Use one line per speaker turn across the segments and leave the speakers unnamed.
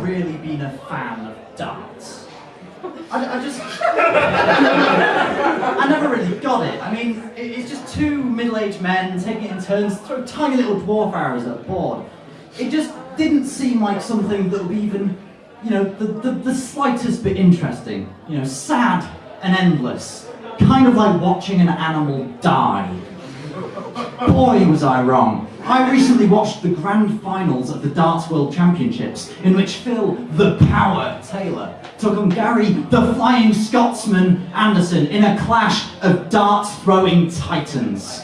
really been a fan of darts. I never really got it. I mean, it's just two middle-aged men taking it in turns, throw tiny little dwarf arrows at a board. It just didn't seem like something that would be even, you know, the slightest bit interesting. You know, sad and endless. Kind of like watching an animal die. Boy, was I wrong. I recently watched the grand finals of the Darts World Championships, in which Phil the Power Taylor took on Gary the Flying Scotsman Anderson in a clash of darts-throwing titans.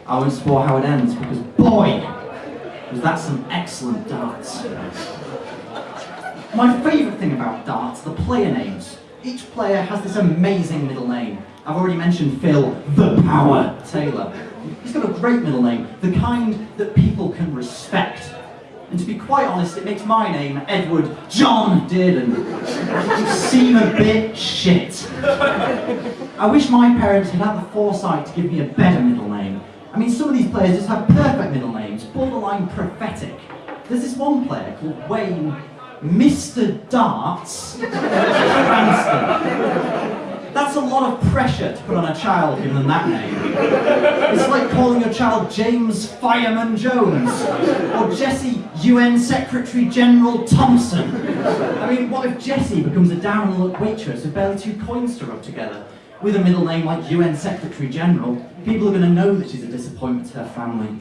I won't spoil how it ends, because boy, was that some excellent darts. My favourite thing about darts are the player names. Each player has this amazing middle name. I've already mentioned Phil the Power Taylor. He's got a great middle name, the kind that people can respect. And to be quite honest, it makes my name, Edward John Dearden, seem a bit shit. I wish my parents had had the foresight to give me a better middle name. I mean, some of these players just have perfect middle names, borderline prophetic. There's this one player called Wayne Mr. Darts Cranston. That's a lot of pressure to put on a child giving them that name. It's like calling your child James Fireman Jones or Jesse UN Secretary General Thompson. I mean, what if Jessie becomes a down-on-luck waitress with barely 2 coins to rub together? With a middle name like UN Secretary General, people are going to know that she's a disappointment to her family.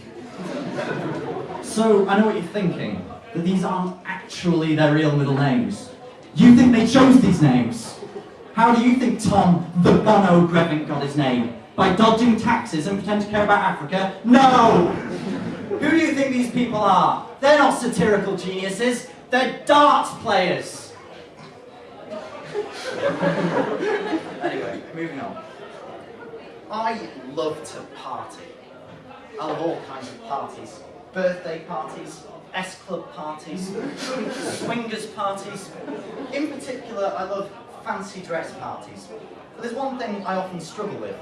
So, I know what you're thinking, that these aren't actually their real middle names. You think they chose these names? How do you think Tom the Bono Grevink got his name? By dodging taxes and pretend to care about Africa? No! Who do you think these people are? They're not satirical geniuses, they're darts players! Anyway, moving on. I love to party. I love all kinds of parties. Birthday parties, S-Club parties, swingers parties. In particular, I love fancy dress parties. But there's one thing I often struggle with.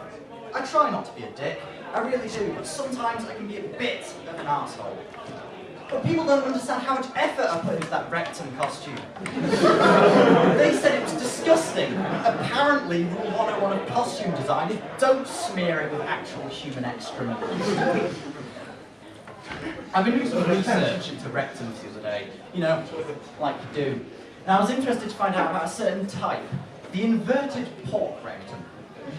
I try not to be a dick, I really do, but sometimes I can be a bit of an arsehole. But people don't understand how much effort I put into that rectum costume. They said it was disgusting. Apparently, rule 101 of costume design is don't smear it with actual human excrement. I've been doing some research into rectums the other day, you know, like you do. And I was interested to find out about a certain type, the inverted pork rectum.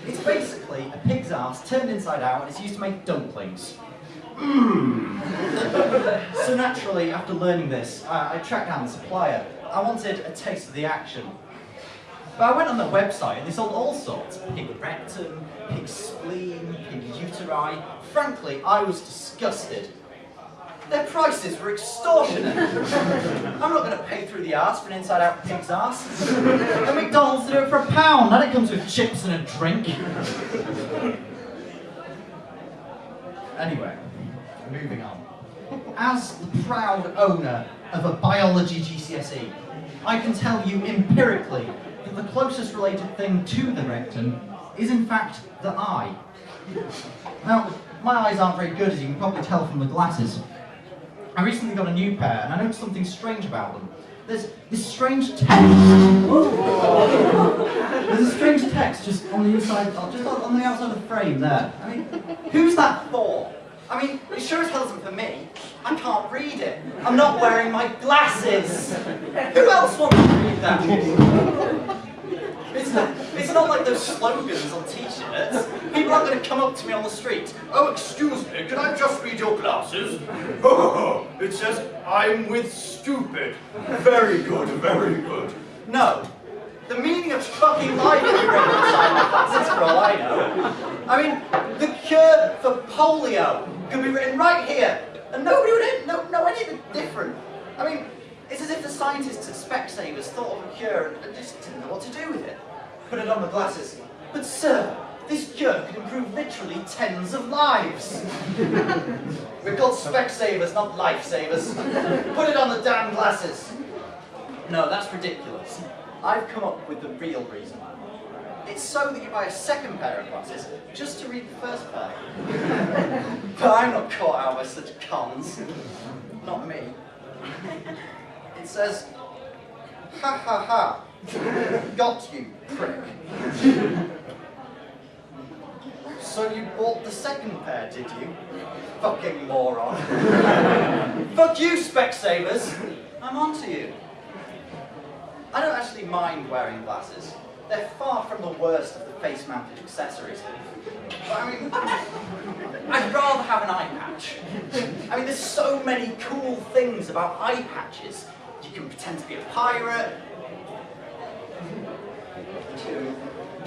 It's basically a pig's arse turned inside out and it's used to make dumplings. So naturally, after learning this, I tracked down the supplier. I wanted a taste of the action. But I went on their website and they sold all sorts. Pig rectum, pig spleen, pig uteri. Frankly, I was disgusted. Their prices were extortionate. I'm not going to pay through the arse for an inside-out pig's arse. At McDonald's they do it for £1, and it comes with chips and a drink. Anyway, moving on. As the proud owner of a biology GCSE, I can tell you empirically that the closest related thing to the rectum is in fact the eye. Now, my eyes aren't very good, as you can probably tell from the glasses. I recently got a new pair, and I noticed something strange about them. There's this strange text. There's a strange text just on the inside, just on the outside of the frame there. I mean, who's that for? I mean, it sure as hell isn't for me. I can't read it. I'm not wearing my glasses. Who else wants to read that? It's not like those slogans on t-shirts. People aren't going to come up to me on the street. Oh, excuse me, can I just read your glasses? Oh, it says, I'm with stupid. Very good, very good. No. The meaning of fucking life is written inside my glasses, for all I know. I mean, the cure for polio could be written right here, and nobody would know anything different. I mean, it's as if the scientists at Specsavers thought of a cure and just didn't know what to do with it. Put it on the glasses. But sir, this cure could improve literally tens of lives. We're called Specsavers, not lifesavers. Put it on the damn glasses. No, that's ridiculous. I've come up with the real reason. It's so that you buy a second pair of glasses just to read the first pair. But I'm not caught out by such cons. Not me. It says, Ha ha ha. Got you, prick. So you bought the second pair, did you? Fucking moron. Fuck you, Specsavers. I'm onto you. I don't actually mind wearing glasses. They're far from the worst of the face-mounted accessories. But I mean, I'd rather have an eye patch. I mean, there's so many cool things about eye patches. You can pretend to be a pirate.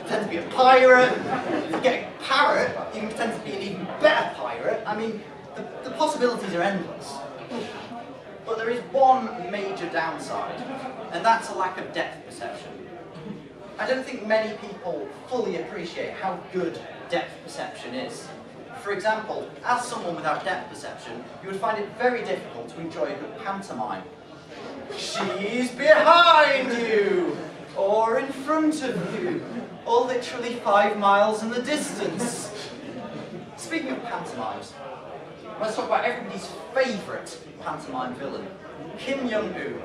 If you get a parrot, you can pretend to be an even better pirate. I mean, the possibilities are endless. But there is one major downside, and that's a lack of depth perception. I don't think many people fully appreciate how good depth perception is. For example, as someone without depth perception, you would find it very difficult to enjoy a good pantomime. She's behind you, or in front of you, or literally 5 miles in the distance. Speaking of pantomimes, let's talk about everybody's favourite pantomime villain, Kim Jong-un.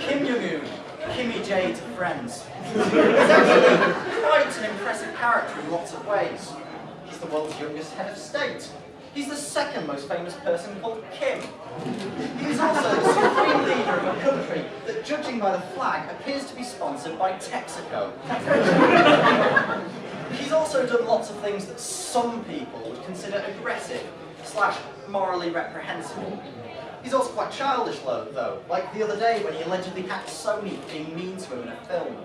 Kim Jong-un, Kimmy J to friends. He's actually quite an impressive character in lots of ways. He's the world's youngest head of state. He's the second most famous person called Kim. He's also the supreme leader of a country that, judging by the flag, appears to be sponsored by Texaco. He's also done lots of things that some people would consider aggressive / morally reprehensible. He's also quite childish though, like the other day when he allegedly hacked Sony for being mean to him in a film.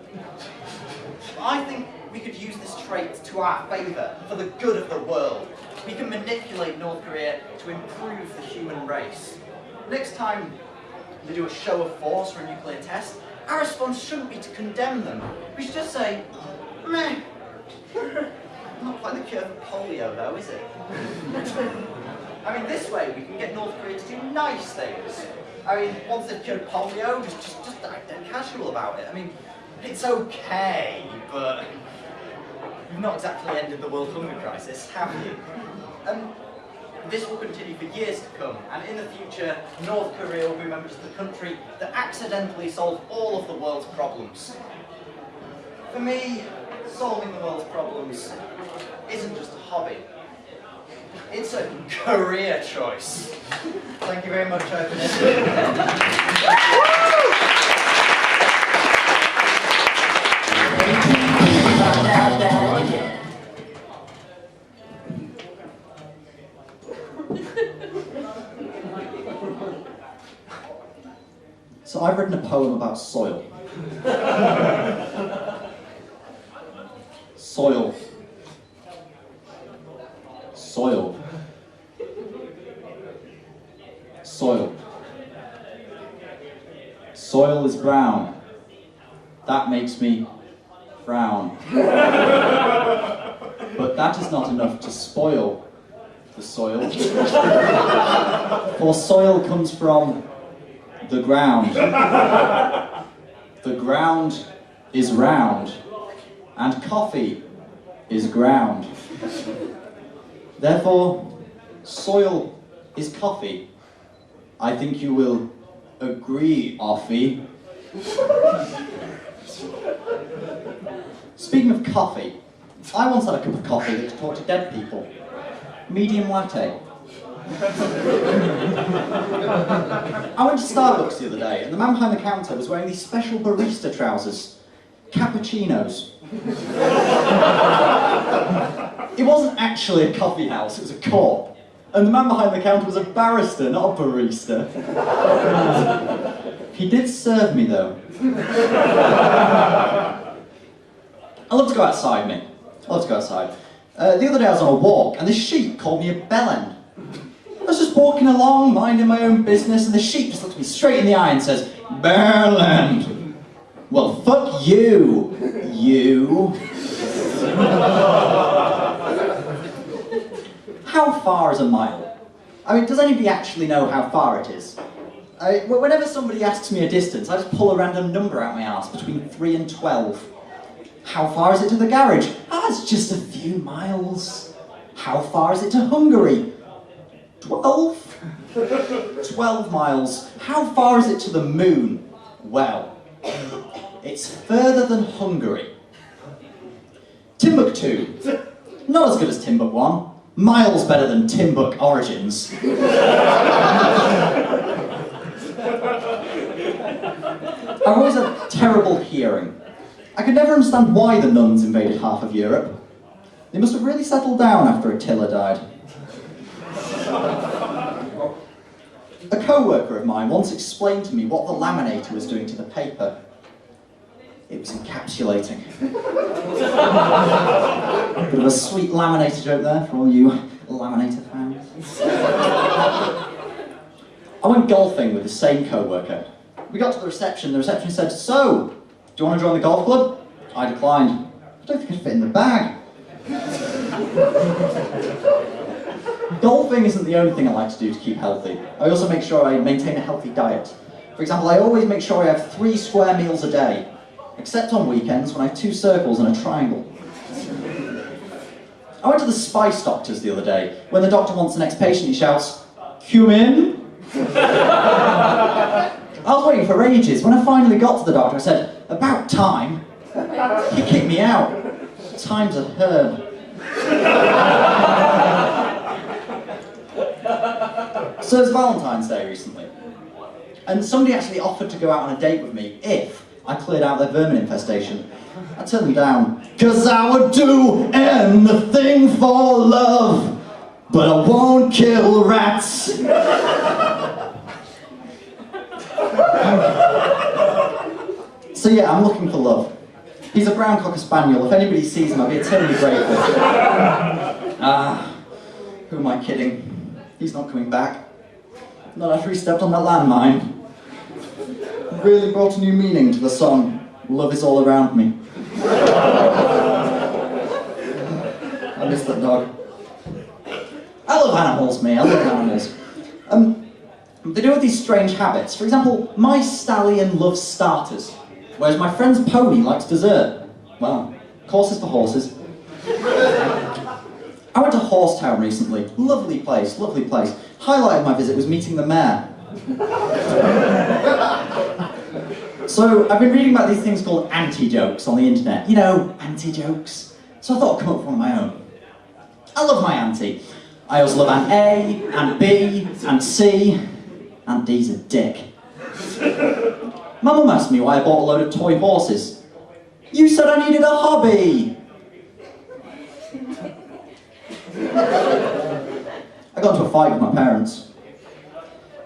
I think we could use this trait to our favour, for the good of the world. We can manipulate North Korea to improve the human race. Next time they do a show of force or a nuclear test, our response shouldn't be to condemn them. We should just say, meh. Not quite the cure for polio though, is it? I mean, this way we can get North Korea to do nice things. I mean, once they've cured polio, just act dead casual about it. I mean, it's okay, but you've not exactly ended the world hunger crisis, have you? This will continue for years to come, and in the future, North Korea will be remembered as the country that accidentally solved all of the world's problems. For me, solving the world's problems isn't just a hobby. It's a career choice. Thank you very much, I've been
So I've written a poem about soil. Soil. Soil. Soil. Soil is brown. That makes me frown. But that is not enough to spoil the soil. For soil comes from the ground. The ground is round, and coffee is ground. Therefore, soil is coffee. I think you will agree, Offie. Speaking of coffee, I once had a cup of coffee that could talk to dead people. Medium latte. I went to Starbucks the other day, and the man behind the counter was wearing these special barista trousers. Cappuccinos. It wasn't actually a coffee house, it was a co-op. And the man behind the counter was a barrister, not a barista. He did serve me, though. I love to go outside, mate. I love to go outside. The other day I was on a walk, and this sheep called me a bellend. I was just walking along, minding my own business, and the sheep just looks me straight in the eye and says, "Bellend." Well, fuck you, you. How far is a mile? I mean, does anybody actually know how far it is? Whenever somebody asks me a distance, I just pull a random number out my arse between 3 and 12. How far is it to the garage? It's just a few miles. How far is it to Hungary? 12? 12 miles. How far is it to the moon? Well, it's further than Hungary. Timbuktu. Not as good as Timbuk 1. Miles better than Timbuk Origins. I've always had terrible hearing. I could never understand why the nuns invaded half of Europe. They must have really settled down after Attila died. A co-worker of mine once explained to me what the laminator was doing to the paper. It was encapsulating. Bit of a sweet laminator joke there for all you laminator fans. I went golfing with the same co-worker. We got to the receptionist said, "So, do you want to join the golf club?" I declined. I don't think I'd fit in the bag. Golfing isn't the only thing I like to do to keep healthy. I also make sure I maintain a healthy diet. For example, I always make sure I have 3 square meals a day, except on weekends when I have 2 circles and a triangle. I went to the spice doctor's the other day. When the doctor wants the next patient, he shouts, "Cumin?" I was waiting for ages. When I finally got to the doctor, I said, "About time." He kicked me out. Time's a herb. So it's Valentine's Day recently. And somebody actually offered to go out on a date with me if I cleared out their vermin infestation. I turned them down. 'Cause I would do anything for love, but I won't kill rats. So yeah, I'm looking for love. He's a brown cocker spaniel. If anybody sees him, I'd be eternally grateful. Who am I kidding? He's not coming back. Not after he stepped on that landmine. Really brought a new meaning to the song, "Love is all around me." I miss that dog. I love animals, me. I love animals. They do have these strange habits. For example, my stallion loves starters, whereas my friend's pony likes dessert. Well, courses for horses. I went to Horsetown recently. Lovely place, lovely place. Highlight of my visit was meeting the mayor. So, I've been reading about these things called anti-jokes on the internet. You know, anti-jokes. So I thought I'd come up with one of my own. I love my auntie. I also love Aunt A, Aunt B, Aunt C. Aunt D's a dick. My mum asked me why I bought a load of toy horses. "You said I needed a hobby!" I got into a fight with my parents.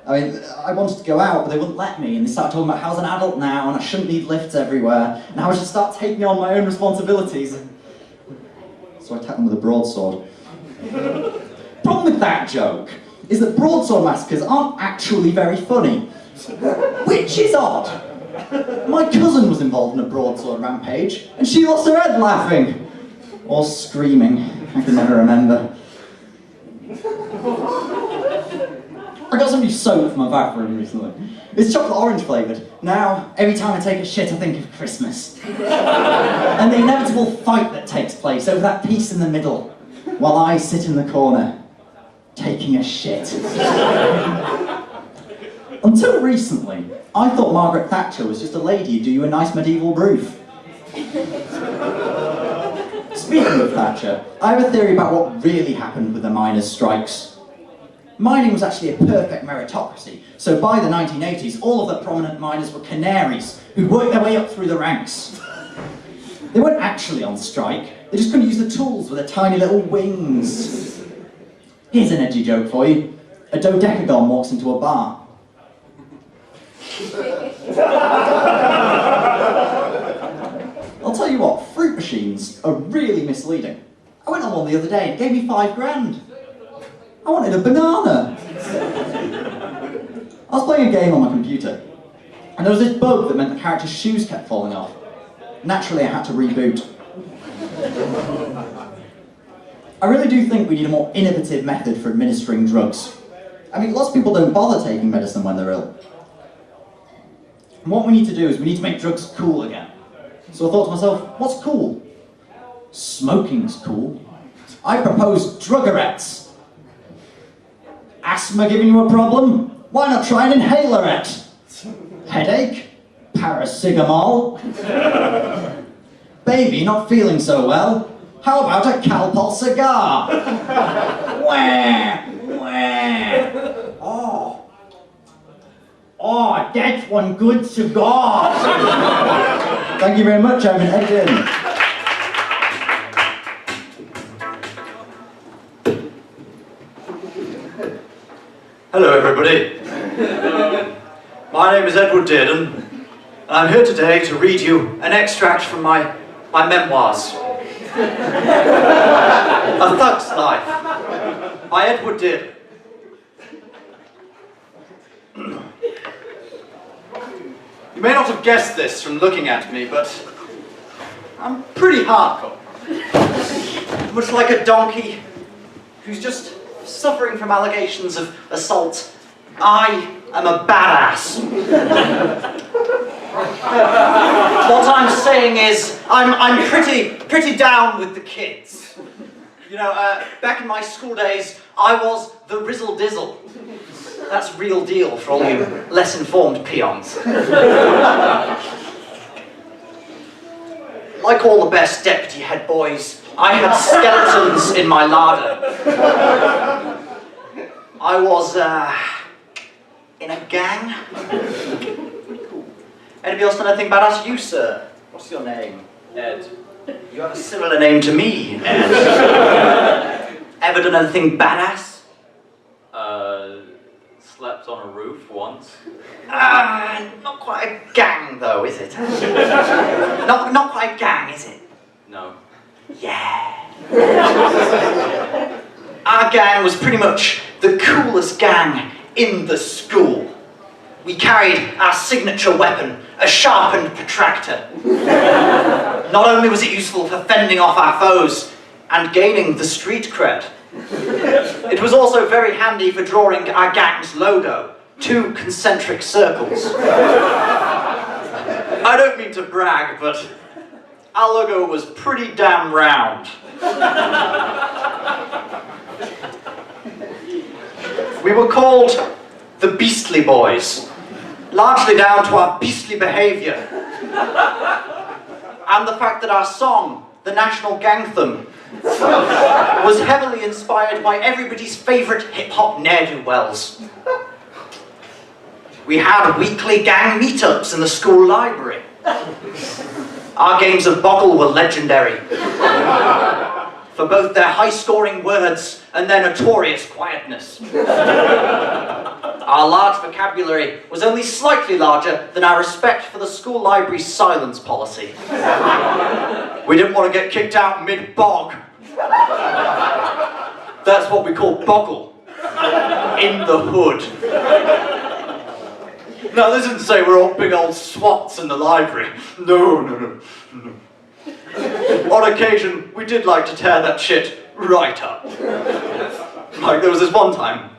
I mean, I wanted to go out, but they wouldn't let me, and they started talking about how I was an adult now, and I shouldn't need lifts everywhere, and how I should start taking on my own responsibilities. So I attacked them with a broadsword. Problem with that joke is that broadsword massacres aren't actually very funny, which is odd. My cousin was involved in a broadsword rampage, and she lost her head laughing. Or screaming, I can never remember. I got some new soap from my bathroom recently. It's chocolate orange flavoured. Now, every time I take a shit, I think of Christmas. And the inevitable fight that takes place over that piece in the middle, while I sit in the corner, taking a shit. Until recently, I thought Margaret Thatcher was just a lady who'd do you a nice medieval roof. Speaking of Thatcher, I have a theory about what really happened with the miners' strikes. Mining was actually a perfect meritocracy, so by the 1980s, all of the prominent miners were canaries who'd worked their way up through the ranks. They weren't actually on strike, they just couldn't use the tools with their tiny little wings. Here's an edgy joke for you. A dodecagon walks into a bar. I'll tell you what, fruit machines are really misleading. I went on one the other day and it gave me £5 grand. I wanted a banana. I was playing a game on my computer, and there was this bug that meant the character's shoes kept falling off. Naturally, I had to reboot. I really do think we need a more innovative method for administering drugs. I mean, lots of people don't bother taking medicine when they're ill. And what we need to do is we need to make drugs cool again. So I thought to myself, what's cool? Smoking's cool. I propose drugarettes. Asthma giving you a problem? Why not try an inhaler-et? Headache? Paracetamol? Baby, not feeling so well? How about a Calpol cigar? Wah, wah. Oh, that's one good cigar. Thank you very much, I'm an editor.
Hello, everybody. My name is Edward Dearden, and I'm here today to read you an extract from my memoirs. A Thug's Life by Edward Dearden. You may not have guessed this from looking at me, but I'm pretty hardcore. Much like a donkey who's just suffering from allegations of assault, I am a badass. What I'm saying is, I'm pretty down with the kids. You know, back in my school days, I was the Rizzle Dizzle. That's real deal for all you less informed peons. Like all the best deputy head boys, I had skeletons in my larder. I was, in a gang. Anybody else done anything badass? You, sir. What's your name?
Ed.
You have a similar name to me, Ed. Ever done anything badass?
Slept on a roof once.
Not quite a gang, though, is it? Not quite a gang, is it?
No.
Yeah. Our gang was pretty much the coolest gang in the school. We carried our signature weapon, a sharpened protractor. Not only was it useful for fending off our foes and gaining the street cred, it was also very handy for drawing our gang's logo, 2 concentric circles. I don't mean to brag, but our logo was pretty damn round. We were called the Beastly Boys, largely down to our beastly behaviour and the fact that our song, the national gangtham, was heavily inspired by everybody's favourite hip-hop ne'er-do-wells. We had weekly gang meetups in the school library. Our games of Boggle were legendary for both their high-scoring words and their notorious quietness. Our large vocabulary was only slightly larger than our respect for the school library's silence policy. We didn't want to get kicked out mid-bog. That's what we call Boggle. In the hood. Now, this isn't to say we're all big old swats in the library. No. On occasion, we did like to tear that shit right up. Like, there was this one time,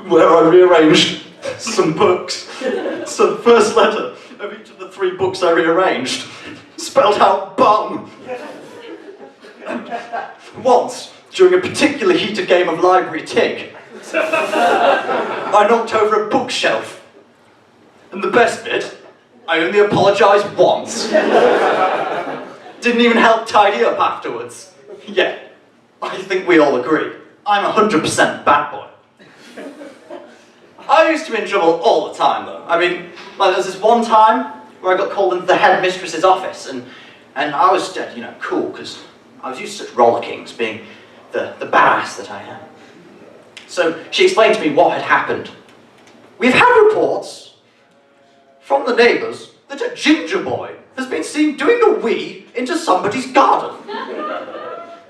where I rearranged some books. So the first letter of each of the 3 books I rearranged spelled out bum. Once, during a particularly heated game of library tig, I knocked over a bookshelf. And the best bit, I only apologised once. Didn't even help tidy up afterwards. Yeah, I think we all agree. I'm 100% bad boy. I used to be in trouble all the time, though. I mean, like, there was this one time where I got called into the headmistress's office, and I was, cool, because I was used to such rollickings, being the badass that I am. So she explained to me what had happened. We've had reports from the neighbours that a ginger boy has been seen doing a wee into somebody's garden.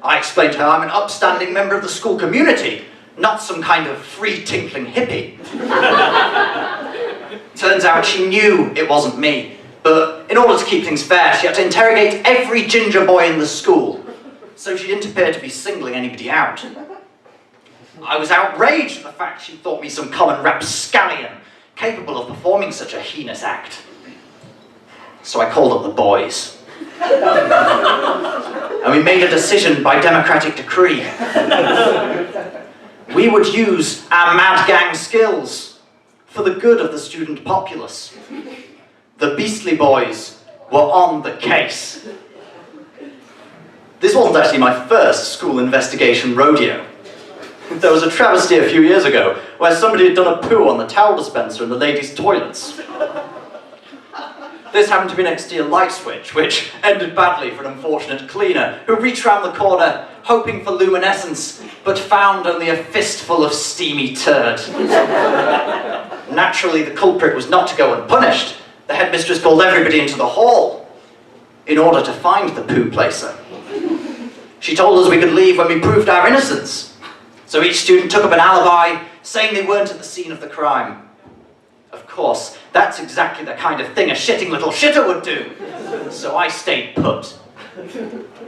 I explained to her I'm an upstanding member of the school community, not some kind of free tinkling hippie. Turns out she knew it wasn't me, but in order to keep things fair, she had to interrogate every ginger boy in the school, so she didn't appear to be singling anybody out. I was outraged at the fact she thought me some common rapscallion, capable of performing such a heinous act. So I called up the boys.
And we made a decision by democratic decree. We would use our mad gang skills for the good of the student populace. The Beastly Boys were on the case. This wasn't actually my first school investigation rodeo. There was a travesty a few years ago where somebody had done a poo on the towel dispenser in the ladies' toilets. This happened to be next to your light switch, which ended badly for an unfortunate cleaner who reached round the corner hoping for luminescence, but found only a fistful of steamy turd. Naturally, the culprit was not to go unpunished. The headmistress called everybody into the hall in order to find the poo placer. She told us we could leave when we proved our innocence. So each student took up an alibi, saying they weren't at the scene of the crime. Of course, that's exactly the kind of thing a shitting little shitter would do. So I stayed put.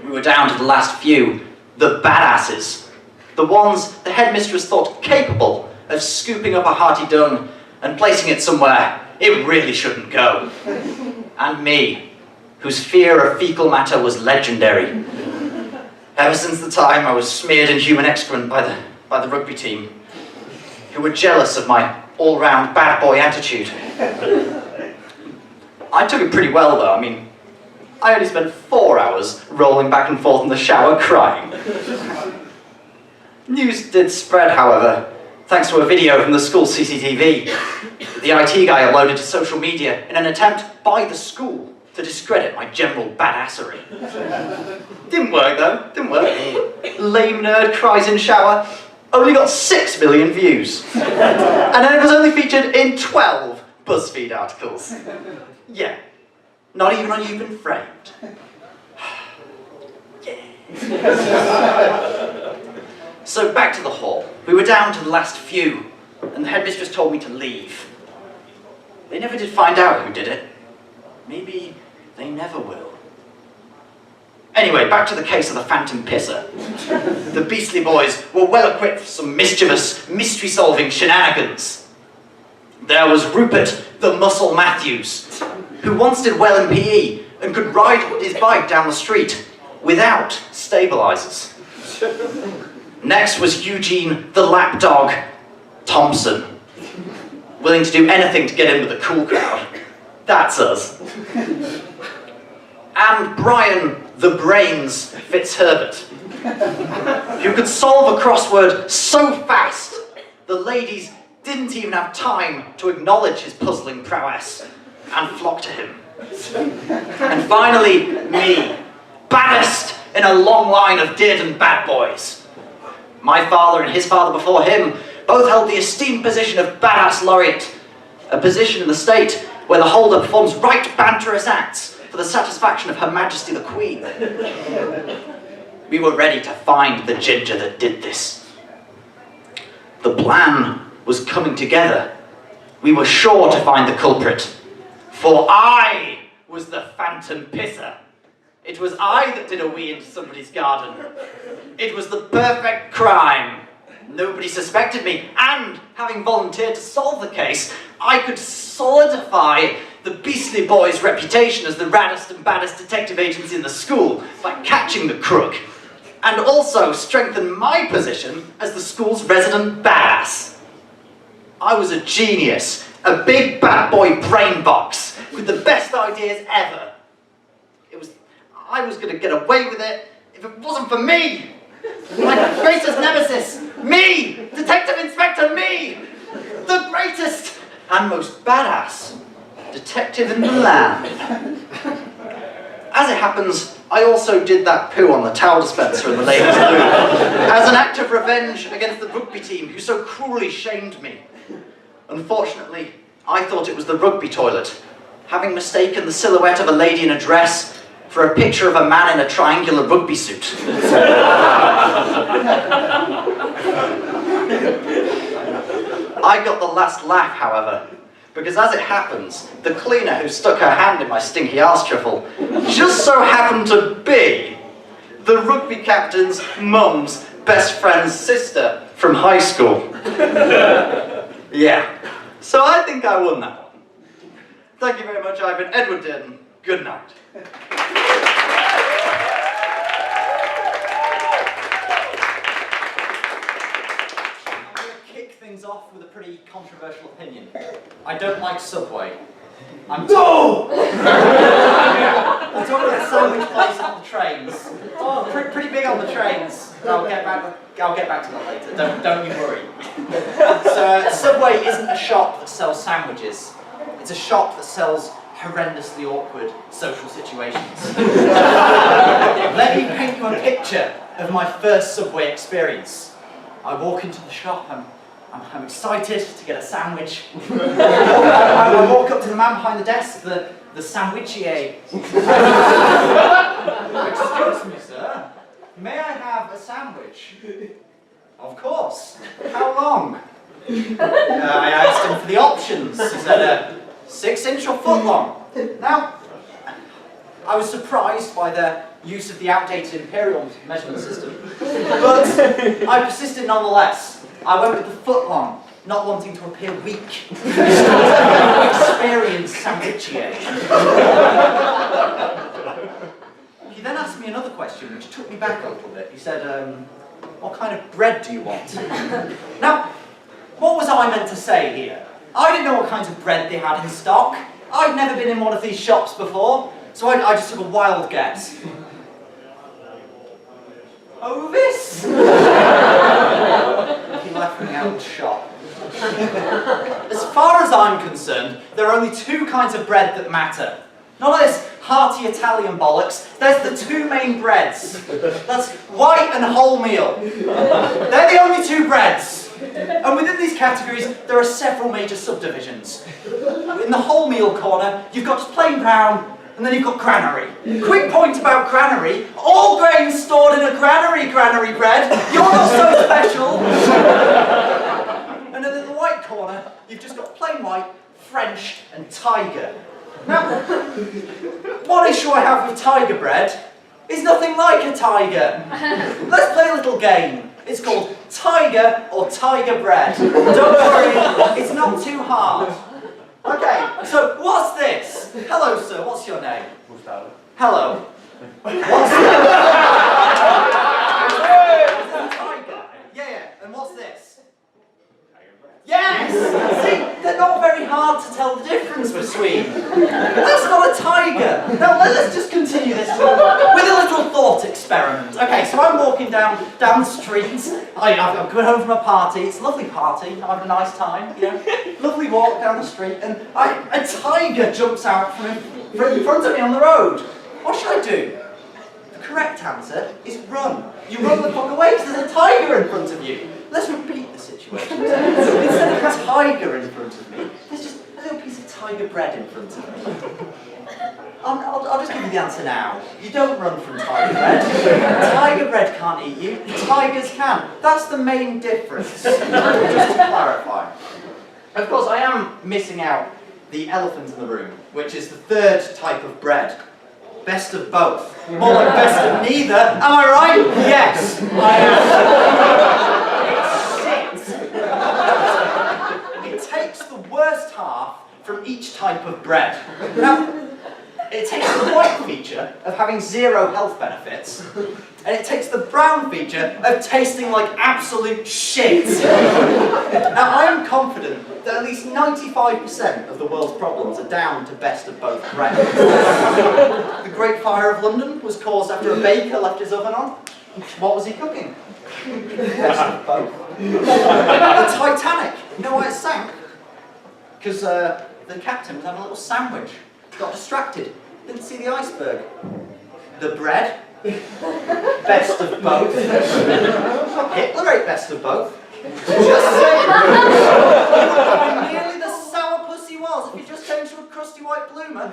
We were down to the last few, the badasses. The ones the headmistress thought capable of scooping up a hearty dung and placing it somewhere it really shouldn't go. And me, whose fear of fecal matter was legendary. Ever since the time I was smeared in human excrement by the rugby team, who were jealous of my all-round bad boy attitude. I took it pretty well though. I mean, I only spent 4 hours rolling back and forth in the shower crying. News did spread, however, thanks to a video from the school CCTV. The IT guy uploaded to social media in an attempt by the school to discredit my general badassery. Didn't work though, didn't work. Lame nerd cries in shower only got 6 million views. And then it was only featured in 12 BuzzFeed articles. Yeah, not even on You've Been Framed. Yeah. So back to the hall. We were down to the last few, and the headmistress told me to leave. They never did find out who did it. Maybe they never will. Anyway, back to the case of the Phantom Pisser. The Beastly Boys were well equipped for some mischievous, mystery-solving shenanigans. There was Rupert the Muscle Matthews, who once did well in PE and could ride his bike down the street without stabilizers. Next was Eugene the Lapdog Thompson, willing to do anything to get in with the cool crowd. That's us. And Brian the Brains Fitzherbert, who could solve a crossword so fast the ladies didn't even have time to acknowledge his puzzling prowess and flock to him. And finally, me, baddest in a long line of Dearden bad boys. My father and his father before him both held the esteemed position of Badass Laureate, a position in the state where the holder performs right banterous acts for the satisfaction of Her Majesty the Queen. We were ready to find the ginger that did this. The plan was coming together. We were sure to find the culprit, for I was the Phantom Pisser. It was I that did a wee into somebody's garden. It was the perfect crime. Nobody suspected me, and having volunteered to solve the case, I could solidify the Beastly Boys' reputation as the raddest and baddest detective agency in the school by catching the crook, and also strengthen my position as the school's resident badass. I was a genius, a big bad boy brain box with the best ideas ever. I was going to get away with it if it wasn't for me, my greatest nemesis, me, Detective Inspector me, the greatest and most badass detective in the land. As it happens, I also did that poo on the towel dispenser in the ladies' room as an act of revenge against the rugby team who so cruelly shamed me. Unfortunately, I thought it was the rugby toilet, having mistaken the silhouette of a lady in a dress for a picture of a man in a triangular rugby suit. I got the last laugh, however, because as it happens, the cleaner who stuck her hand in my stinky arse truffle just so happened to be the rugby captain's mum's best friend's sister from high school. Yeah, so I think I won that one. Thank you very much, I've been Edward Dearden. Good night.
off with a pretty controversial opinion. I don't like Subway. I'm
No!
I'm talking about sandwich places on the trains. Oh, pretty big on the trains. I'll get back to that later. Don't you worry. So, Subway isn't a shop that sells sandwiches. It's a shop that sells horrendously awkward social situations. Let me paint you a picture of my first Subway experience. I walk into the shop, I'm excited to get a sandwich. I walk up to the man behind the desk, the sandwichier. Excuse me, sir. May I have a sandwich? Of course. How long? I asked him for the options. He said 6-inch or foot long. Now, I was surprised by their use of the outdated imperial measurement system, but I persisted nonetheless. I went with the foot long, not wanting to appear weak. Experienced sandwichier. He then asked me another question, which took me back a little bit. He said, what kind of bread do you want? Now, what was I meant to say here? I didn't know what kinds of bread they had in stock. I'd never been in one of these shops before, so I just took a wild guess. Ovis? He left me out of the shop. As far as I'm concerned, there are only two kinds of bread that matter. None of this hearty Italian bollocks. There's the two main breads. That's white and wholemeal. They're the only two breads. And within these categories, there are several major subdivisions. In the wholemeal corner, you've got just plain brown, and then you've got granary. Quick point about granary. All grains stored in a granary bread. You're not so special. And then in the white corner, you've just got plain white, French, and tiger. Now, one issue I have with tiger bread is nothing like a tiger. Let's play a little game. It's called Tiger or Tiger Bread. Don't worry, it's not too hard. Okay, so what's this? Hello, sir, what's your name?
Gustavo.
Hello. What's this? Tiger. Yeah, and what's this? Yes! See, they're not very hard to tell the difference between. That's not a tiger. Now, let's just continue this with a little thought experiment. Okay, so I'm walking down the street. I'm coming home from a party. It's a lovely party. I'm having a nice time, you know. Lovely walk down the street, and a tiger jumps out from in front of me on the road. What should I do? The correct answer is run. You run the fuck away because there's a tiger in front of you. Let's repeat the situation. Instead of a tiger in front of me, there's just a little piece of tiger bread in front of me. I'll just give you the answer now. You don't run from tiger bread. Tiger bread can't eat you. Tigers can. That's the main difference. Just to clarify. Of course, I am missing out the elephant in the room, which is the third type of bread. Best of both. More like best of neither. Am I right? Yes, I am. It takes the worst half from each type of bread. Now, it takes the white feature of having 0 health benefits, and it takes the brown feature of tasting like absolute shit. Now, I'm confident that at least 95% of the world's problems are down to best of both bread. The Great Fire of London was caused after a baker left his oven on. What was he cooking? Best of both. The Titanic, you know why it sank? Because the captain was having a little sandwich. Got distracted, didn't see the iceberg. The bread, best of both. Hitler ate best of both. Just saying. Nearly the sour puss he was if he just changed to a crusty white bloomer.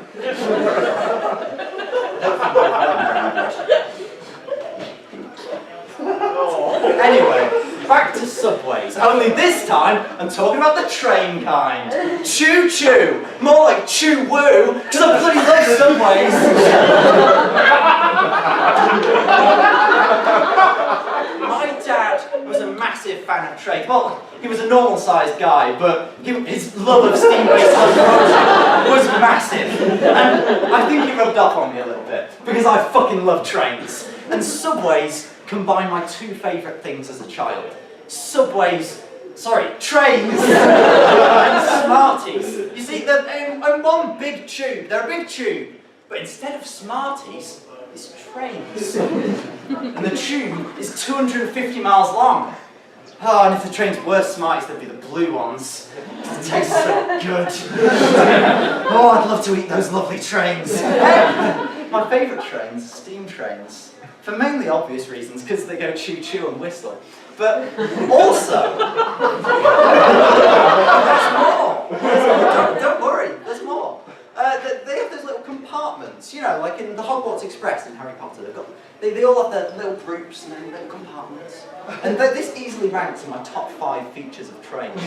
Anyway, back to subways. Only this time, I'm talking about the train kind. Choo-choo. More like choo-woo, because I bloody love subways. My dad was a massive fan of trains. Well, he was a normal-sized guy, but his love of steam-based locomotion was massive. And I think he rubbed off on me a little bit, because I fucking love trains. And subways combine my two favourite things as a child. Subways
Sorry, trains and Smarties. You see, they're in one big tube. They're a big tube. But instead of Smarties, it's trains. And the tube is 250 miles long. Oh, and if the trains were Smarties, they'd be the blue ones. It tastes so good. Oh, I'd love to eat those lovely trains. My favourite trains are steam trains. For mainly obvious reasons, because they go choo-choo and whistle. But also, there's more. Don't worry, there's more. They have those little compartments, you know, like in the Hogwarts Express in Harry Potter. They all have their little groups and their little compartments. And this easily ranks in my top 5 features of trains.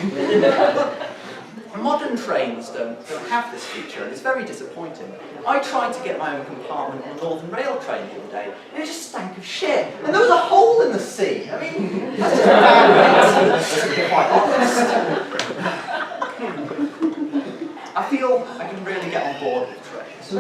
Modern trains don't have this feature, and it's very disappointing. I tried to get my own compartment on the Northern Rail train the other day, and it just stank of shit. And there was a hole in the seat. I mean, that's just a bad maintenance, to be quite honest. I feel I can really get on board with trains.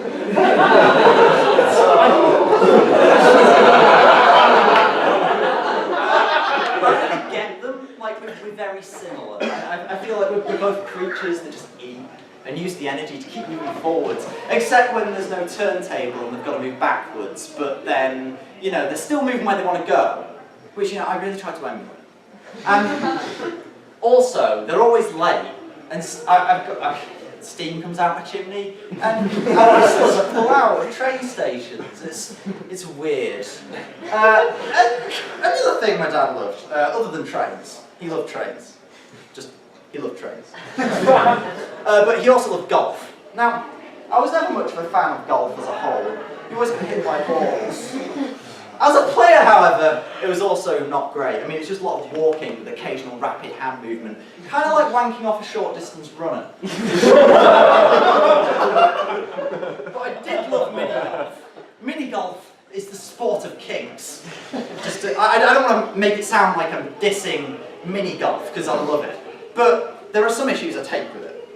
We're very similar. I feel like we're both creatures that just eat and use the energy to keep moving forwards, except when there's no turntable and they've got to move backwards, but then, you know, they're still moving where they want to go, which, you know, I really try to emulate. And also, they're always late, and steam comes out my chimney, and I still pull out at train stations. It's weird. Another thing my dad loved, other than trains, he loved trains. He loved trains. But he also loved golf. Now, I was never much of a fan of golf as a whole. You always get hit by balls. As a player, however, it was also not great. I mean, it's just a lot of walking with occasional rapid hand movement. Kind of like wanking off a short distance runner. But I did love mini-golf. Mini-golf is the sport of kings. I don't want to make it sound like I'm dissing mini-golf, because I love it. But there are some issues I take with it.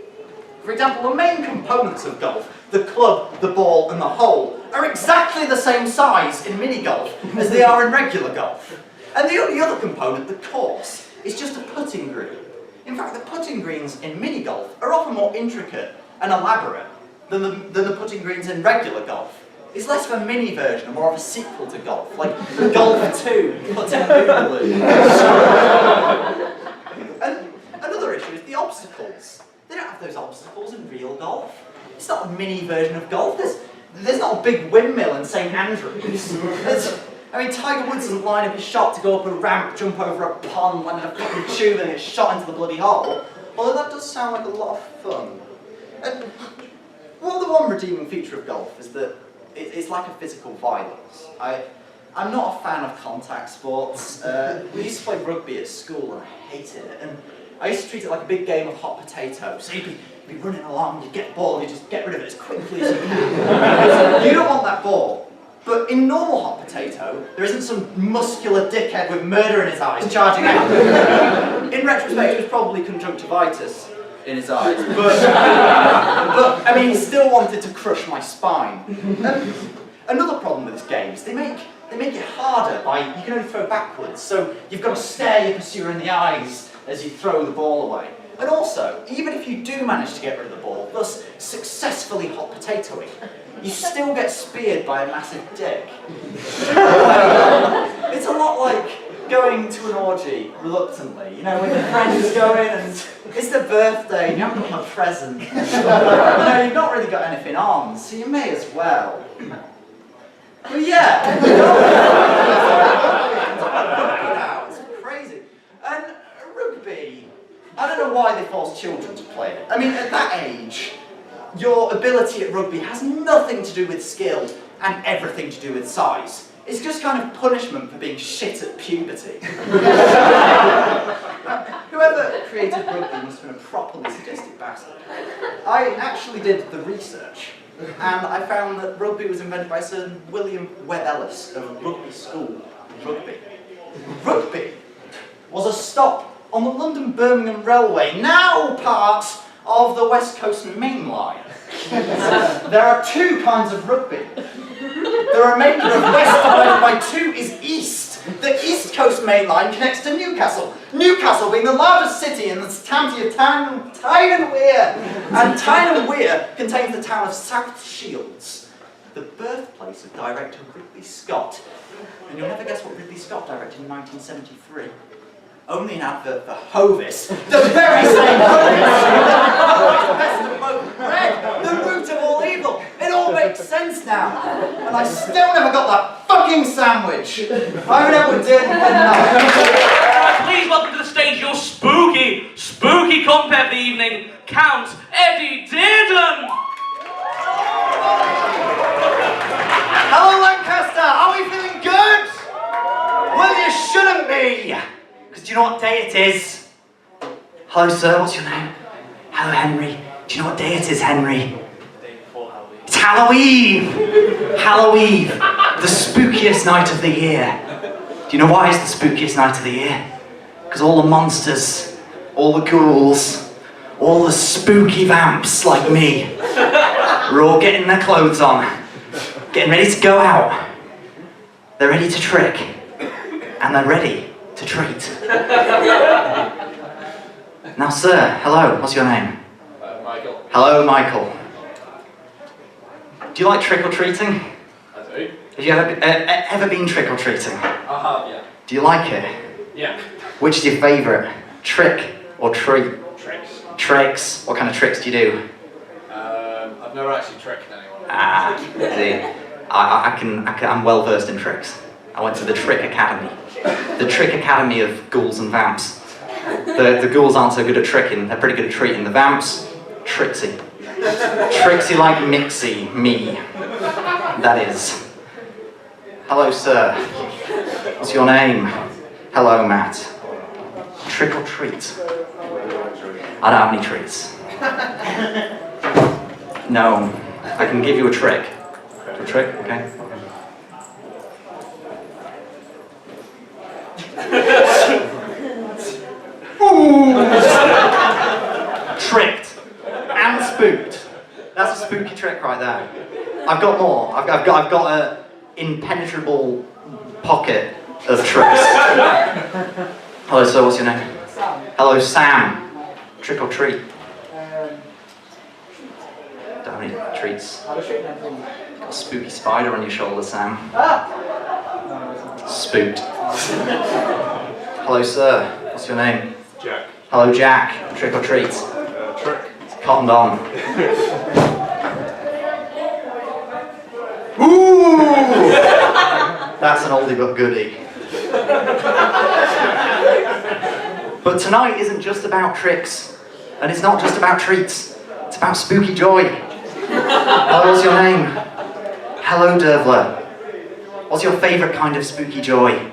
For example, the main components of golf, the club, the ball, and the hole, are exactly the same size in mini-golf as they are in regular golf. And the only other component, the course, is just a putting green. In fact, the putting greens in mini-golf are often more intricate and elaborate than the putting greens in regular golf. It's less of a mini version and more of a sequel to golf, like Golf 2, putting boogaloo. And another issue is the obstacles. They don't have those obstacles in real golf. It's not a mini version of golf. There's not a big windmill in St Andrews. I mean, Tiger Woods doesn't line up his shot to go up a ramp, jump over a pond, land in a fucking tube and get shot into the bloody hole. Although that does sound like a lot of fun. And well, the one redeeming feature of golf is that it's like a physical violence. I'm not a fan of contact sports. We used to play rugby at school and I hated it. And I used to treat it like a big game of hot potato. So you'd be running along, you get the ball, you just get rid of it as quickly as you can. You don't want that ball. But in normal hot potato, there isn't some muscular dickhead with murder in his eyes charging out. In retrospect, it was probably conjunctivitis in his eyes. But I mean, he still wanted to crush my spine. Another problem with this game is they make it harder by, you can only throw backwards, so you've got to stare your pursuer in the eyes as you throw the ball away. And also, even if you do manage to get rid of the ball, thus successfully hot potatoing, you still get speared by a massive dick. It's a lot like going to an orgy reluctantly, you know, when your friends go in and it's their birthday and you haven't got a present. You know, you've not really got anything on, so you may as well. But yeah, it's crazy. And rugby, I don't know why they force children to play it. I mean, at that age, your ability at rugby has nothing to do with skill and everything to do with size. It's just kind of punishment for being shit at puberty. Whoever created rugby must have been a properly sadistic bastard. I actually did the research, and I found that rugby was invented by a certain William Webb Ellis of Rugby School, Rugby. Rugby was a stop on the London-Birmingham Railway, now part of the West Coast Main Line. There are two kinds of rugby. The remainder of west divided by 2 is east. The east
East Coast main line connects to Newcastle. Newcastle being the largest city in the county of Tyne and Wear. And Tyne and Wear contains the town of South Shields, the birthplace of director Ridley Scott. And you'll never guess what Ridley Scott directed in 1973. Only an advert for Hovis. The very same Hovis! The best of both bread, the root of all evil. It all makes sense now. And I still never got that fucking sandwich. I would ever did enough.
Please welcome to the stage your spooky compare of the evening, Count Eddie Dearden.
Hello, Lancaster! Are we feeling good? Well, you shouldn't be! Because do you know what day it is? Hello, sir, what's your name? Hello, Henry. Do you know what day it is, Henry? It's Halloween! Halloween, the spookiest night of the year. Do you know why it's the spookiest night of the year? Because all the monsters, all the ghouls, all the spooky vamps like me, are all getting their clothes on, getting ready to go out. They're ready to trick, and they're ready to treat. Now, sir, hello, what's your name?
Michael.
Hello, Michael. Do you like trick-or-treating?
I do.
Have you ever been trick-or-treating?
I have, yeah.
Do you like it?
Yeah.
Which is your favourite? Trick or treat?
Tricks.
Tricks? What kind of tricks do you do?
I've never actually tricked anyone.
Ah, see, I'm well versed in tricks. I went to the Trick Academy. The Trick Academy of ghouls and vamps. The ghouls aren't so good at tricking, they're pretty good at treating. The vamps, tricksy. Tricksy like Mixie, me. That is. Hello, sir. What's your name? Hello, Matt. Trick or treat? I don't have any treats. No, I can give you a trick. A trick? Okay. Ooh. Tricked and spooked. That's a spooky trick right there. I've got more. I've got an impenetrable pocket of tricks. Hello, sir. What's your name?
Sam.
Hello, Sam. Trick or treat? Don't have any treats.
Have a treat then, please.
Got a spooky spider on your shoulder, Sam.
Ah! No, it's
Spooked. Hello, sir. What's your name?
Jack.
Hello, Jack. Trick or treat?
Trick.
Cottoned on. Ooh! That's an oldie but goodie. But tonight isn't just about tricks, and it's not just about treats. It's about spooky joy. Hello, what's your name? Hello, Dervler. What's your favourite kind of spooky joy?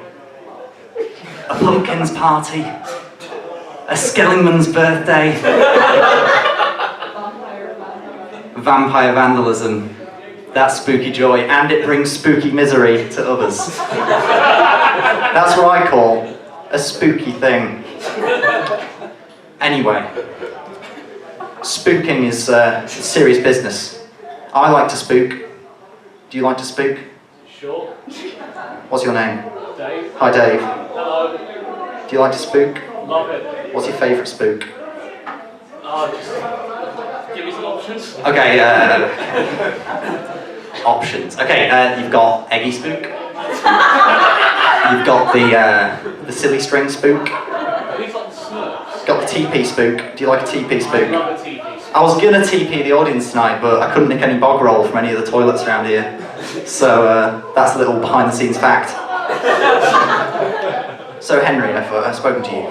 A pumpkin's party? A Skellingman's birthday? Vampire vandalism. That's spooky joy, and it brings spooky misery to others. That's what I call a spooky thing. Anyway, spooking is serious business. I like to spook. Do you like to spook?
Sure.
What's your name?
Dave.
Hi, Dave.
Hello.
Do you like to spook?
Love it.
What's your favourite spook?
Just give me some options.
Okay, options. Okay, you've got Eggy Spook. You've got the Silly String Spook.
Are these like the Smurfs?
Got the TP Spook. Do you like a TP
I
Spook?
love a TV.
I was gonna TP the audience tonight, but I couldn't nick any bog roll from any of the toilets around here. So that's a little behind the scenes fact. So Henry, I've spoken to you.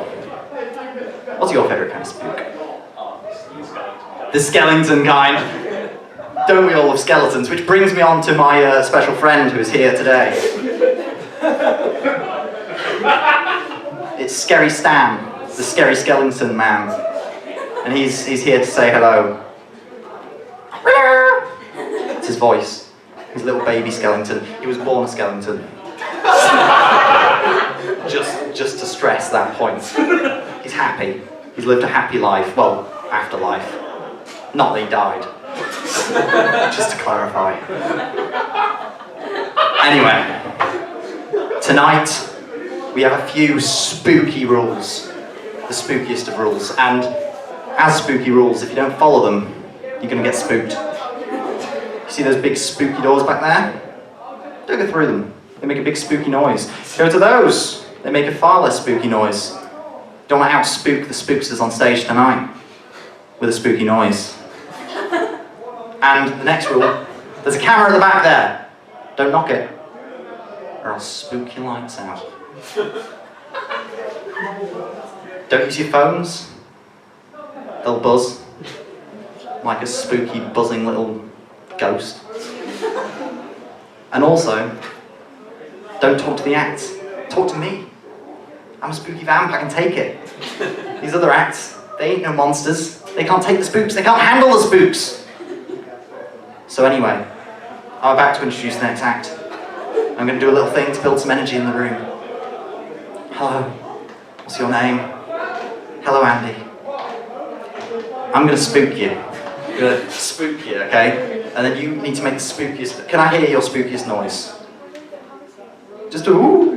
What's your favourite kind of spook? The skeleton kind. Don't we all love skeletons? Which brings me on to my special friend who's here today. It's Scary Stan, the Scary Skeleton Man. And he's here to say hello. It's his voice. His little baby skeleton. He was born a skeleton. Just to stress that point. He's happy. He's lived a happy life. Well, afterlife. Not that he died. Just to clarify. Anyway, tonight we have a few spooky rules. The spookiest of rules. And as spooky rules, if you don't follow them, you're going to get spooked. You see those big spooky doors back there? Don't go through them. They make a big spooky noise. Go to those. They make a far less spooky noise. Don't want to outspook the spooksters on stage tonight with a spooky noise. And the next rule, there's a camera at the back there. Don't knock it, or I'll spook your lights out. Don't use your phones. They'll buzz like a spooky, buzzing little ghost. And also, don't talk to the acts. Talk to me. I'm a spooky vamp, I can take it. These other acts, they ain't no monsters. They can't take the spooks, they can't handle the spooks. So anyway, I'm about to introduce the next act. I'm going to do a little thing to build some energy in the room. Hello, what's your name? Hello, Andy. I'm going to spook you. I'm going to spook you, okay? And then you need to make the spookiest... Can I hear your spookiest noise? Just a ooh.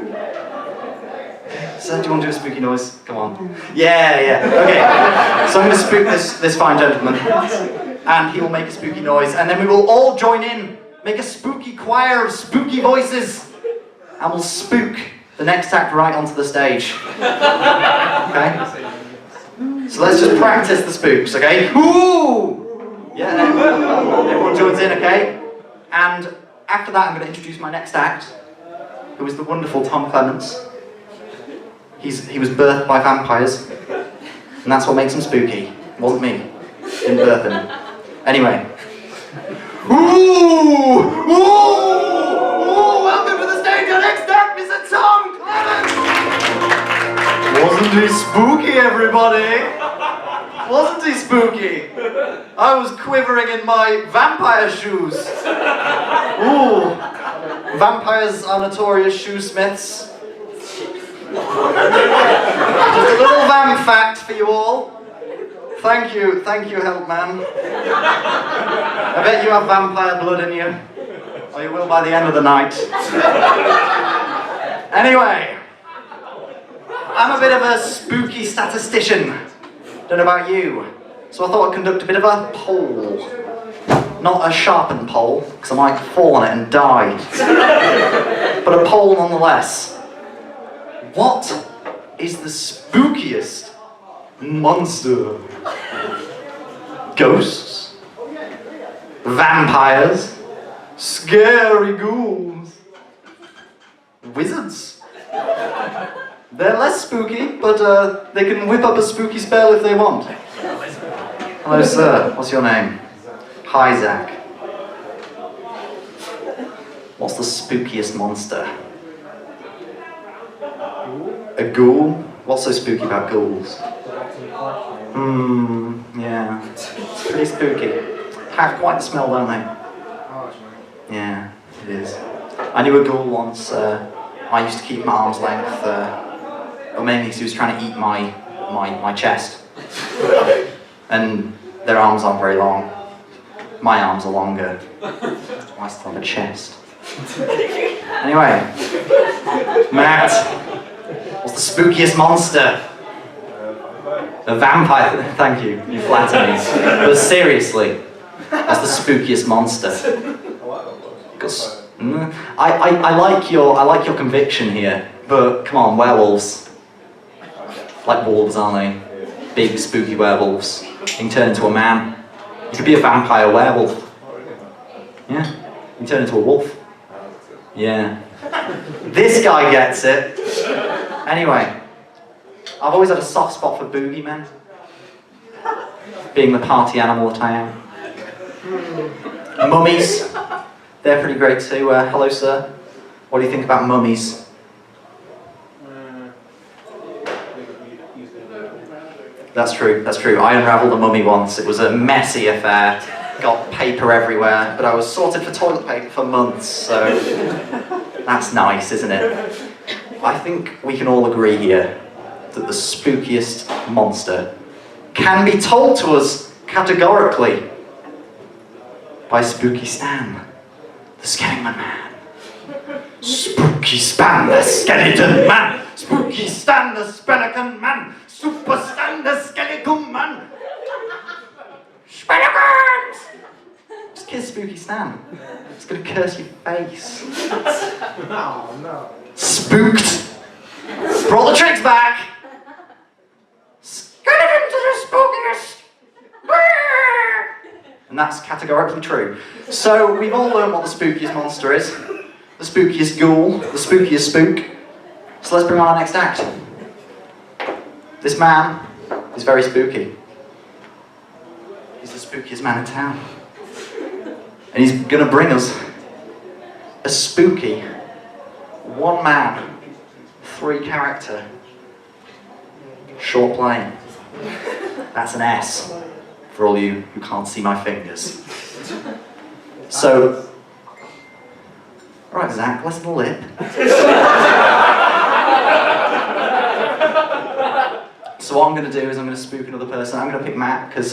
So, do you want to do a spooky noise? Come on. Yeah. Okay. So I'm going to spook this fine gentleman. And he will make a spooky noise. And then we will all join in. Make a spooky choir of spooky voices. And we'll spook the next act right onto the stage. Okay? So let's just practice the spooks, okay? Ooh! Yeah, everyone joins in, okay? And after that, I'm going to introduce my next act, who is the wonderful Tom Clements. He was birthed by vampires, and that's what makes him spooky. It wasn't me. Didn't birth him. Anyway. Ooh! Welcome to the stage, our next act, Mr. Tom Clements! Wasn't he spooky, everybody? Wasn't he spooky? I was quivering in my vampire shoes. Ooh. Vampires are notorious shoesmiths. Just a little vamp fact for you all. Thank you, Helpman. I bet you have vampire blood in you. Or you will by the end of the night. Anyway. I'm a bit of a spooky statistician. Don't know about you. So I thought I'd conduct a bit of a poll. Not a sharpened poll, because I might fall on it and die. But a poll nonetheless. What is the spookiest monster? Ghosts? Vampires? Scary ghouls? Wizards? They're less spooky, but they can whip up a spooky spell if they want. Hello, sir. What's your name? Hi, Zach. What's the spookiest monster? A ghoul? What's so spooky about ghouls? Yeah. Pretty spooky. Have quite the smell, don't they? Yeah, it is. I knew a ghoul once. I used to keep my arm's length, or mainly because he was trying to eat my chest. And their arms aren't very long. My arms are longer. I still have a chest. Anyway, Matt, what's the spookiest monster? A vampire. Thank you. You flatter me. But seriously, what's the spookiest monster? Because I like your conviction here, but come on, werewolves. Like wolves, aren't they? Big spooky werewolves. You can turn into a man. You could be a vampire werewolf. Yeah. You can turn into a wolf. Yeah. This guy gets it. Anyway, I've always had a soft spot for boogeymen. Being the party animal that I am. Mummies. They're pretty great too. Hello, sir. What do you think about mummies? That's true. I unravelled a mummy once. It was a messy affair. Got paper everywhere, but I was sorted for toilet paper for months, so that's nice, isn't it? I think we can all agree here that the spookiest monster can be told to us categorically by Spooky Stan, the Skeleton Man. Spooky Stan, the Skeleton Man. Spooky Spooky Stan the Spelican Man, Super Stan the Skeleton Man. Spelicans! Just kiss Spooky Stan. It's gonna curse your face.
Oh no.
Spooked. Brought the tricks back. Skeletons are the spookiest. And that's categorically true. So we've all learned what the spookiest monster is. The spookiest ghoul. The spookiest spook. So let's bring on our next act. This man is very spooky. He's the spookiest man in town. And he's gonna bring us a spooky, one man, 3 character, short play. That's an S for all you who can't see my fingers. So, alright Zach, listen to the lip. So what I'm going to do is I'm going to spook another person. I'm going to pick Matt because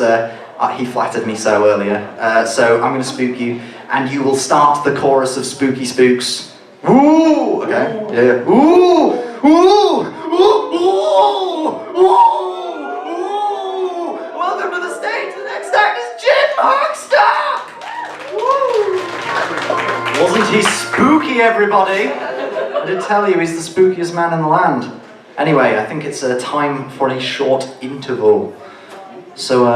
he flattered me so earlier. So I'm going to spook you, and you will start the chorus of Spooky Spooks. Ooh! Okay. Yeah. Ooh! Ooh! Ooh! Ooh! Ooh! Welcome to the stage. The next act is Jim Hogstar! Woo! Wasn't he spooky, everybody? I did tell you he's the spookiest man in the land. Anyway, I think it's time for a short interval. So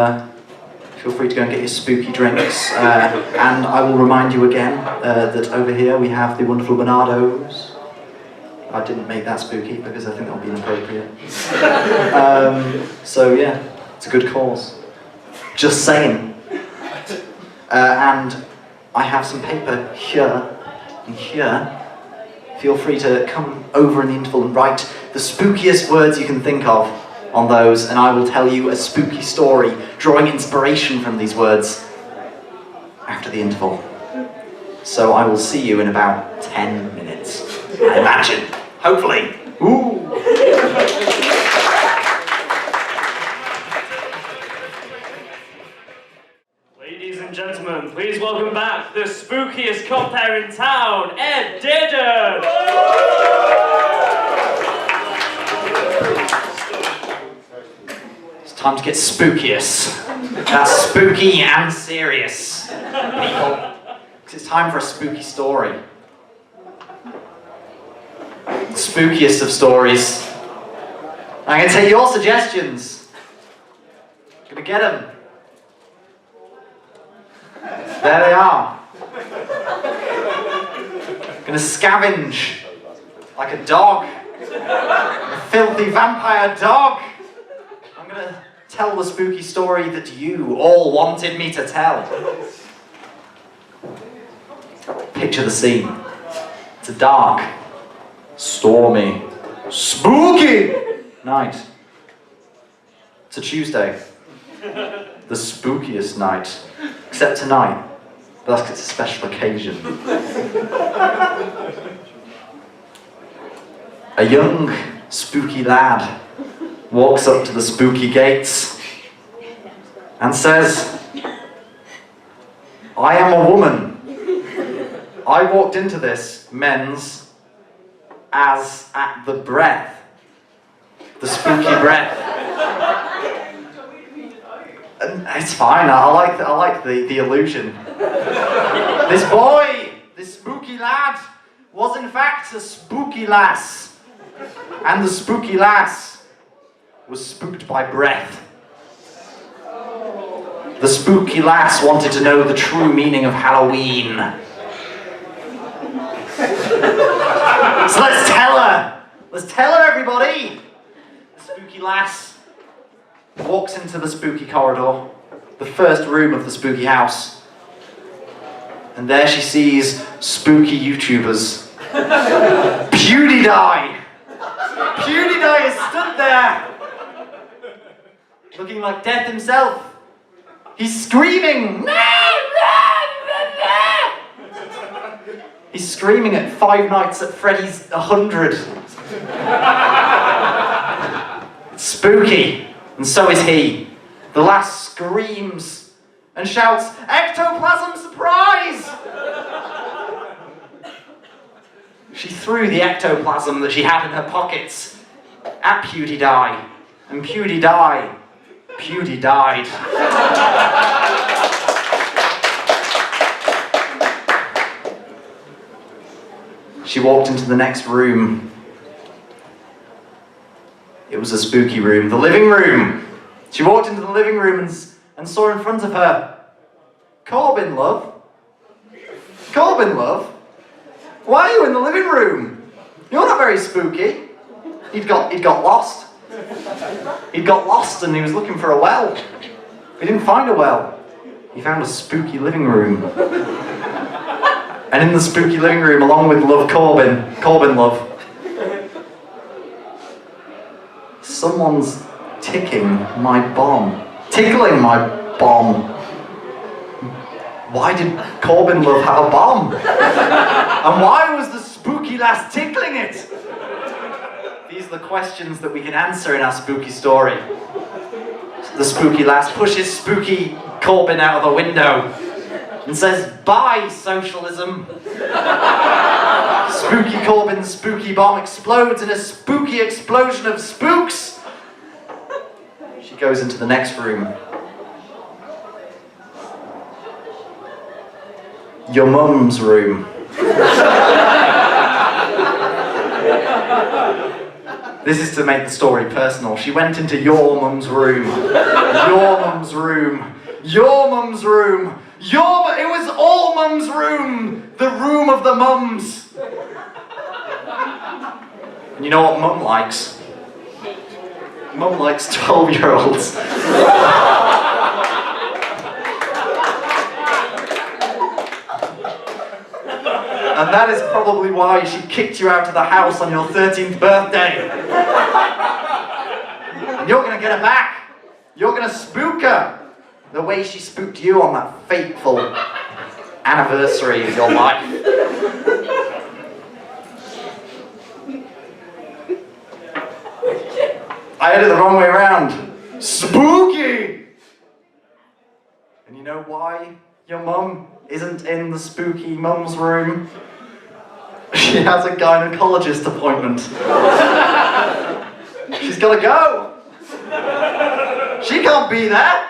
feel free to go and get your spooky drinks. And I will remind you again that over here we have the wonderful Bernardos. I didn't make that spooky because I think that would be inappropriate. So yeah, it's a good cause. Just saying. And I have some paper here and here. Feel free to come over in the interval and write the spookiest words you can think of on those, and I will tell you a spooky story, drawing inspiration from these words after the interval. So I will see you in about 10 minutes, I imagine. Hopefully. Ooh.
Ladies and gentlemen, please welcome back the spookiest compere in town, Ed Dearden!
It's time to get spookiest. That's spooky and serious, people. Because it's time for a spooky story. The spookiest of stories. I'm going to take your suggestions. Gonna get them. There they are. Gonna scavenge like a dog. A filthy vampire dog. I'm gonna tell the spooky story that you all wanted me to tell. Picture the scene. It's a dark, stormy, spooky night. It's a Tuesday. The spookiest night. Except tonight. But that's because it's a special occasion. A young, spooky lad walks up to the spooky gates and says, I am a woman. I walked into this men's as at the breath. The spooky breath. And it's fine, I like the illusion. This boy, this spooky lad, was in fact a spooky lass. And the spooky lass was spooked by breath. The spooky lass wanted to know the true meaning of Halloween. So let's tell her! Let's tell her, everybody! The spooky lass walks into the spooky corridor, the first room of the spooky house. And there she sees spooky YouTubers. PewDiePie! PewDiePie is stood there, looking like death himself. He's screaming! He's screaming at Five Nights at Freddy's 100. It's spooky, and so is he. The lass screams and shouts, "Ectoplasm surprise!" She threw the ectoplasm that she had in her pockets at PewDiePie, and PewDiePie died. She walked into the next room. It was a spooky room, the living room. She walked into the living room and saw in front of her, Corbin, love. Corbin, love. Why are you in the living room? You're not very spooky. He'd got lost. He'd got lost and he was looking for a well. He didn't find a well. He found a spooky living room. And in the spooky living room, along with Love Corbin love, someone's tickling my bomb. Why did Corbin love have a bomb? And why was the spooky lass tickling it? These are the questions that we can answer in our spooky story. The spooky lass pushes spooky Corbin out of the window and says, "Bye, socialism." Spooky Corbin's spooky bomb explodes in a spooky explosion of spooks. She goes into the next room. Your mum's room. This is to make the story personal. She went into your mum's room. Your mum's room. Your mum's room. It was all mum's room. The room of the mums. And you know what mum likes? Mum likes 12-year-olds. And that is probably why she kicked you out of the house on your 13th birthday. And you're gonna get her back. You're gonna spook her the way she spooked you on that fateful anniversary of your life. I had it the wrong way around. Spooky! And you know why your mum isn't in the spooky mum's room? She has a gynecologist appointment. She's gotta go. She can't be there.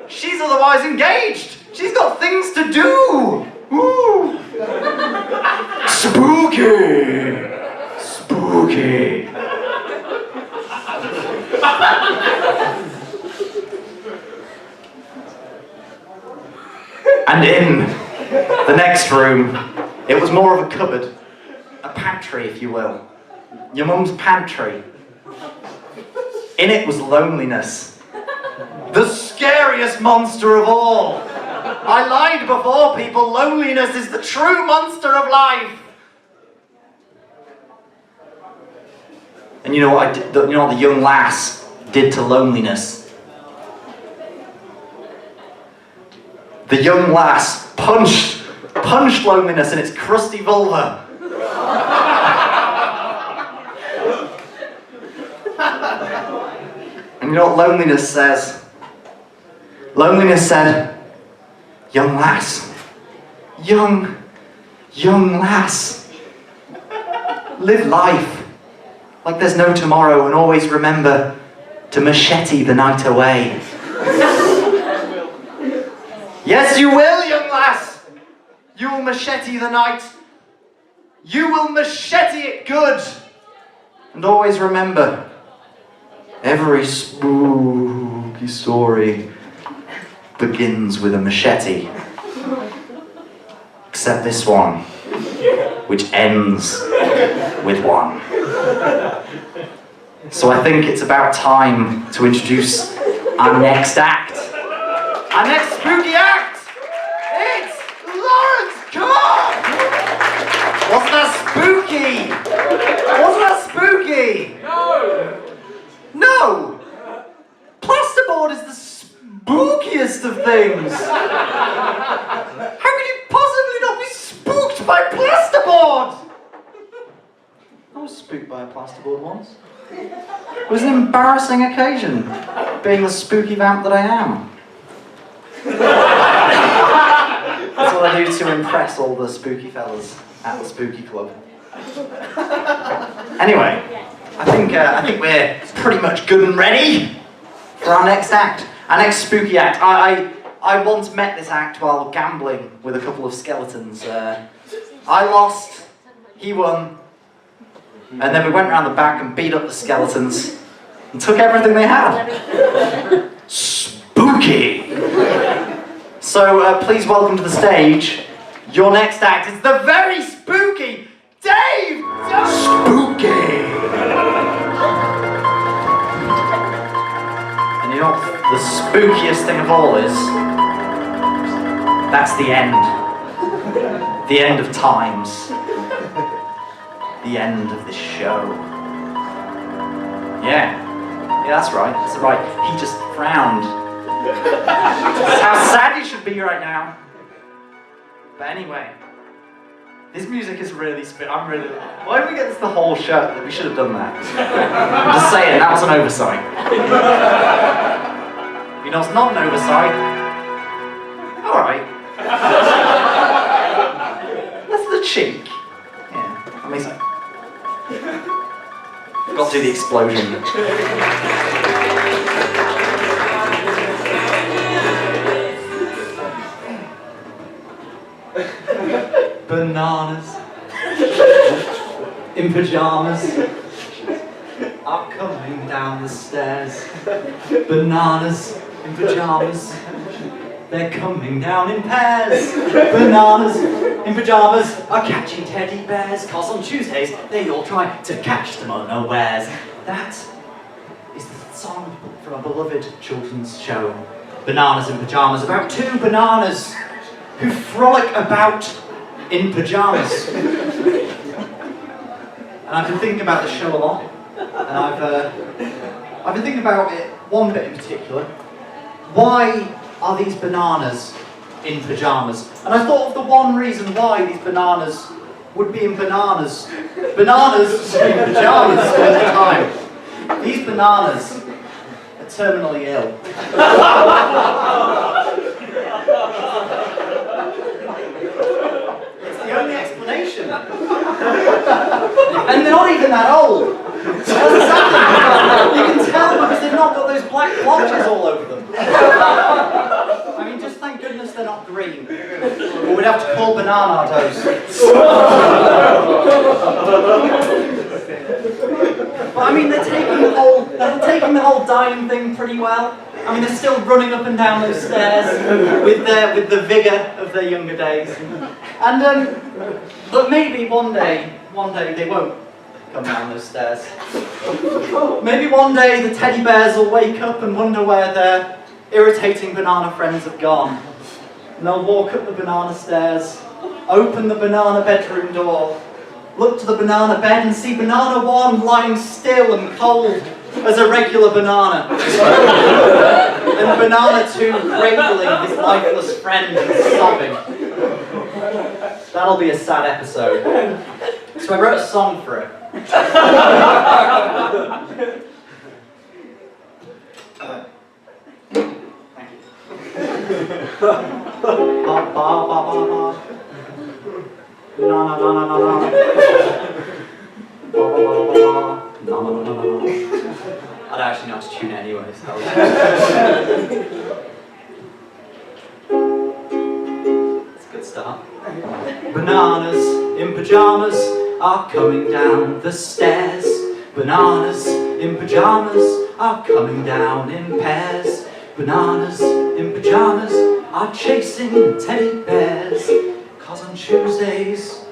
She's otherwise engaged. She's got things to do. Ooh. Spooky. Spooky. And in the next room, it was more of a cupboard, a pantry, if you will. Your mum's pantry. In it was loneliness. The scariest monster of all. I lied before, people. Loneliness is the true monster of life. And you know what you know what the young lass did to loneliness? The young lass punched loneliness in its crusty vulva. And you know what loneliness says? Loneliness said, young lass, young lass, live life like there's no tomorrow and always remember to machete the night away. Yes, you will, young lass. You will machete the night. You will machete it good. And always remember, every spooky story begins with a machete. Except this one, which ends with one. So I think it's about time to introduce our next act. Our next spooky act! It's Lawrence! Come on! Wasn't that spooky? Wasn't that spooky? No! Plasterboard is the spookiest of things! How could you possibly not be spooked by plasterboard? I was spooked by a plasterboard once. It was an embarrassing occasion, being the spooky vamp that I am. That's what I do to impress all the spooky fellas at the spooky club. Anyway, I think we're pretty much good and ready for our next act. Our next spooky act. I once met this act while gambling with a couple of skeletons. I lost, he won, and then we went around the back and beat up the skeletons and took everything they had. Spooky! So please welcome to the stage, your next act is the very spooky Dave! Spooky! And you know what the spookiest thing of all is? That's the end. The end of times. The end of this show. Yeah, that's right, that's right. He just frowned. That's how sad you should be right now. But anyway, this music is really I'm really... Why did we get this the whole show? We should have done that. I'm just saying, that was an oversight. You know, it's not an oversight. Alright. That's the cheek. Yeah, I mean, so. Got to do the explosion. Bananas in pajamas are coming down the stairs. Bananas in pajamas, they're coming down in pairs. Bananas in pajamas are catching teddy bears, cause on Tuesdays they all try to catch them unawares. That is the song from a beloved children's show, Bananas in Pajamas, about two bananas who frolic about in pajamas. And I've been thinking about the show a lot, and I've been thinking about it, one bit in particular. Why are these bananas in pajamas? And I thought of the one reason why these bananas would be in bananas. Bananas in pajamas all the time. These bananas are terminally ill. The only explanation. And they're not even that old. That's exactly. You can tell because they've not got those black blotches all over them. I mean, just thank goodness they're not green. Or we'd have to call bananados. But I mean, they're taking the whole dying thing pretty well. I mean, they're still running up and down those stairs with the vigour of their younger days. And but maybe one day they won't come down those stairs. Maybe one day the teddy bears will wake up and wonder where their irritating banana friends have gone. And they'll walk up the banana stairs, open the banana bedroom door, look to the banana bed and see banana one lying still and cold as a regular banana. And banana two cradling his lifeless friend and sobbing. That'll be a sad episode. So I wrote a song for it. Thank you. Ba ba ba ba ba. Na na na na na na. Ba ba ba ba ba. Na na na na na. I'd actually not to tune it anyway, so. It's a good start. Bananas in pajamas are coming down the stairs. Bananas in pajamas are coming down in pairs. Bananas in pajamas are chasing teddy bears. Cause on Tuesdays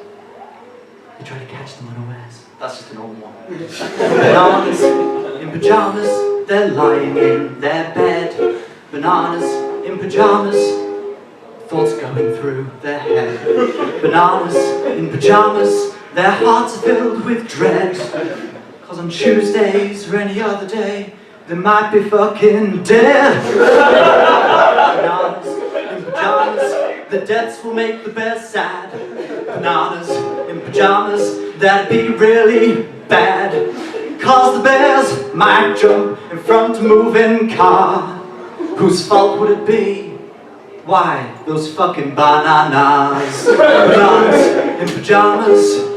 they try to catch them unawares. That's just an old one. Bananas in pajamas, they're lying in their bed. Bananas in pajamas, thoughts going through their head. Bananas in pajamas, their hearts are filled with dread. Cause on Tuesdays or any other day, they might be fucking dead. Bananas in pajamas, the deaths will make the bears sad. Bananas in pajamas, that'd be really bad. Cause the bears might jump in front of a moving car. Whose fault would it be? Why, those fucking bananas. Bananas in pajamas.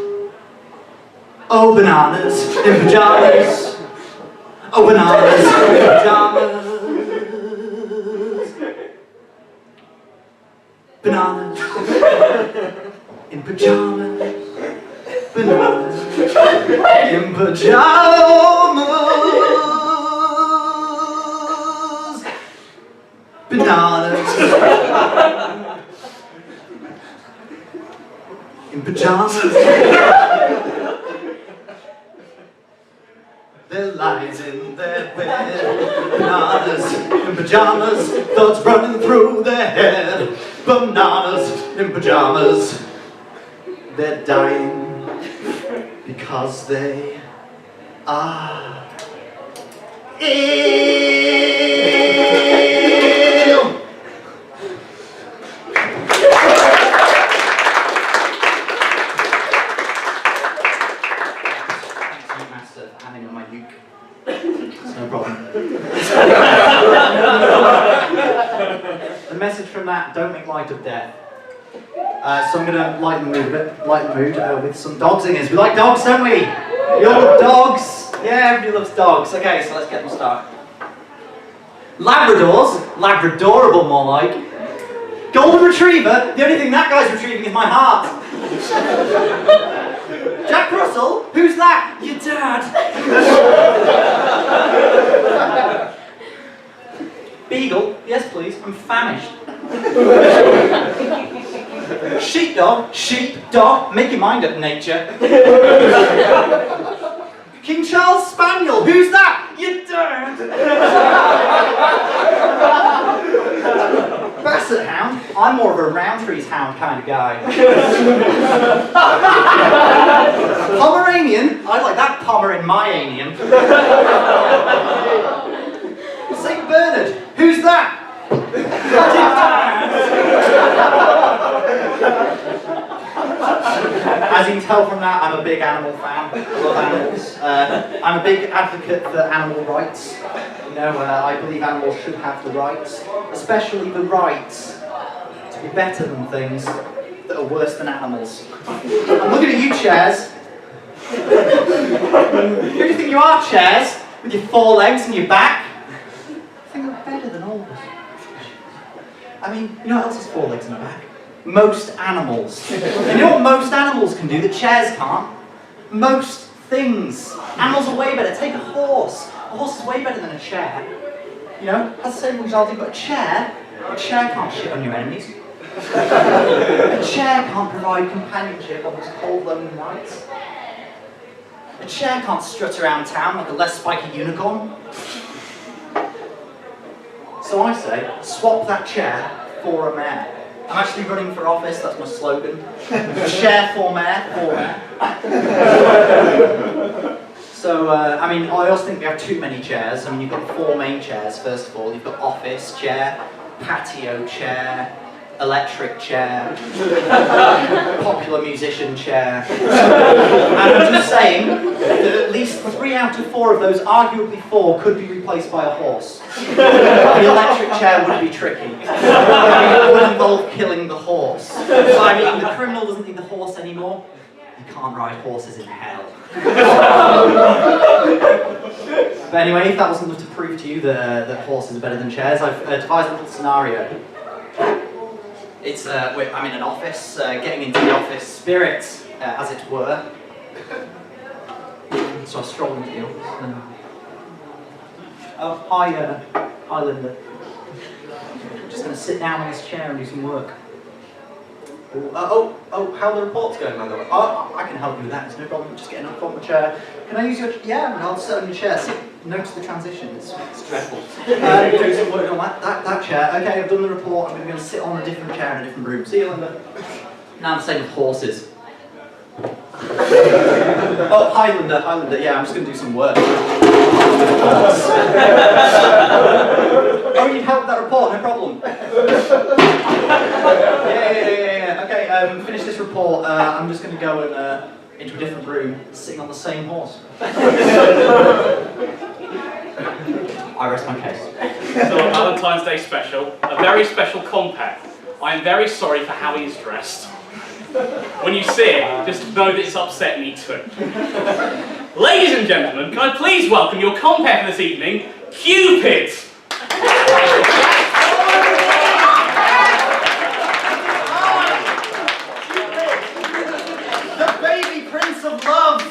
Oh, bananas in pajamas. Oh, bananas in pajamas. Bananas in pajamas. Bananas in pajamas. Bananas in pajamas. Their lies in their bed. Bananas in pajamas, thoughts running through their head. Bananas in pajamas, they're dying because they are ill. No problem. The message from that: don't make light of death. So I'm going to lighten the mood a bit, with some dog singers. We like dogs, don't we? You all love dogs? Yeah, everybody loves dogs. Okay, so let's get them started. Labradors, Labradorable more like. Golden Retriever, the only thing that guy's retrieving is my heart. Jack Russell, who's that? Your dad. Beagle, yes please, I'm famished. Sheepdog, make your mind up, nature. King Charles Spaniel, who's that? Your dad. Basset Hound, I'm more of a Roundtree's Hound kind of guy. Pomeranian, I like that Pomer in my anium. St. Bernard, who's that? As you can tell from that, I'm a big animal fan. I love animals. I'm a big advocate for animal rights. You know, I believe animals should have the rights, especially the rights to be better than things that are worse than animals. I'm looking at you, chairs. Who do you think you are, chairs? With your 4 legs and your back? I think I'm better than all of us. I mean, you know what else has 4 legs and a back? Most animals. And you know what most animals can do that chairs can't? Most things. Animals are way better. Take a horse. A horse is way better than a chair. You know, has the same functionality, but a chair can't shit on your enemies. A chair can't provide companionship on those cold, lonely nights. A chair can't strut around town like a less spiky unicorn. So I say, swap that chair for a mare. I'm actually running for office, that's my slogan. Chair for mare, for mare. So, I mean, I also think we have too many chairs. I mean, you've got 4 main chairs, first of all. You've got office chair, patio chair, electric chair, popular musician chair. And I'm just saying that at least 3 out of 4 of those, arguably 4, could be replaced by a horse. The electric chair would be tricky. I mean, it would involve killing the horse. So, I mean, the criminal doesn't need the horse anymore. You can't ride horses in hell. But anyway, if that wasn't enough to prove to you that horses are better than chairs, I've devised a little scenario. It's, I'm in an office, getting into the office spirit, as it were. So I stroll into the office and... Oh, hi Linda. I'm just going to sit down on this chair and do some work. Oh, how are the reports going, by the way? Oh, I can help you with that, it's no problem, just getting up on the chair. Can I use your... Yeah, I'll sit on your chair. Notice the transition, it's dreadful. Do some work on that chair. Okay, I've done the report, I'm going to sit on a different chair in a different room. See you, Linda. Now the same with horses. Oh, hi Linda, yeah, I'm just going to do some work. Oh, you need help with that report, no problem. Yeah. Okay, finish this report. I'm just going to go and into a different room, sitting on the same horse. I rest my case.
So a Valentine's Day special, a very special Compère. I am very sorry for how he is dressed. When you see it, just know that it's upset me too. Ladies and gentlemen, can I please welcome your compare for this evening, Cupid!
The baby prince of love!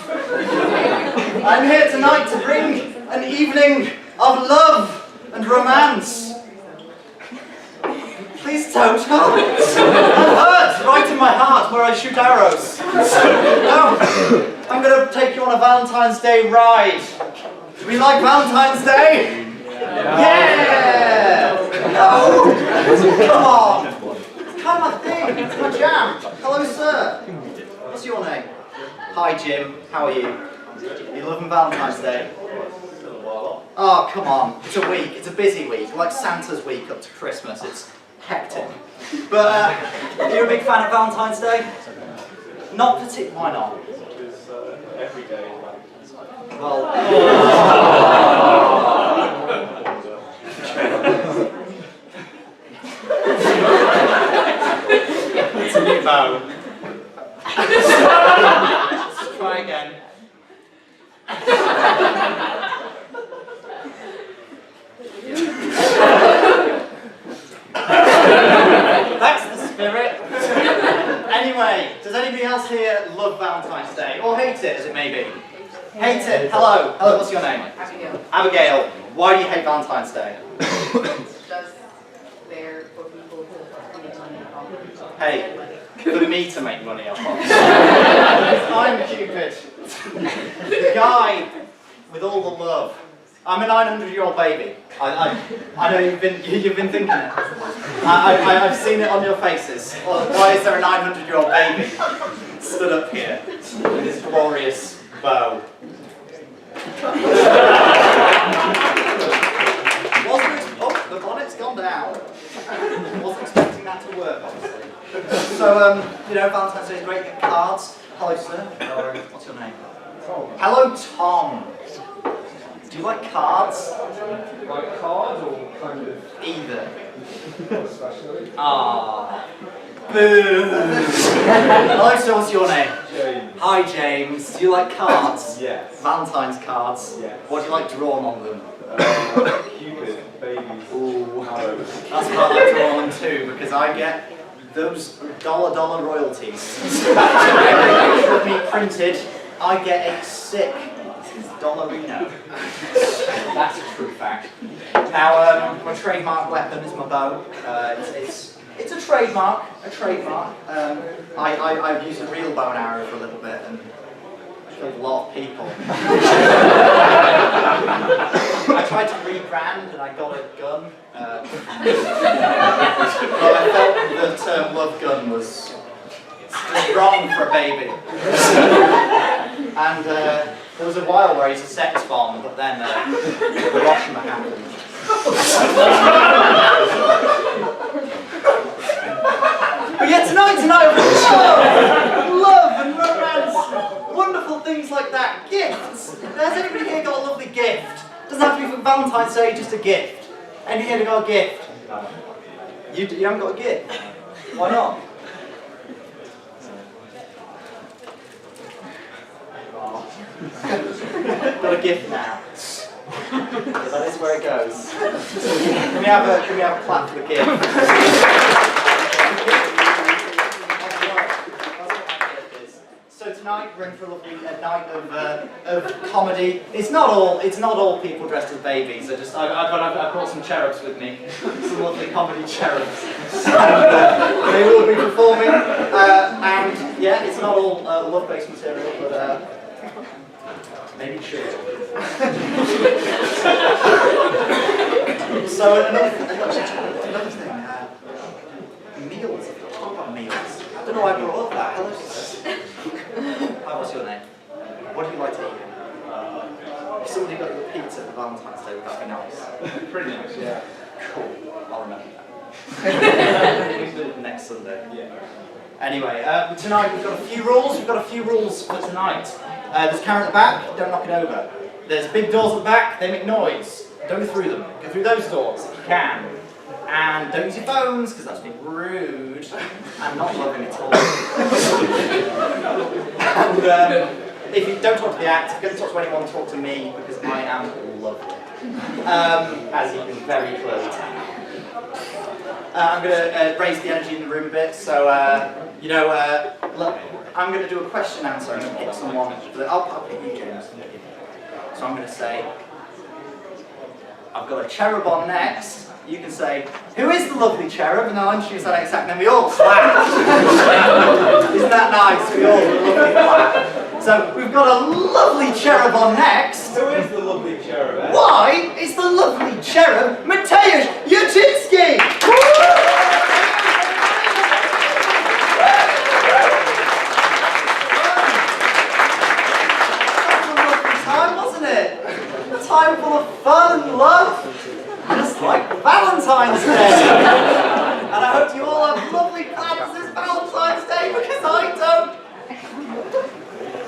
I'm here tonight to bring an evening of love and romance. Please don't hurt. I'm hurt right in my heart where I shoot arrows. No, I'm going to take you on a Valentine's Day ride. Do we like Valentine's Day? Yeah! No! Come on! It's kind of my thing. It's my jam. Hello, sir. What's your name? Hi, Jim. How are you? You loving Valentine's Day? Oh, come on. It's a week. It's a busy week. Like Santa's week up to Christmas. It's hectic. But, are you a big fan of Valentine's Day? Not particularly. Why not?
Because every day is Valentine's Day.
Well. It's a new bow. Let's try again. That's the spirit. Anyway, does anybody else here love Valentine's Day? Or hate it, as it may be? Hate it. Hello. Hello, what's your name?
Abigail.
Abigail. Why do you hate Valentine's Day?
It's just there for people to make money off.
Hey, for me to make money off of. I'm Cupid. The guy with all the love. I'm a 900-year-old baby. I know you've been thinking it. I've seen it on your faces. Well, why is there a 900-year-old baby stood up here with his glorious bow? Oh, the bonnet's gone down. Wasn't expecting that to work, obviously. So, you know, Valentine's Day is great. Get cards. Hello, sir. What's your name?
Tom.
Hello, Tom. Do you like cards?
Like cards or kind of
Either.
especially?
Ah. Boo. Hello, sir. What's your name?
James.
Hi, James. Do you like cards?
Yes.
Valentine's cards?
Yes.
What do you like drawn on them?
Cupid, babies,
Ooh.
arrows.
That's what I like drawn on them too, because I get those dollar royalties. Every picture of me printed, I get a sick dollarino. That's a true fact. Now, my trademark weapon is my bow. It's a trademark. I've used a real bow and arrow for a little bit and killed a lot of people. I tried to rebrand and I got a gun. But I felt the term love gun was wrong for a baby. And there was a while where he's a sex bomb, but then Hiroshima happened. But yeah, tonight, love and romance, wonderful things like that, gifts. Has anybody here got a lovely gift? Doesn't have to be for Valentine's Day, just a gift. Anybody here got a gift? You haven't got a gift? Why not? Got a gift now. That is where it goes. Can we have a clap for the gift? So tonight we're in for a lovely night of comedy. It's not all people dressed as babies. I've brought some cherubs with me, some lovely comedy cherubs. And, they will be performing. And yeah, it's not all love-based material, but. Maybe it should. So another thing, meals. Talk about meals. I don't know why I brought up that. Hello, sister. Hi, what's your name? What do you like to eat? If somebody got you a pizza for Valentine's Day, would that be nice?
Pretty nice, yeah.
Cool. I'll remember that. Next Sunday.
Yeah.
Anyway, tonight we've got a few rules. We've got a few rules for tonight. There's a camera at the back, don't knock it over. There's big doors at the back, they make noise. Don't go through them. Go through those doors if you can.
And don't use your phones, because that's being rude and not loving at all. And if you don't talk to the act, if you're going to talk to anyone, talk to me, because I am lovely. As you can very clearly tell. I'm going to raise the energy in the room a bit, so, look, I'm going to do a question answer. I'm going to pick someone. I'll pick you, James. So I'm going to say, I've got a cherub on next. You can say, who is the lovely cherub? And I'll introduce that exact, and then we all clap. Isn't that nice? We all lovely clap. So we've got a lovely cherub on next.
Who is the lovely cherub? Eh?
Why is the lovely cherub Mateusz Juczyński? A time full of fun and love, just like Valentine's Day. And I hope you all have lovely plans this Valentine's Day, because I don't.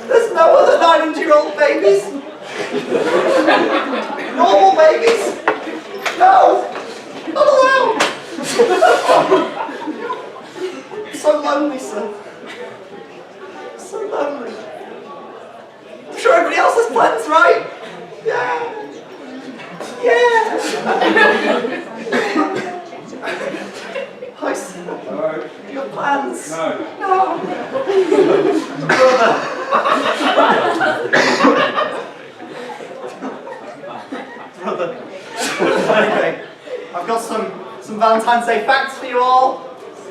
There's no other 900-year-old babies. Normal babies. No, not allowed. I'm so lonely, sir. So lonely. I'm sure everybody else has plans, right? Yeah. Yeah. Hi, sir.
Hello.
Your plans?
No.
No. Brother. Brother. Anyway, I've got some Valentine's Day facts for you all.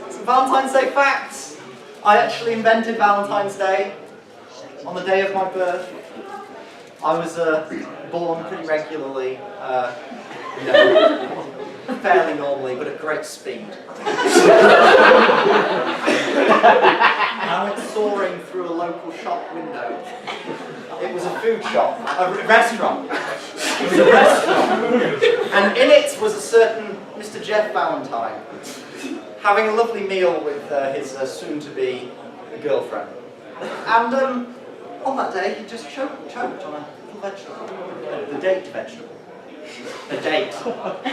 Some Valentine's Day facts. I actually invented Valentine's Day on the day of my birth. I was born pretty regularly, fairly normally, but at great speed. I went soaring through a local shop window. It was a food shop, a restaurant. It was a restaurant. And in it was a certain Mr. Jeff Valentine, having a lovely meal with his soon-to-be girlfriend. And on that day, he just choked on a little vegetable. The date vegetable. A date. That's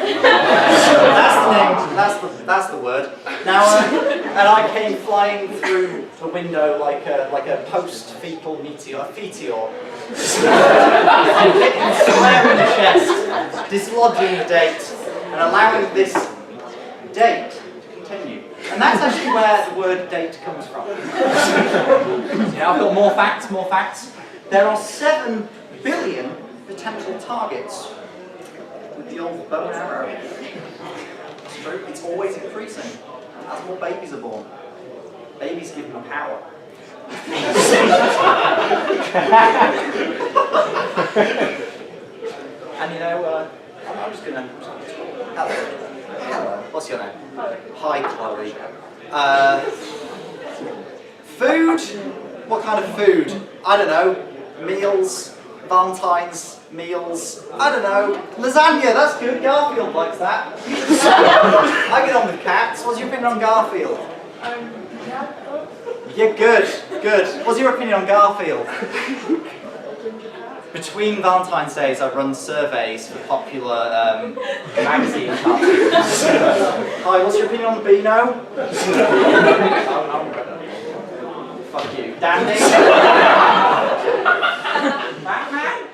the name. That's the word. Now, and I came flying through the window like a post-fetal meteor, a meteor. And hit him square in the chest, dislodging the date and allowing this date to continue. And that's actually where the word date comes from. Yeah, I've got more facts. There are 7 billion potential targets with the old bow and arrow. It's true, it's always increasing as more babies are born. Babies give them power. And I'm just gonna hello. What's your name? Hi, Chloe. Food? What kind of food? I don't know. Meals, Valentine's meals. I don't know. Lasagna, that's good. Garfield likes that. I get on with cats. What's your opinion on Garfield? Yeah, good. What's your opinion on Garfield? Between Valentine's Days, I run surveys for popular magazine cartoons. Hi, what's your opinion on the Beano? Fuck you. Dandy? Batman?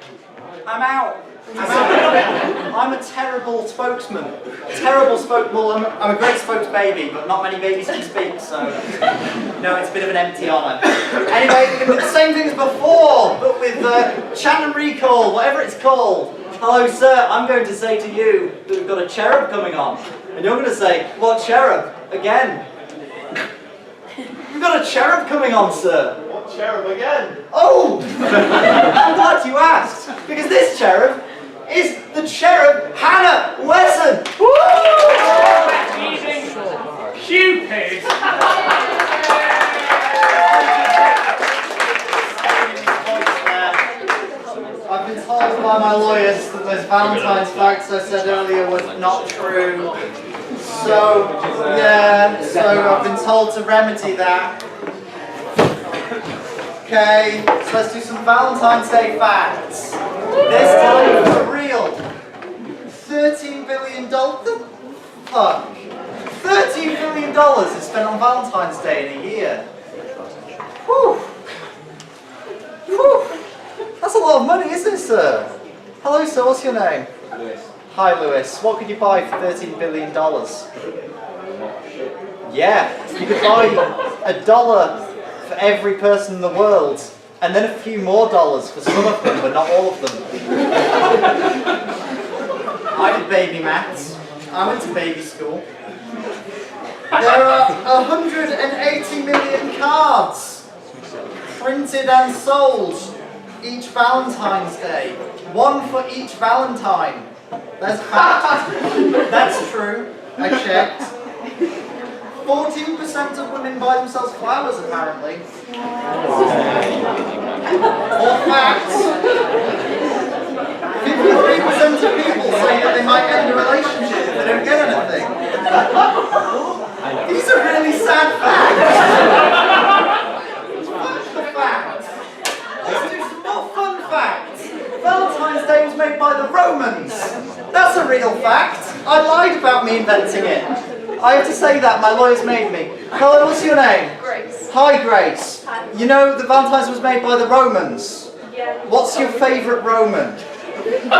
I'm out. I'm a terrible spokesman. Well, I'm a great spokesbaby, but not many babies can speak, so it's a bit of an empty honour. Anyway, we're going to do the same thing as before, but with chant and recall, whatever it's called. Hello, sir. I'm going to say to you that we've got a cherub coming on, and you're going to say, what cherub? Again. We've got a cherub coming on, sir.
What cherub again?
Oh! I'm glad you asked, because this cherub is the cherub Hannah Wesson. Woo!
Cupid!
I've been told by my lawyers that those Valentine's facts I said earlier were not true. So, I've been told to remedy that. Okay, so let's do some Valentine's Day facts. This time for real. $13 billion. Fuck. $13 billion is spent on Valentine's Day in a year. Whew. Whew. That's a lot of money, isn't it, sir? Hello, sir. What's your name?
Lewis.
Hi, Lewis. What could you buy for $13 billion? Yeah, you could buy $1 for every person in the world, and then a few more dollars for some of them, but not all of them. I did baby maths. I went to baby school. There are 180 million cards printed and sold each Valentine's Day. One for each Valentine. That's fact. That's true. I checked. 14% of women buy themselves flowers, apparently. Or fact. 53% of people say that they might end a relationship if they don't get anything. These are really sad facts. What's the facts? Let's do some more fun facts. Valentine's Day was made by the Romans. That's a real fact. I lied about me inventing it. I have to say that, my lawyers made me. Hello, what's your name?
Grace.
Hi, Grace.
Hi.
You know the Valentine's was made by the Romans.
Yeah.
What's your favourite Roman?
I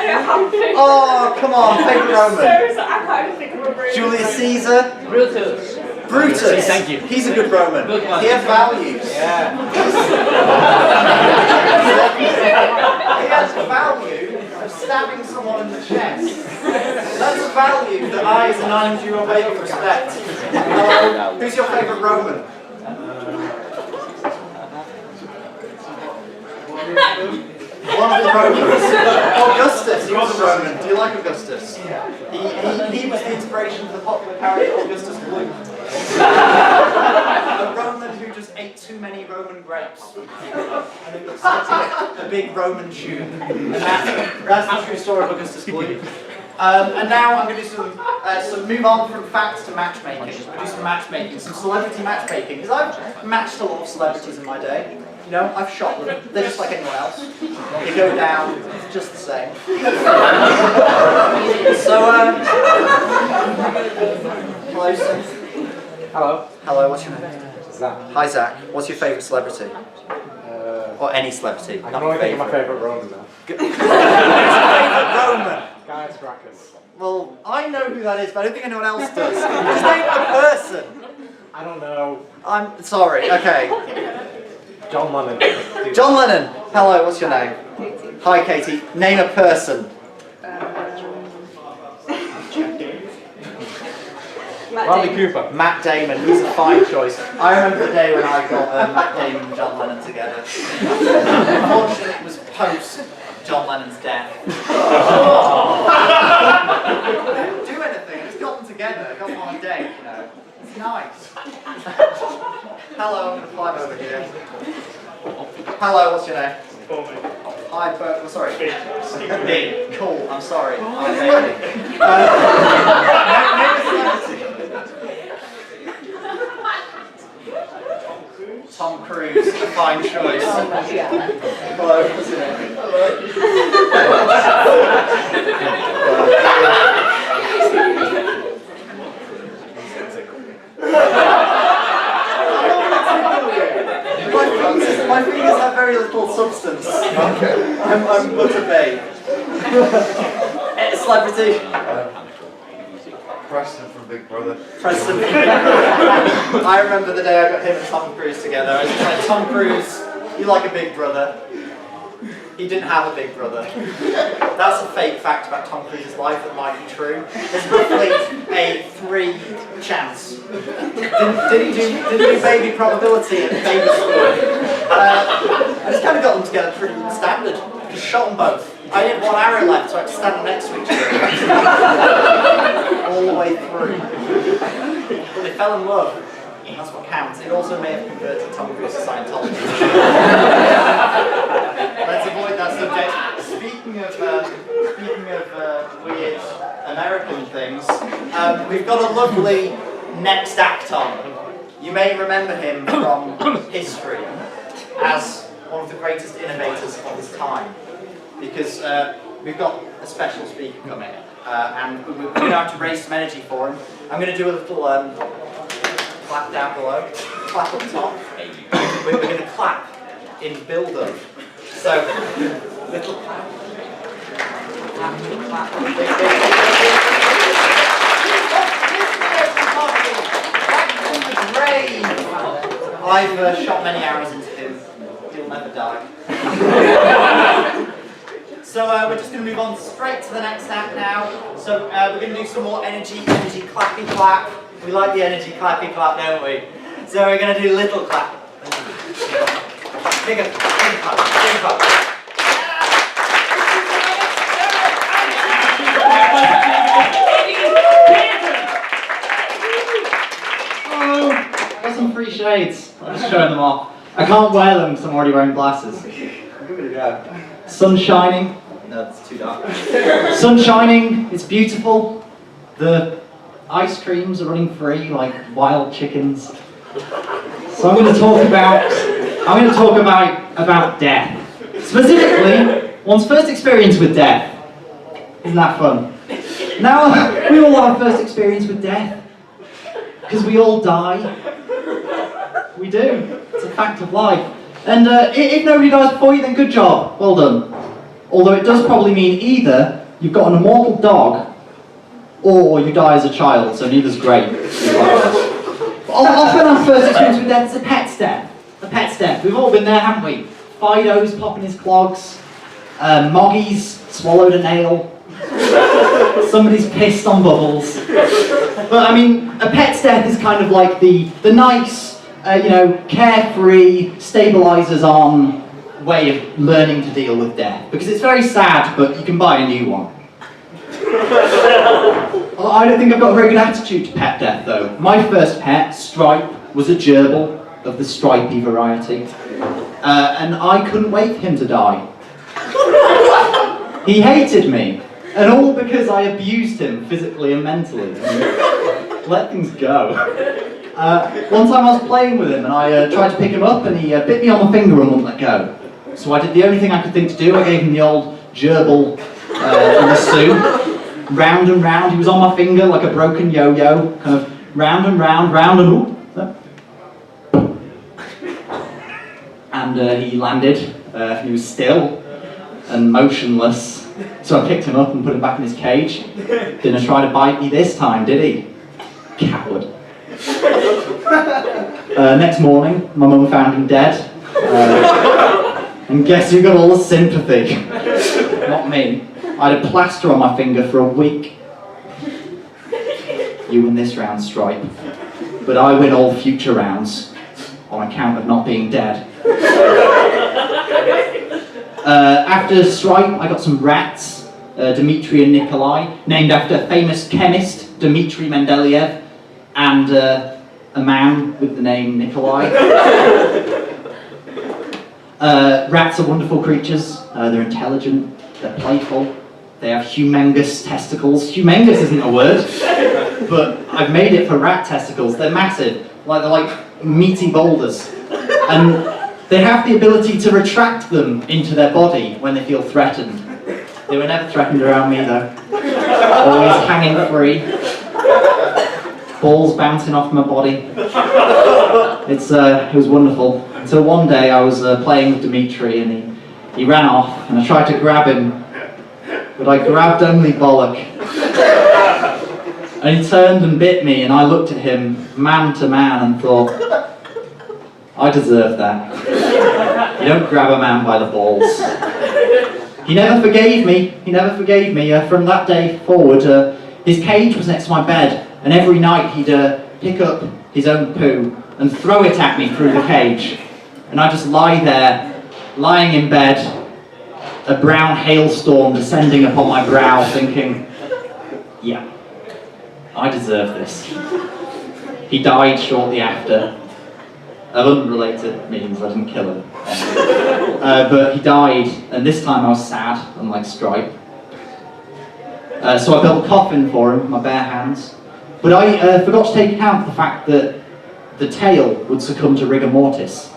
don't have a favorite.
Oh, come on, favourite Roman.
I can't think of a favorite.
Julius Caesar?
Brutus.
Brutus.
Thank you.
He's a good Roman.
Good one.
He had values.
Yeah.
He has the value of stabbing someone in the chest. That's a value that I, as a 9-year-old baby, respect. Who's your favourite Roman? One of the Romans. Augustus, he was a Roman. Do you like Augustus? He was the inspiration for the popular character Augustus Gloop. A Roman who just ate too many Roman grapes. And it was such a big Roman tube. And that's the true story of Augustus Gloop. And now I'm going to do some move on from facts to matchmaking. We'll do some matchmaking, some celebrity matchmaking. Because I've matched a lot of celebrities in my day. You know, I've shot them. They're just like anyone else. They go down, it's just the same. So, hello, sir.
Hello.
Hello, what's your name?
Zach.
Hi, Zach. What's your favourite celebrity? Or any celebrity?
I
not
can only think of my
favourite.
favourite Roman now.
Favourite Roman?
Gaius Gracchus.
Well, I know who that is, but I don't think anyone else does. Just name a person.
I don't know.
I'm sorry, okay.
John Lennon.
John Lennon. Hello, what's your name?
Katie.
Hi, Katie. Name a person.
Bradley Cooper.
Matt Damon. He's a fine choice. I remember the day when I got Matt Damon and John Lennon together. Unfortunately, it was post John Lennon's death. They didn't do anything. I just got them together. I got them on a date, you know. It's nice. Hello, I'm going to climb over here. Hello, what's your name? Hi, Bert. Sorry. B. Cool. I'm sorry. I'm baby. Tom Cruise, a fine choice. Hello, what's your name? My fingers have very little substance. Okay. I'm but a babe. Celebrity.
Preston from Big Brother.
Preston. I remember the day I got him and Tom Cruise together. I was just like, Tom Cruise, you like a big brother. He didn't have a big brother. That's a fake fact about Tom Cruise's life that might be true. There's roughly a 3 chance. Didn't do baby probability at baby school. I just kind of got them together pretty standard. Just shot them both. I had 1 arrow left, so I had to stand them next to each other. All the way through. But they fell in love. That's what counts. It also may have converted Tom Cruise to Scientology. Let's avoid that subject. Speaking of weird American things, we've got a lovely next act on. You may remember him from history as one of the greatest innovators of his time, because we've got a special speaker coming, and we're going to have to raise some energy for him. I'm going to do a little clap down below, clap up top. We're going to clap in build-up. So, little clap. Clap, clap. Brave. I've shot many arrows into him. He'll never die. So we're just going to move on straight to the next act now. So we're going to do some more energy clappy clap. We like the energy clappy clap, don't we? So we're going to do little clap. Big clap, big clap.
Got some free shades. I'm just showing them off. I can't wear them because I'm already wearing glasses. Give it a go. Sun shining. No, it's too dark. Sun shining. It's beautiful. The ice creams are running free like wild chickens. So I'm going to talk about death. Specifically, one's first experience with death. Isn't that fun? Now, we all have a first experience with death. Because we all die. We do. It's a fact of life. And if nobody dies before you, then good job. Well done. Although it does probably mean either you've got an immortal dog, or you die as a child, so neither's great. Often our first experience with death is a pet's death. A pet's death. We've all been there, haven't we? Fido's popping his clogs. Moggy's swallowed a nail. Somebody's pissed on bubbles. But I mean, a pet's death is kind of like the nice, carefree, stabilizers on way of learning to deal with death. Because it's very sad, but you can buy a new one. Well, I don't think I've got a very good attitude to pet death, though. My first pet, Stripe, was a gerbil of the stripy variety. And I couldn't wait for him to die. He hated me. And all because I abused him physically and mentally. Let things go. One time I was playing with him and I tried to pick him up and he bit me on my finger and wouldn't let go. So I did the only thing I could think to do. I gave him the old gerbil lasso. Round and round. He was on my finger like a broken yo-yo. Kind of round and round, round and ooh. And he landed. He was still and motionless. So I picked him up and put him back in his cage. Didn't try to bite me this time, did he? Coward. Next morning, my mum found him dead. And guess who got all the sympathy? Not me. I had a plaster on my finger for a week. You win this round, Stripe. But I win all future rounds on account of not being dead. After Stripe, I got some rats, Dmitri and Nikolai, named after famous chemist Dmitri Mendeleev, and a man with the name Nikolai. Rats are wonderful creatures. They're intelligent, they're playful, they have humongous testicles. Humongous isn't a word, but I've made it for rat testicles. They're massive, they're like meaty boulders. And they have the ability to retract them into their body when they feel threatened. They were never threatened around me though. Always hanging free. Balls bouncing off my body. It was wonderful. Until one day I was playing with Dmitri and he ran off and I tried to grab him, but I grabbed only Bollock. And he turned and bit me and I looked at him man to man and thought, I deserve that. You don't grab a man by the balls. He never forgave me. From that day forward, his cage was next to my bed, and every night he'd pick up his own poo and throw it at me through the cage. And I'd just lie there, lying in bed, a brown hailstorm descending upon my brow, thinking, yeah, I deserve this. He died shortly after. Of unrelated means, I didn't kill him. But he died, and this time I was sad, unlike Stripe. So I built a coffin for him with my bare hands. But I forgot to take account of the fact that the tail would succumb to rigor mortis.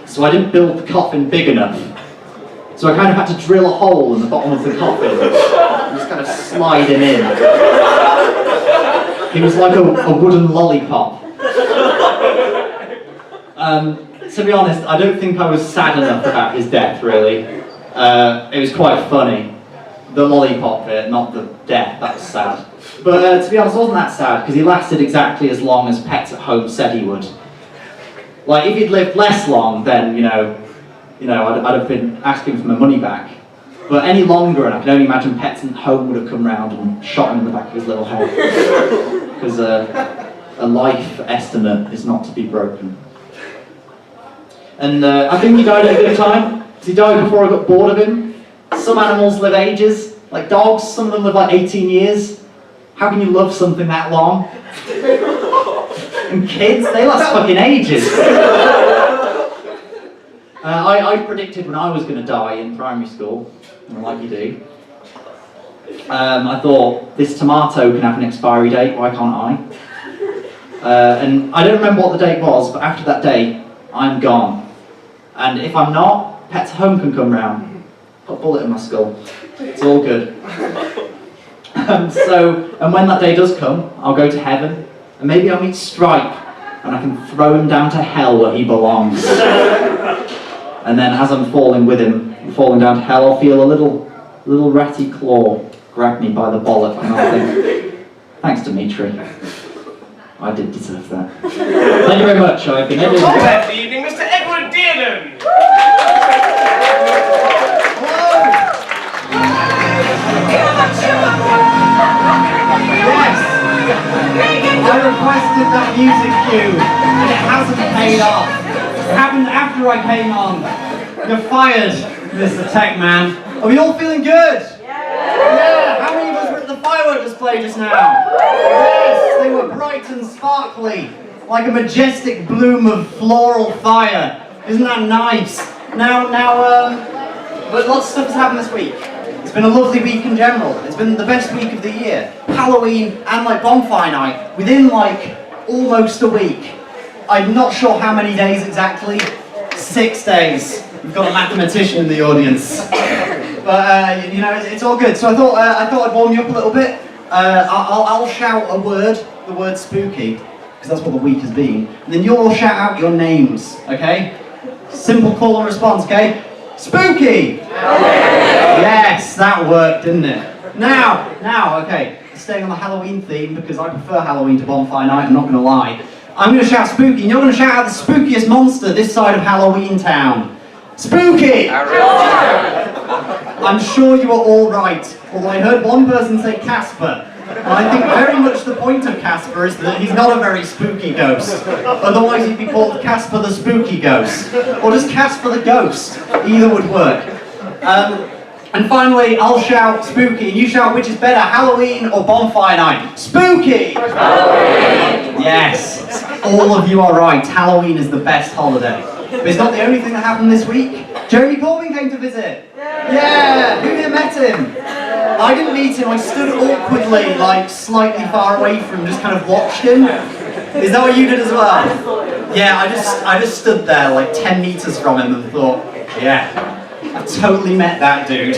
So I didn't build the coffin big enough. So I kind of had to drill a hole in the bottom of the coffin and just kind of slide him in. He was like a wooden lollipop. To be honest, I don't think I was sad enough about his death, really. It was quite funny. The lollipop bit, not the death, that was sad. But to be honest, it wasn't that sad, because he lasted exactly as long as Pets at Home said he would. Like, if he'd lived less long, then, I'd have been asking for my money back. But any longer, and I can only imagine Pets at Home would have come round and shot him in the back of his little head. Because a life estimate is not to be broken. And I think he died at a good time, because he died before I got bored of him. Some animals live ages, like dogs, some of them live like 18 years. How can you love something that long? And kids, they last fucking ages. I predicted when I was going to die in primary school, like you do. I thought, this tomato can have an expiry date, why can't I? And I don't remember what the date was, but after that date, I'm gone. And if I'm not, Pets at Home can come round. Got a bullet in my skull. It's all good. And when that day does come, I'll go to heaven, and maybe I'll meet Stripe, and I can throw him down to hell where he belongs. And then as I'm falling with him, falling down to hell, I'll feel a little ratty claw grab me by the bollock, and I'll think, thanks, Dimitri. I did deserve that. Thank you very much. I've been able to...
Compare for the evening, Mr. Edward Dearden.
Yes! I requested that music cue, and it hasn't paid off. It happened after I came on. You're fired, Mr. Tech Man. Are we all feeling good? Yeah! How many of us were at the firework display just now? Yes! They were bright and sparkly, like a majestic bloom of floral fire. Isn't that nice? But lots of stuff has happened this week. It's been a lovely week in general. It's been the best week of the year. Halloween and bonfire night within almost a week. I'm not sure how many days exactly. 6 days. We've got a mathematician in the audience. But it's all good. So I thought I'd warm you up a little bit. I'll shout a word, the word spooky, because that's what the week has been. And then you'll all shout out your names, okay? Simple call and response, okay? Spooky! Yes, that worked, didn't it? Now, okay, staying on the Halloween theme, because I prefer Halloween to bonfire night, I'm not going to lie. I'm going to shout spooky, and you're going to shout out the spookiest monster this side of Halloween Town. Spooky! I'm sure you are all right, although I heard one person say Casper. And I think very much the point of Casper is that he's not a very spooky ghost. Otherwise he'd be called Casper the Spooky Ghost. Or just Casper the Ghost. Either would work. And finally, I'll shout spooky, and you shout which is better, Halloween or bonfire night. Spooky! Halloween! Yes, all of you are right. Halloween is the best holiday. But it's not the only thing that happened this week. Jeremy Corbyn came to visit. Yeah! Who here met him? I didn't meet him, I stood awkwardly, slightly far away from him, just kind of watched him. Is that what you did as well? Yeah, I just stood there 10 meters from him and thought, yeah, I've totally met that dude.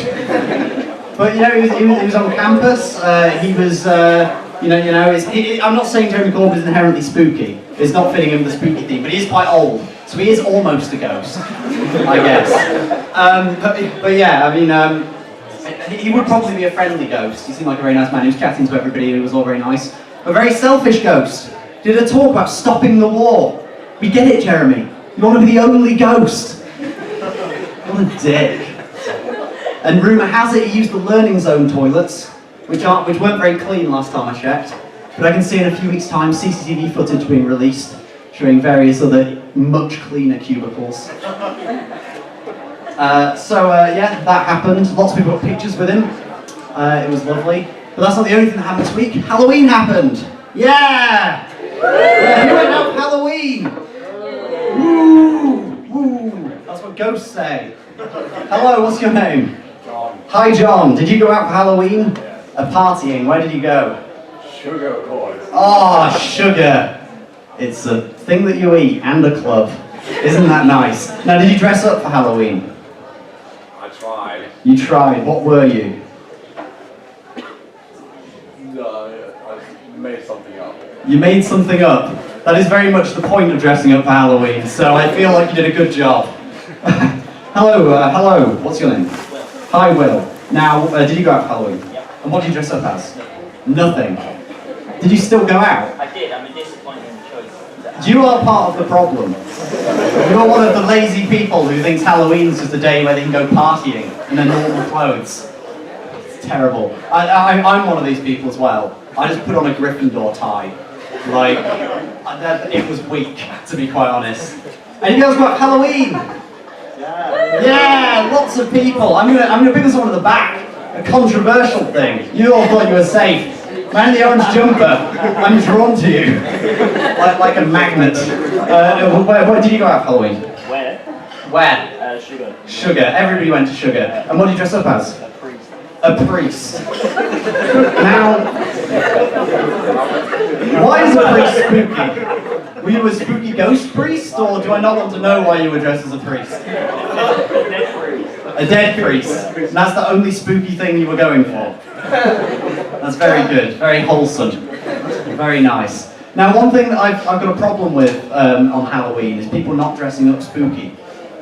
But he was on campus, he was, I'm not saying Jeremy Corbyn is inherently spooky. It's not fitting him with the spooky theme, but he is quite old. So he is almost a ghost, I guess. But yeah, he would probably be a friendly ghost. He seemed like a very nice man. He was chatting to everybody, and it was all very nice. A very selfish ghost. Did a talk about stopping the war. We get it, Jeremy. You want to be the only ghost. What a dick. And rumour has it he used the Learning Zone toilets, which weren't very clean last time I checked. But I can see in a few weeks' time CCTV footage being released, showing various other much cleaner cubicles. Yeah, that happened. Lots of people got pictures with him. It was lovely. But that's not the only thing that happened this week. Halloween happened! Yeah! Who went out for Halloween? Woo! Woo! That's what ghosts say. Hello, what's your name?
John.
Hi, John. Did you go out for Halloween? Partying. Where did you go?
Sugar, of course.
Oh, sugar. It's a thing that you eat and a club. Isn't that nice? Now, did you dress up for Halloween?
I tried.
You tried. What were you?
No, I made something up.
You made something up. That is very much the point of dressing up for Halloween, so I feel like you did a good job. Hello, what's your name?
Will.
Hi, Will. Now, did you go out for Halloween?
Yep.
And what did you dress up as? Nothing. Did you still go out?
I did. I'm a disappointing choice.
You are part of the problem. You're one of the lazy people who thinks Halloween's just a day where they can go partying in their normal clothes. It's terrible. I'm one of these people as well. I just put on a Gryffindor tie. Like, it was weak, to be quite honest. And you guys got Halloween? Yeah, lots of people. I'm gonna pick this one at the back. A controversial thing. You all thought you were safe. Man in the orange jumper, I'm drawn to you. Like a magnet. Where did you go out for Halloween?
Where?
Where?
Sugar.
Sugar. Everybody went to Sugar. And what did you dress up as?
A priest.
A priest. Now, why is a priest spooky? Were you a spooky ghost priest, or do I not want to know why you were dressed as a priest? A dead priest. And that's the only spooky thing you were going for. That's very good, very wholesome, very nice. Now, one thing that I've got a problem with on Halloween is people not dressing up spooky.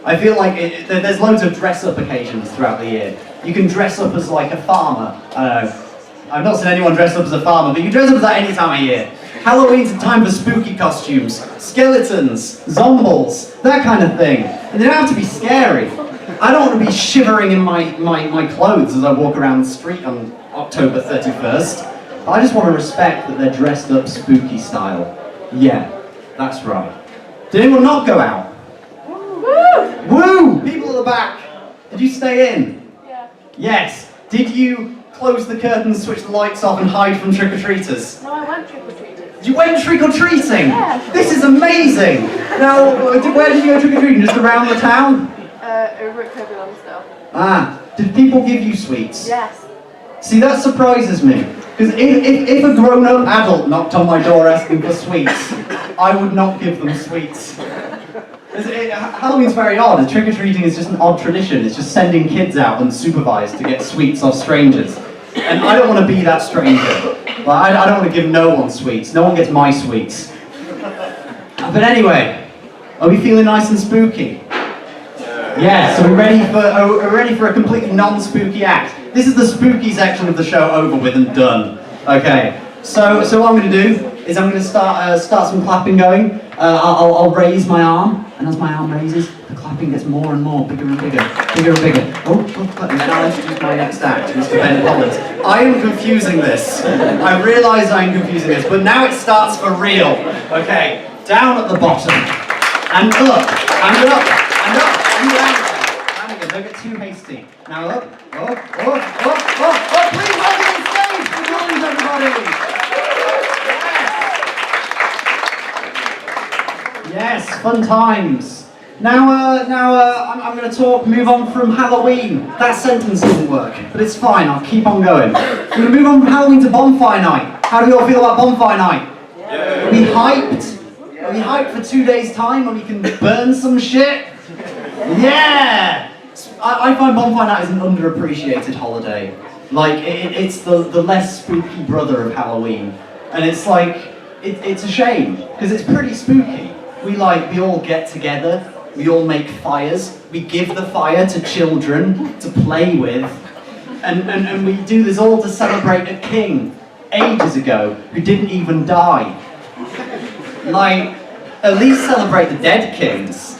I feel like there's loads of dress-up occasions throughout the year. You can dress up as like a farmer. I don't know. I've not seen anyone dress up as a farmer, but you can dress up as that any time of year. Halloween's a time for spooky costumes, skeletons, zombies, that kind of thing. And they don't have to be scary. I don't want to be shivering in my clothes as I walk around the street on October 31st. I just want to respect that they're dressed up spooky style. Yeah, that's right. Did anyone not go out? Woo! Woo! People at the back. Did you stay in?
Yeah.
Yes. Did you close the curtains, switch the lights off and hide from trick-or-treaters?
No, I went trick-or-treating.
You went trick-or-treating?
Yeah.
This is amazing! Now, where did you go trick-or-treating? Just around the town?
Over at Kirby Lonsdale.
Ah, did people give you sweets?
Yes.
See, that surprises me. Because if a grown-up adult knocked on my door asking for sweets, I would not give them sweets. Halloween's very odd. Trick-or-treating is just an odd tradition. It's just sending kids out unsupervised to get sweets off strangers. And I don't want to be that stranger. Like, I don't want to give no one sweets. No one gets my sweets. But anyway, are we feeling nice and spooky? Yeah, so we're ready for a completely non-spooky act. This is the spooky section of the show over with and done. Okay, so what I'm going to do is I'm going to start some clapping going. I'll raise my arm, and as my arm raises, the clapping gets more and more, bigger and bigger, bigger and bigger. Oh, and then I'll introduce my next act, Mr. Ben Collins. I am confusing this. I realise I'm confusing this, but now it starts for real. Okay, down at the bottom, and up, and up, and up. And down again, don't get too hasty. Now up, please welcome on stage, good morning everybody! Yes, fun times. Now I'm going to move on from Halloween. That sentence didn't work, but it's fine, I'll keep on going. We're going to move on from Halloween to bonfire night. How do you all feel about bonfire night? Yeah. Are we hyped? Are we hyped for 2 days' time when we can burn some shit? Yeah! I find bonfire night is an underappreciated holiday. Like, it's the less spooky brother of Halloween. And it's like, it's a shame, because it's pretty spooky. We all get together, we all make fires, we give the fire to children to play with, and we do this all to celebrate a king ages ago who didn't even die. Like, at least celebrate the dead kings.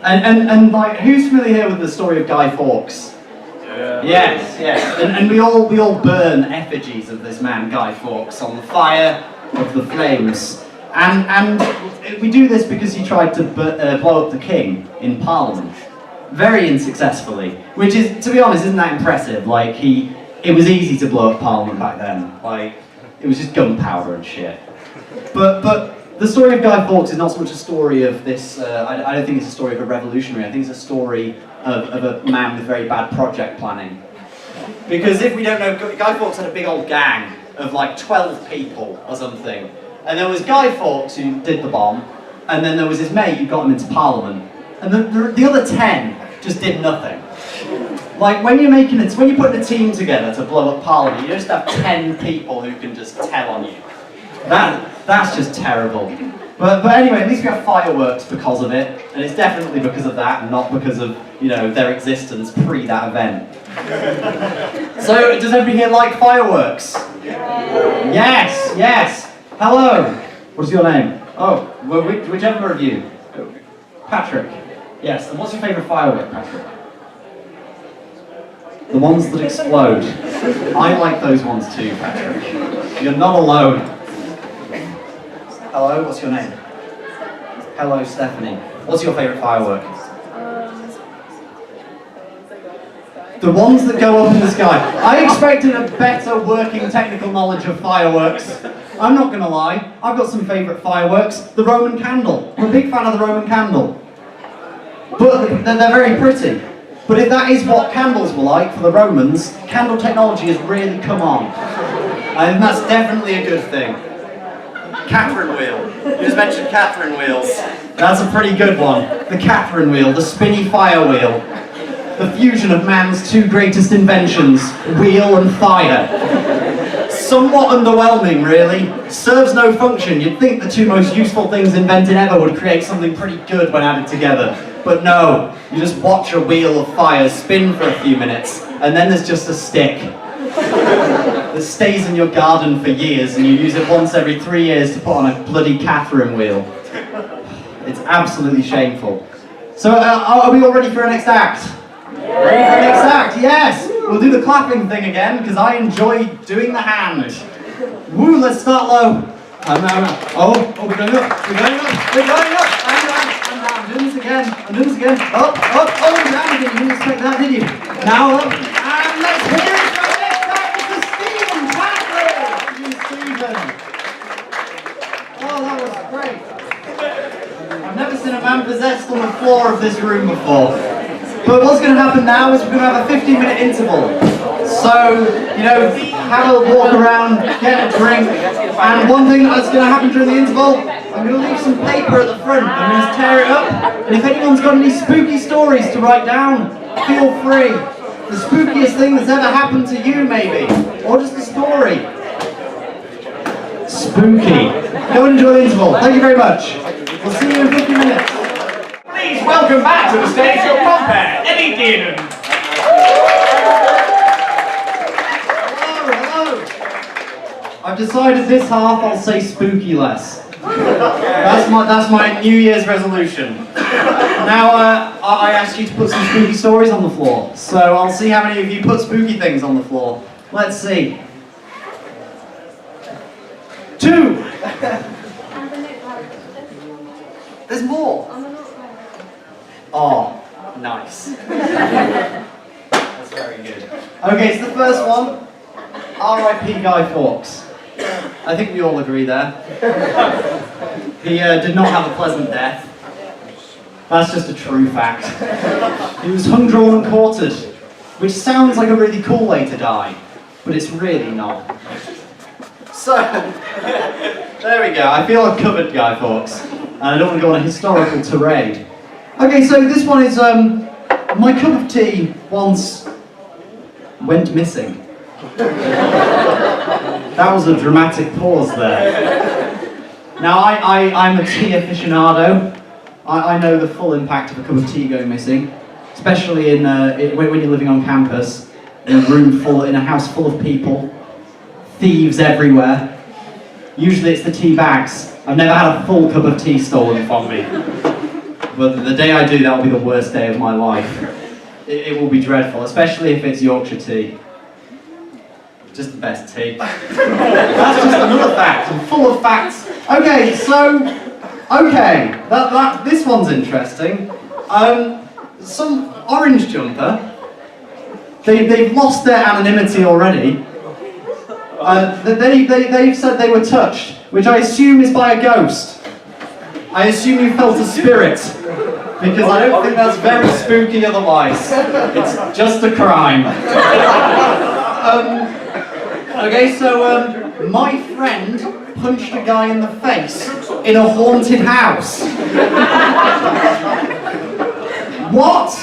And like, who's familiar here with the story of Guy Fawkes? Yeah. Yes. And we all burn effigies of this man, Guy Fawkes, on the fire of the flames. And we do this because he tried to blow up the king in Parliament, very unsuccessfully. Which is, to be honest, isn't that impressive? Like, it was easy to blow up Parliament back then. Like, it was just gunpowder and shit. But the story of Guy Fawkes is not so much a story of this. I don't think it's a story of a revolutionary. I think it's a story of a man with very bad project planning. Because if we don't know, Guy Fawkes had a big old gang of like 12 people or something. And there was Guy Fawkes who did the bomb, and then there was his mate who got him into Parliament. And the other 10 just did nothing. Like when you're putting a team together to blow up Parliament, you just have 10 people who can just tell on you. That's just terrible. But anyway, at least we have fireworks because of it, and it's definitely because of that, and not because of, you know, their existence pre that event. So, does everybody here like fireworks? Yes, yes. Hello. What's your name? Oh, well, whichever of you. Patrick. Yes. And what's your favourite firework, Patrick? The ones that explode. I like those ones too, Patrick. You're not alone. Hello, what's your name? Hello, Stephanie. What's your favourite firework? The ones that go up in the sky. I expected a better working technical knowledge of fireworks. I'm not going to lie, I've got some favourite fireworks. The Roman candle. I'm a big fan of the Roman candle. But they're very pretty. But if that is what candles were like for the Romans, candle technology has really come on. And that's definitely a good thing. Catherine wheel. You just mentioned Catherine wheels. That's a pretty good one. The Catherine wheel, the spinny fire wheel. The fusion of man's two greatest inventions, wheel and fire. Somewhat underwhelming, really. Serves no function. You'd think the two most useful things invented ever would create something pretty good when added together. But no, you just watch a wheel of fire spin for a few minutes, and then there's just a stick. That stays in your garden for years, and you use it once every 3 years to put on a bloody Catherine wheel. It's absolutely shameful. So, are we all ready for our next act? Ready for our next act? Yes! We'll do the clapping thing again, because I enjoy doing the hand. Woo, let's start low. Oh, we're going up, we're going up, we're going up! I'm doing this again, Up, oh, down again, you didn't expect that, did you? Now up, and let's hear it for our next act, Mr. Stephen Patrick! Oh, that was great. I've never seen a man possessed on the floor of this room before. But what's going to happen now is we're going to have a 15-minute interval. So, you know, have a walk around, get a drink, and one thing that's going to happen during the interval, I'm going to leave some paper at the front. I'm going to tear it up, and if anyone's got any spooky stories to write down, feel free. The spookiest thing that's ever happened to you, maybe, or just a story. Spooky. Go and enjoy the interval. Thank you very much. We'll see you in 50 minutes.
Please welcome back to the stage your compare, Eddie Dearden.
Hello. I've decided this half I'll say spooky less. That's my New Year's resolution. Now I asked you to put some spooky stories on the floor, so I'll see how many of you put spooky things on the floor. Let's see. 2. There's more. Oh, nice. That's very good. Okay, so the first one, R.I.P. Guy Fawkes. I think we all agree there. He did not have a pleasant death. That's just a true fact. He was hung, drawn and quartered, which sounds like a really cool way to die, but it's really not. So, there we go. I feel I've covered Guy Fawkes, and I don't want to go on a historical tirade. Okay, so this one is, my cup of tea once went missing. That was a dramatic pause there. Now, I'm a tea aficionado. I know the full impact of a cup of tea going missing, especially when you're living on campus, in a house full of people, thieves everywhere. Usually it's the tea bags. I've never had a full cup of tea stolen from me. But the day I do, that will be the worst day of my life. It will be dreadful, especially if it's Yorkshire tea. Just the best tea. That's just another fact. I'm full of facts. Okay, so, this one's interesting. Some orange jumper. They've lost their anonymity already. They've said they were touched, which I assume is by a ghost. I assume you felt a spirit, because I don't think that's very spooky otherwise. It's just a crime. Okay, so my friend punched a guy in the face in a haunted house. What?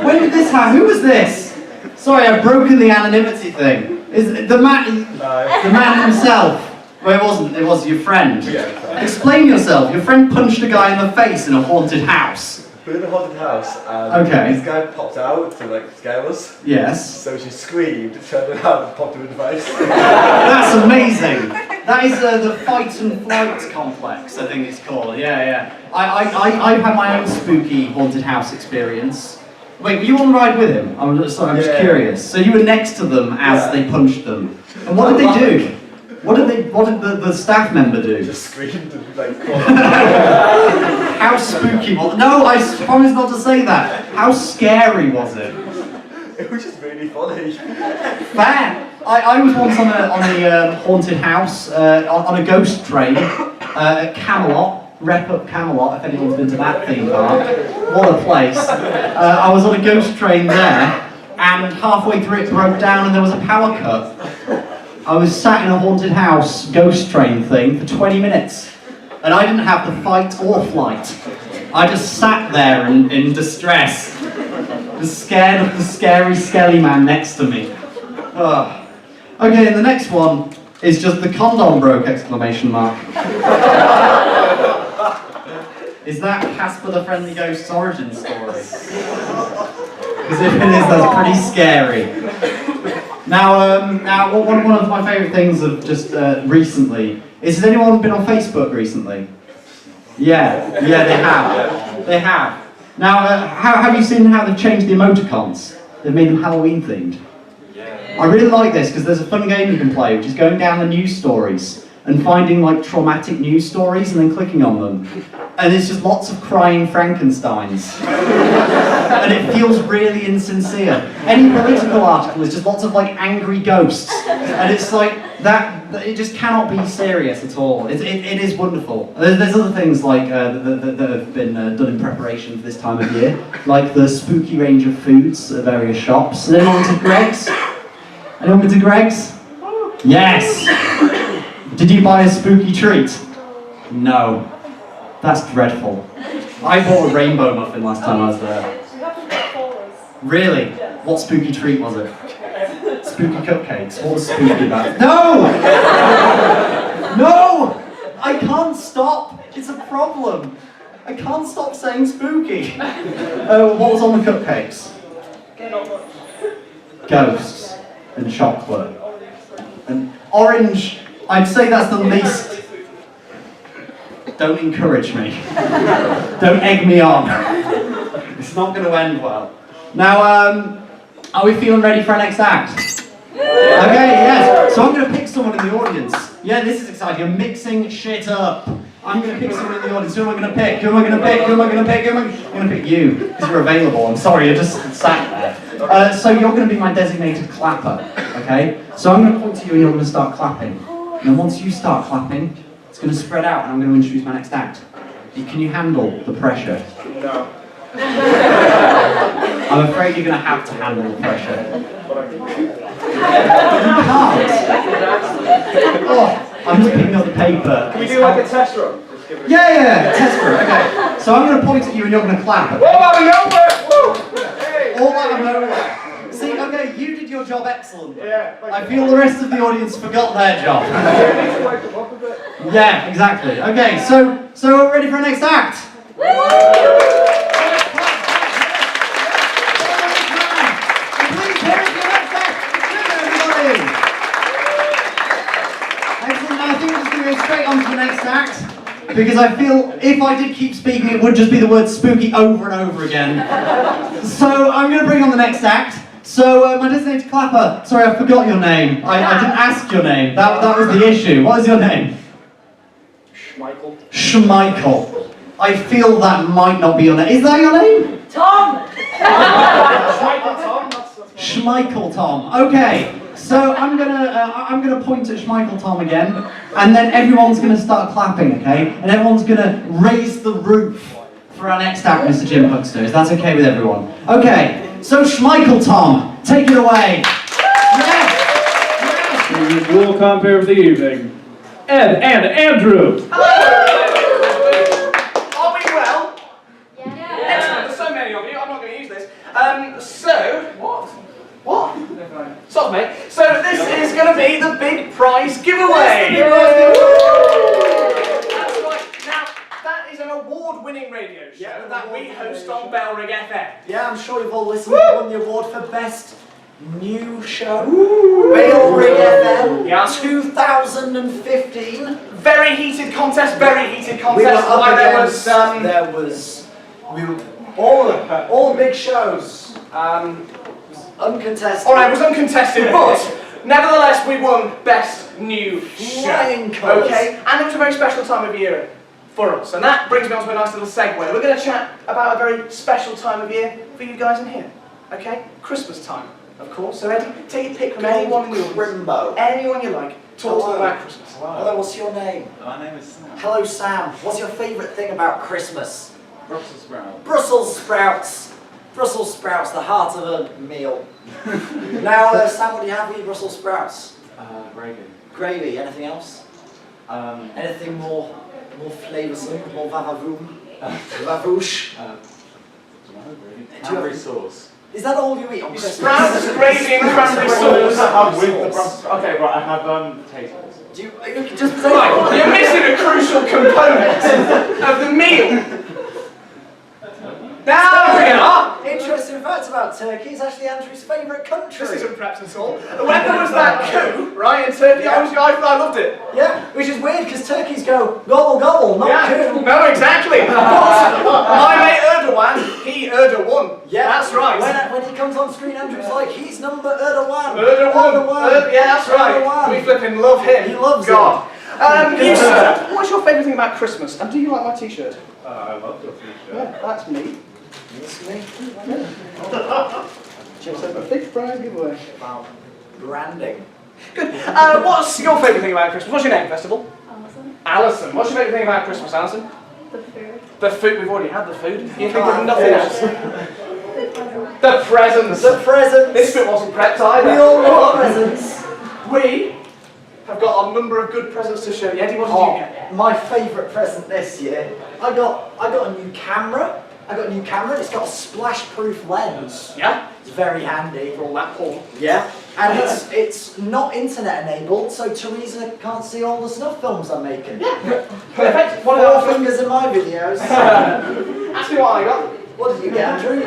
When did this happen? Who was this? Sorry, I've broken the anonymity thing. Is it the man himself? Well, it wasn't. It was your friend.
Yeah.
Explain yourself. Your friend punched a guy in the face in a haunted house.
We're in a haunted house, and
Okay.
this guy popped out to like scare us.
Yes.
So she screamed, turned around, and popped him in the face.
That's amazing. That is the fight and flight complex, I think it's called. Yeah. I've had my own spooky haunted house experience. Wait, were you on the ride with him? I'm just curious. So you were next to them as they punched them. And what did they do? What did the staff member do?
Just screamed and like.
How spooky was it? No, I promise not to say that. How scary was it?
It was just really funny.
Fair. I was once on a haunted house on a ghost train at Camelot. Rep up Camelot, if anyone's been to that theme park. What a place. I was on a ghost train there, and halfway through it broke down and there was a power cut. I was sat in a haunted house ghost train thing for 20 minutes, and I didn't have to fight or flight. I just sat there in distress, was scared of the scary skelly man next to me. Okay, and the next one is just the condom broke, exclamation mark. Is that Casper the Friendly Ghost's origin story? Because if it is, that's pretty scary. Now, one of my favourite things of just recently is, has anyone been on Facebook recently? Yeah, they have. Now, have you seen how they've changed the emoticons? They've made them Halloween themed. I really like this because there's a fun game you can play, which is going down the news stories and finding like traumatic news stories and then clicking on them. And it's just lots of crying Frankensteins. And it feels really insincere. Any political article is just lots of like angry ghosts. And it's like, it just cannot be serious at all. It is wonderful. There's other things like that have been done in preparation for this time of year, like the spooky range of foods at various shops. Anyone been to Greg's? Anyone been to Greg's? Yes! Did you buy a spooky treat? No. That's dreadful. I bought a rainbow muffin last time I was there. Really? What spooky treat was it? Spooky cupcakes. What was spooky about it? No! No! I can't stop. It's a problem. I can't stop saying spooky. What was on the cupcakes? Ghosts and chocolate. And orange. I'd say that's the least. Don't encourage me. Don't egg me on. It's not going to end well. Now, are we feeling ready for our next act? Okay, yes. So I'm going to pick someone in the audience. Yeah, this is exciting. I'm mixing shit up. I'm going to pick someone in the audience. Who am I going to pick? Who am I going to pick? Who am I going to pick? I'm going to pick you, because you're available. I'm sorry, you're just sat there. So you're going to be my designated clapper, okay? So I'm going to point to you and you're going to start clapping. And then once you start clapping, it's going to spread out and I'm going to introduce my next act. Can you handle the pressure?
No.
I'm afraid you're going to have to handle the pressure. You can't. Oh, I'm just picking up the paper.
Can we do like a test run?
Yeah, test run. Okay. So I'm going to point at you and you're going to clap. Okay?
All out of nowhere! Hey.
All out of nowhere. See, okay, you did your job excellently.
Yeah.
I feel the rest of the audience forgot their job. Yeah, exactly. Okay, so we're ready for our next act. Please hear it for the next act. Everybody. Excellent. Now I think we're just going to go straight on to the next act, because I feel if I did keep speaking, it would just be the word spooky over and over again. So I'm going to bring on the next act. So, my designated clapper, sorry, I forgot your name. I didn't ask your name. That was the issue. What is your name?
Schmeichel.
Schmeichel. I feel that might not be your name. Is that your name?
Tom!
Schmeichel Tom? That's
Schmeichel Tom. Okay. So I'm gonna point at Schmeichel Tom again, and then everyone's gonna start clapping, okay? And everyone's gonna raise the roof for our next act, Mr. Jim Huckster. Is that okay with everyone? Okay. So Schmeichel Tom, take it away. Yes.
Your compare of the evening, Ed and Andrew.
Are we well?
Yeah.
Excellent. There's so many of you. I'm not going to use this. What? Stop, mate. So this is going to be the big prize giveaway. That's right. Now, that is an award-winning radio show that we host on Bellrig FM.
Yeah, I'm sure you've all listened to won the award for best new show. Bellrig FM.
Yeah.
2015.
Very heated contest. Very heated contest.
We were up
Why
against, all the big shows. Uncontested.
Alright, it was uncontested, but nevertheless we won Best New Show.
Flying colours.
Okay, and it was a very special time of year for us, and that brings me on to a nice little segue. We're going to chat about a very special time of year for you guys in here. Okay, Christmas time, of course. So Eddie, take a pick from anyone in the audience.
Rimbo.
Anyone you like. Talk to them about Christmas.
Hello, what's your name?
My name is Sam.
Hello, Sam. What's your favourite thing about Christmas?
Brussels sprouts.
Brussels sprouts. Brussels sprouts, the heart of a meal. Now, Sam, what do you have with your Brussels sprouts?
Gravy.
Gravy. Anything else? Anything more flavoursome, more vavavoom? Vavouche?
Cranberry sauce.
Is that all you eat on Christmas?
Sprouts, gravy and cranberry sauce.
Okay, right, I have potatoes.
Do you can just
Right, you're missing a crucial component of the meal. Now we are.
Interesting fact about Turkey, it's actually Andrew's favourite country.
This isn't perhaps at all. When there was that coup, right, in Turkey, I loved it.
Yeah, which is weird because turkeys go gobble gobble, not coup.
No, exactly. But my mate Erdogan, he Erdogan.
Yeah,
that's right.
When he comes on screen, Andrew's like, he's number Erdogan.
Yeah, that's right.
Erdogan.
We flipping love him.
He loves
God. You sir, what's your favourite thing about Christmas? And do you like my t-shirt?
I love your t-shirt.
Yeah, that's me.
That's me.
Just a big prize giveaway.
Wow. Branding.
Good. What's your favourite thing about Christmas? What's your name, first of all?
Alison.
Alison. What's your favourite thing about Christmas, Alison?
The food.
The food. We've already had the food. You think of nothing else?
The present.
The presents.
The presents.
This bit wasn't prepped either.
We all love presents.
We have got a number of good presents to show you. Eddie, what did you get?
My favourite present this year. I got a new camera. It's got a splash-proof lens.
Yeah?
It's very handy.
For all that porn.
Yeah. And it's not internet enabled, so Teresa can't see all the snuff films I'm making.
Yeah. Perfect. What
Four
else?
fingers in my videos.
Ask me what I got.
What did you get, Andrew?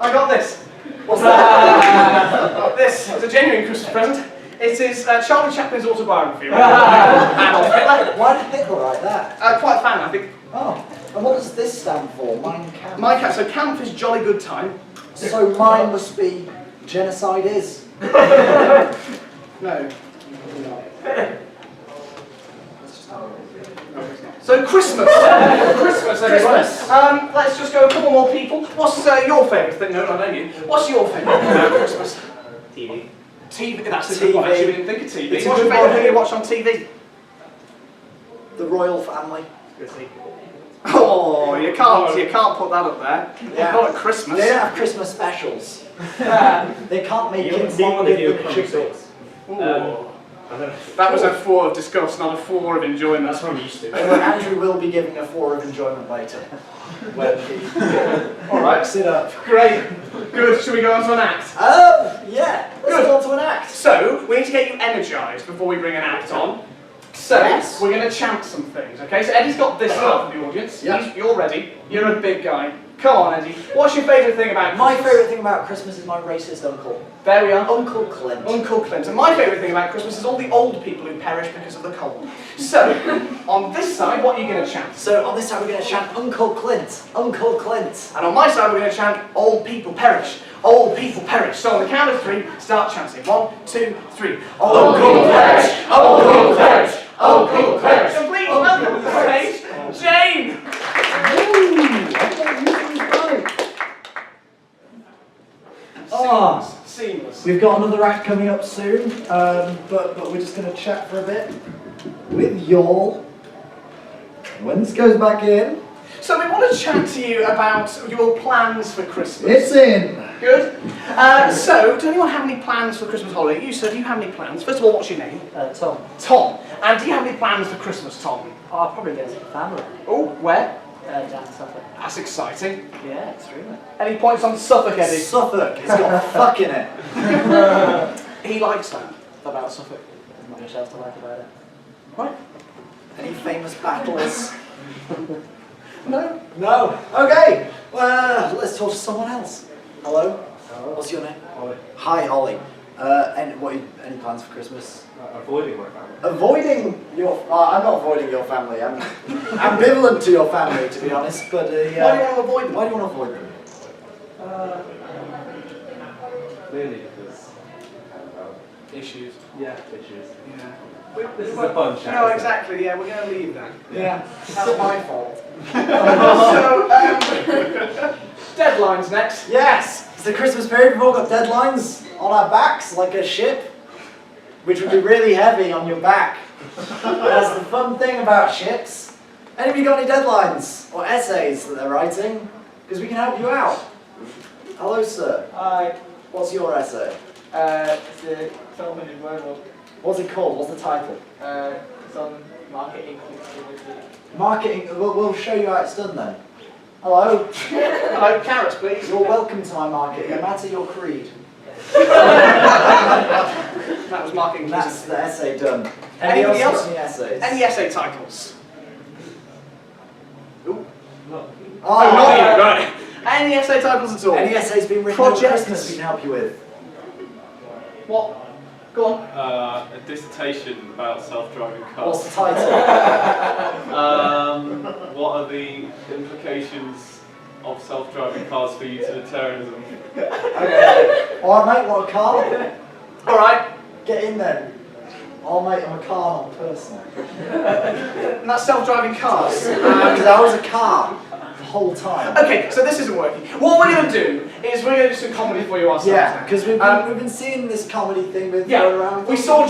I got this.
What's that?
This is a genuine Christmas present. It is Charlie Chaplin's autobiography. Adolf Hitler.
Why did Hitler write that?
Quite a fan, I think.
Oh. And what does this stand for? Mein Kampf.
My cat. So camp is jolly good time.
So mine must be genocide is.
No. So Christmas. Christmas. Let's just go a couple more people. What's your favourite thing? No, I know you. What's your favourite thing about Christmas?
TV.
TV. That's a good one. Actually, we didn't think of TV.
It's a
What's your
good
favourite
one.
thing you watch on TV?
The royal family.
Oh, you can't put that up there.
Yeah.
Not at Christmas.
They don't have Christmas specials. They can't make it longer than the chicken.
That was a 4 of disgust, not a 4 of enjoyment.
That's what I'm used to.
Andrew will be giving a 4 of enjoyment later.
Alright.
Sit up.
Great. Good. Should we go on to an act?
Yeah. Let's go on to an act.
So, we need to get you energised before we bring an act on. So,
Yes.
we're going to chant some things, okay? So Eddie's got this stuff for the audience.
Yeah.
You're ready. You're a big guy. Come on, Eddie. What's your favourite thing about
My
Christmas?
favourite thing about Christmas is my racist uncle.
There we are.
Uncle Clint.
Uncle Clint. And my favourite thing about Christmas is all the old people who perish because of the cold. So, on this side, what are you going to chant?
So on this side we're going to chant Uncle Clint. Uncle Clint.
And on my side, we're going to chant old people perish. Old people perish. So on the count of 3, start chanting. 1, 2, 3. Old people perish. Old people perish. Old people perish. And please welcome to the stage, Jane.
Oh,
Seamless.
we've got another act coming up soon, but we're just going to chat for a bit with y'all when this goes back in.
So we want to chat to you about your plans for Christmas.
It's in.
Good. So, does anyone have any plans for Christmas holiday? You, sir, do you have any plans? First of all, what's your name?
Tom.
Tom. And do you have any plans for Christmas, Tom?
I'll probably go to the family.
Oh, where?
Down Suffolk.
That's exciting.
Yeah, extremely.
Any points on Suffolk, Eddie?
Suffolk, it's got fuck in it.
He likes that about Suffolk.
There's not much else to like about it.
Right.
Any famous battles?
No.
No. Okay. Well, let's talk to someone else. Hello. What's your name?
Ollie.
Hi, Ollie. Any plans for Christmas?
Avoiding my family.
Avoiding your. I'm not avoiding your family. I'm ambivalent to your family, to be honest. But
Why do you want to avoid them?
why do you want to avoid them?
Clearly because
Issues.
yeah, issues.
Yeah.
This is a fun chat.
No,
isn't it?
exactly. Yeah, we're going to leave that.
Yeah.
That's my fault. So, deadlines next.
Yes. It's the Christmas period. We've all got deadlines on our backs, like a ship, which would be really heavy on your back. That's the fun thing about ships. Anybody got any deadlines or essays that they're writing? Because we can help you out. Hello, sir.
Hi.
What's your essay?
It's a 1200 word one.
What's it called? What's the title?
It's on marketing.
Marketing. We'll show you how it's done then. Hello.
Hello, carrots, please.
You're welcome to my market, no matter your creed.
That was marketing.
That's the essay done.
Anybody
else
else?
got any essays?
Any essay titles?
No.
Oh, not you, right. Any essay titles at all?
Any essays been written over
Projects.
Christmas we can help you with?
What? Go on.
A dissertation about self-driving cars.
What's the title?
What are the implications of self-driving cars for utilitarianism?
Okay. Alright mate, want a car?
Alright.
Get in then. Oh mate, I'm a carnal person.
And that's self-driving cars.
Because I was a car the whole time.
Okay, so this isn't working. What we're going to do is we're going to do some comedy for you ourselves.
Yeah,
now.
because we've been seeing this comedy thing with
Yeah,
around.
we saw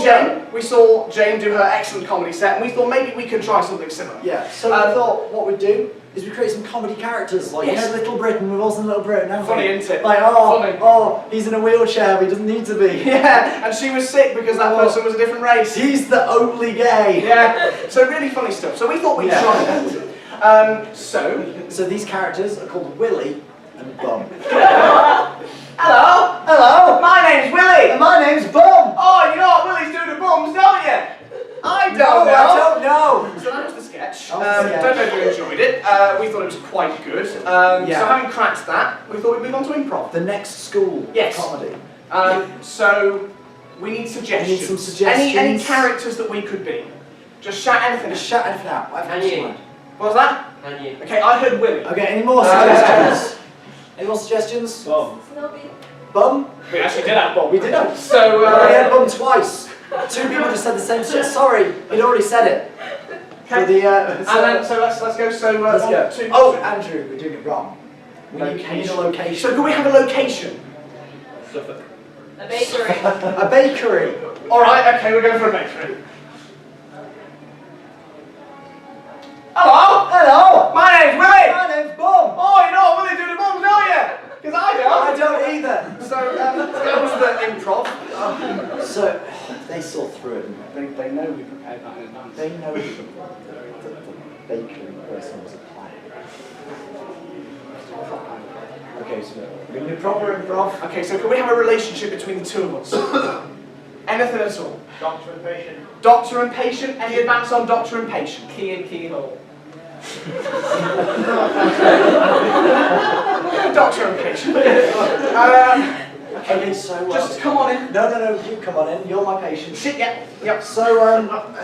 Jane do her excellent comedy set, and we thought maybe we could try something similar.
Yeah, so we thought what we'd do is we create some comedy characters, like
Yes.
you know Little Britain, we've all seen Little Britain, haven't
Funny,
we?
isn't it?
Like,
Funny.
oh, he's in a wheelchair, but he doesn't need to be.
Yeah, and she was sick because that person was a different race.
He's the only gay.
Yeah, so really funny stuff. So we thought we'd try that.
So these characters are called Willy and Bum.
Hello!
Hello!
My name's Willie!
And my name's Bum!
Oh, you know what Willie's doing to bums, don't you? I don't know!
I don't know!
So that was the sketch.
That was the sketch.
Don't know if you enjoyed it. We thought it was quite good. So having cracked that, we thought we'd move on to improv.
The next school
Yes.
comedy.
So we need suggestions.
We need some suggestions.
Any characters that we could be. Just shout anything.
Just shout anything out. Whatever
And
you
you.
want.
What was that?
And you.
Okay, I heard Willie.
Okay, any more suggestions? Any more suggestions?
Bum.
Snobby.
Bum?
We actually did have Bob.
We did have.
So,
We had Bum twice. Two people just said the same shit. Sorry, he'd already said it. For the,
and then, so let's go. So,
let's go.
1, 2,
Oh,
3.
Andrew, we're doing it wrong. We need a location.
So, can we have a location?
Suffolk.
A bakery.
A bakery.
Alright, okay, we're going for a bakery. Hello!
Hello!
My name's Willie!
My name's Bum!
Oh, you know what Willie do to bums, don't you? Because I don't.
I don't either.
So, that was the improv.
So, they saw through it.
They know we prepared that in advance.
They know that the bakery person was a plan. Okay, so we're going to do proper improv.
Okay, so can we have a relationship between the two of us? Anything at all?
Doctor and patient.
Doctor and patient? Any advance on doctor and patient?
Key and keyhole.
Doctor and patient.
Okay, so...
Just come on in.
No, you come on in. You're my patient.
Sit, yeah. Yep.
So,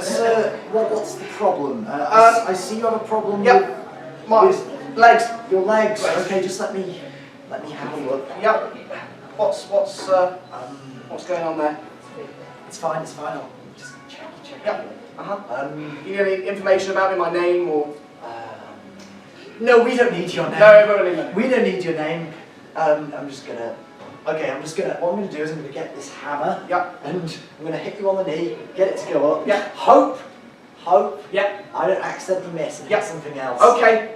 sir, what's the problem? I see you have a problem
Yep. My
with
legs.
your legs. Okay, just let me have a look.
Yep. What's going on there?
It's fine. I'll just check.
Yep. You need any information about me, my name, or?
No, we don't need your name.
No, everybody knows.
We don't need your name. What I'm gonna do is I'm gonna get this hammer.
Yep.
And I'm gonna hit you on the knee, get it to go up.
Yep.
Hope.
Yep.
I don't accidentally miss and
Yep.
hit something else.
Okay.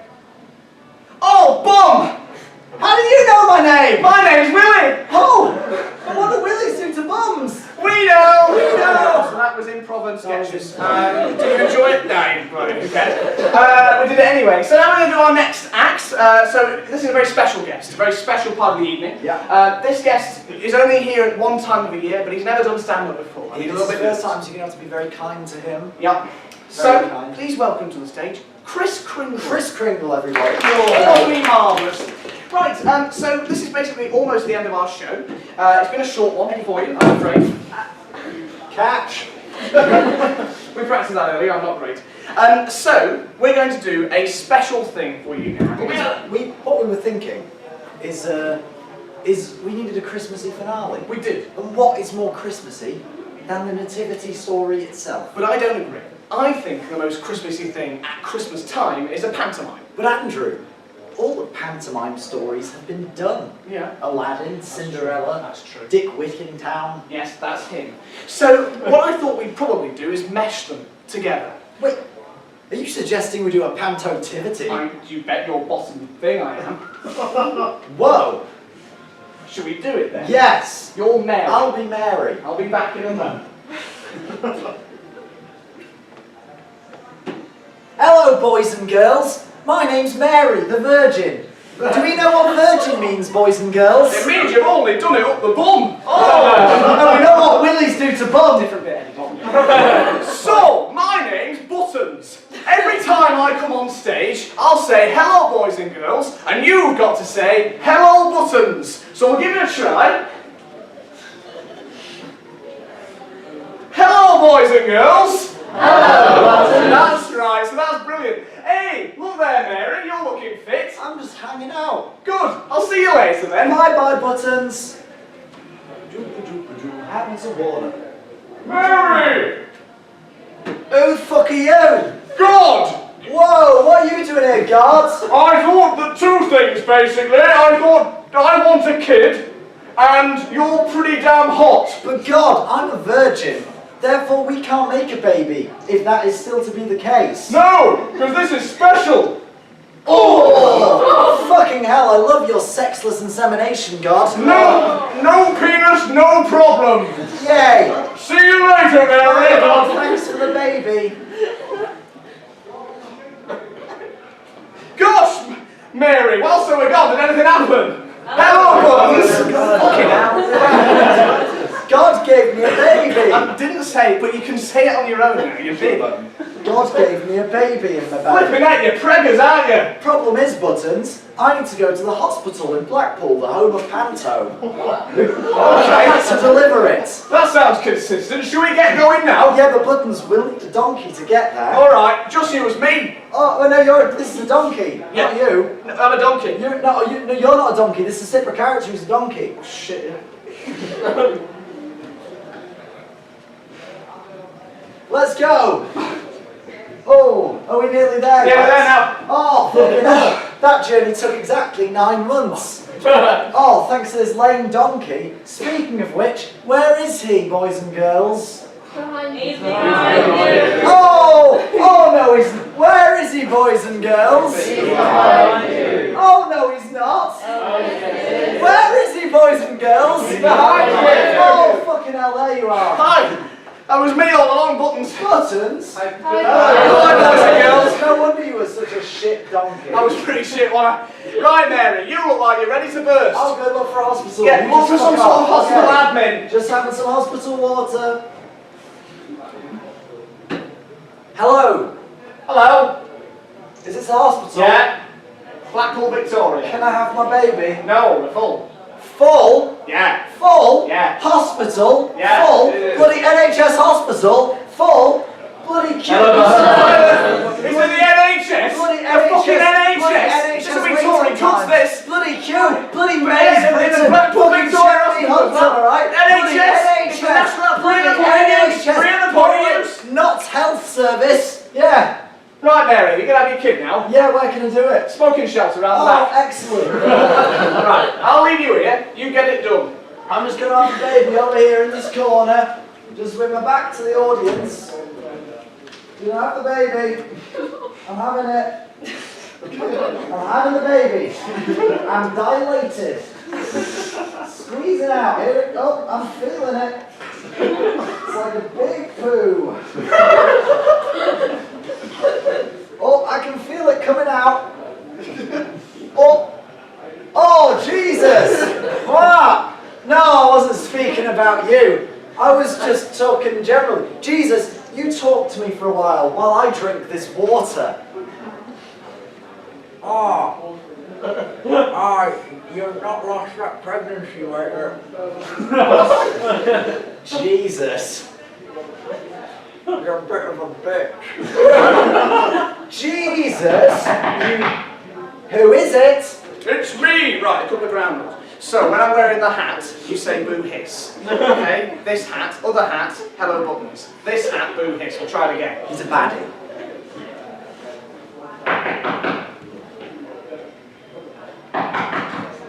Oh, bum!
How do you know my name?
My name's Willie!
Oh! And what do Willies do to bums?
We know!
We know!
So that was improv and sketches. Did you enjoy it? right? No, you bloody we did it anyway. So now we're going to do our next act. So this is a very special guest, a very special part of the evening.
Yeah.
This guest is only here at one time of the year, but he's never done stand-up before.
He's a little bit first time, so you're going to have to be very kind to him.
Yep.
Very
So,
kind.
please welcome to the stage, Chris Kringle.
Chris Kringle, everybody.
Lovely, marvellous. Right, so this is basically almost the end of our show. It's been a short one for you, I'm afraid.
Catch.
We practiced that earlier, I'm not great. So, we're going to do a special thing for you now.
What we were thinking is we needed a Christmassy finale.
We did.
And what is more Christmassy than the nativity story itself?
But I don't agree. I think the most Christmassy thing at Christmas time is a pantomime.
But Andrew, all the pantomime stories have been done.
Yeah.
Aladdin, Cinderella,
That's true.
Dick Whittingtown.
Yes, that's him. So, what I thought we'd probably do is mesh them together.
Wait, are you suggesting we do a pantotivity?
You bet your bottom thing I am.
Whoa!
Should we do it then?
Yes!
You're Mary.
I'll be Mary.
I'll be back in a moment.
Hello, boys and girls. My name's Mary, the Virgin. Do we know what virgin means, boys and girls?
It means you've only done it up the bum.
Oh, we know what willies do to bum.
Different bit, So, my name's Buttons. Every time I come on stage, I'll say, hello, boys and girls, and you've got to say, hello, Buttons. So we'll give it a try. Hello, boys and girls. Hello, Buttons. That's right, so that's brilliant. Hey, look there, Mary, you're looking fit.
I'm just hanging out.
Good, I'll see you later then.
Bye-bye, Buttons. Having some water.
Mary!
Who the fuck are you?
God!
Whoa, what are you doing here, guards?
I thought that two things, basically. I thought I want a kid, and you're pretty damn hot.
But God, I'm a virgin. Therefore, we can't make a baby, if that is still to be the case.
No, because this is special.
Oh, fucking hell, I love your sexless insemination, God.
No penis, no problem.
Yay.
See you later, Mary.
Oh, thanks for the baby.
Gosh, Mary, whilst they were gone, did anything happen? Hello, Buttons. Fucking hell.
God gave me a baby.
I didn't say it, but you can say it on your own now, you're big.
God gave me a baby in my belly.
Flipping at you, preggers, aren't you?
Problem is, Buttons, I need to go to the hospital in Blackpool, the home of Panto. I had to deliver it.
That sounds consistent. Should we get going now?
Yeah, but Buttons will need a donkey to get there.
Alright, just you as me.
Oh, no, this is a donkey, not you.
I'm a donkey.
You're not a donkey. This is a separate character who's a donkey.
Shit.
Let's go. Oh, are we nearly there?
Yeah,
guys?
there now.
Oh, fucking hell. That journey took exactly 9 months. Oh, thanks to this lame donkey. Speaking of which, where is he, boys and girls?
Behind
Oh no, he's. Where is he, boys and girls? Oh no, he's not. Where is he, boys and girls?
Behind you.
Oh, fucking hell, there you are.
Hi. That was me all along, Buttons.
Buttons?
Hi, boys and girls.
No wonder you were such a shit donkey.
I was pretty shit, wasn't I? Right, Mary, you look like you're ready to burst.
I'll go look for a hospital.
Yeah,
You
look
just
for some
fuck
sort of
off.
hospital
Okay.
admin.
Just having some hospital water. Hello?
Hello?
Is this a hospital?
Yeah? Blackpool, Victoria.
Can I have my baby?
No, we're full.
Full?
Yeah.
Full?
Yeah.
Hospital?
Yeah.
Full?
Yeah.
Bloody NHS hospital? Full? Bloody queue.
Is it the NHS?
Bloody
The fucking NHS? This will be touring cuts, this.
Bloody queue. Bloody
In
maze.
the Blackpool, Victoria Hospital.
Alright?
NHS. It's the national free and the point of use.
Not health service. Yeah.
Right, Mary, you can have your kid now.
Yeah, where can I do it?
Smoking shelter around the
Oh,
back.
excellent.
Right, I'll leave you here. You get it done.
I'm just going to have the baby over here in this corner, just with my back to the audience. You know, have the baby. I'm having it. I'm having the baby. I'm dilated. Squeeze it out. Here it goes. I'm feeling it. It's like a big poo. talking generally. Jesus, you talk to me for a while I drink this water. Oh, you've not lost that pregnancy later. Jesus. You're a bit of a bitch. Jesus? Who is it?
It's me! Right, a couple of ground rules. So, when I'm wearing the hat, you say boo hiss. Okay? This hat, other hat, hello buttons. This hat, boo hiss. We'll try it again.
He's a baddie.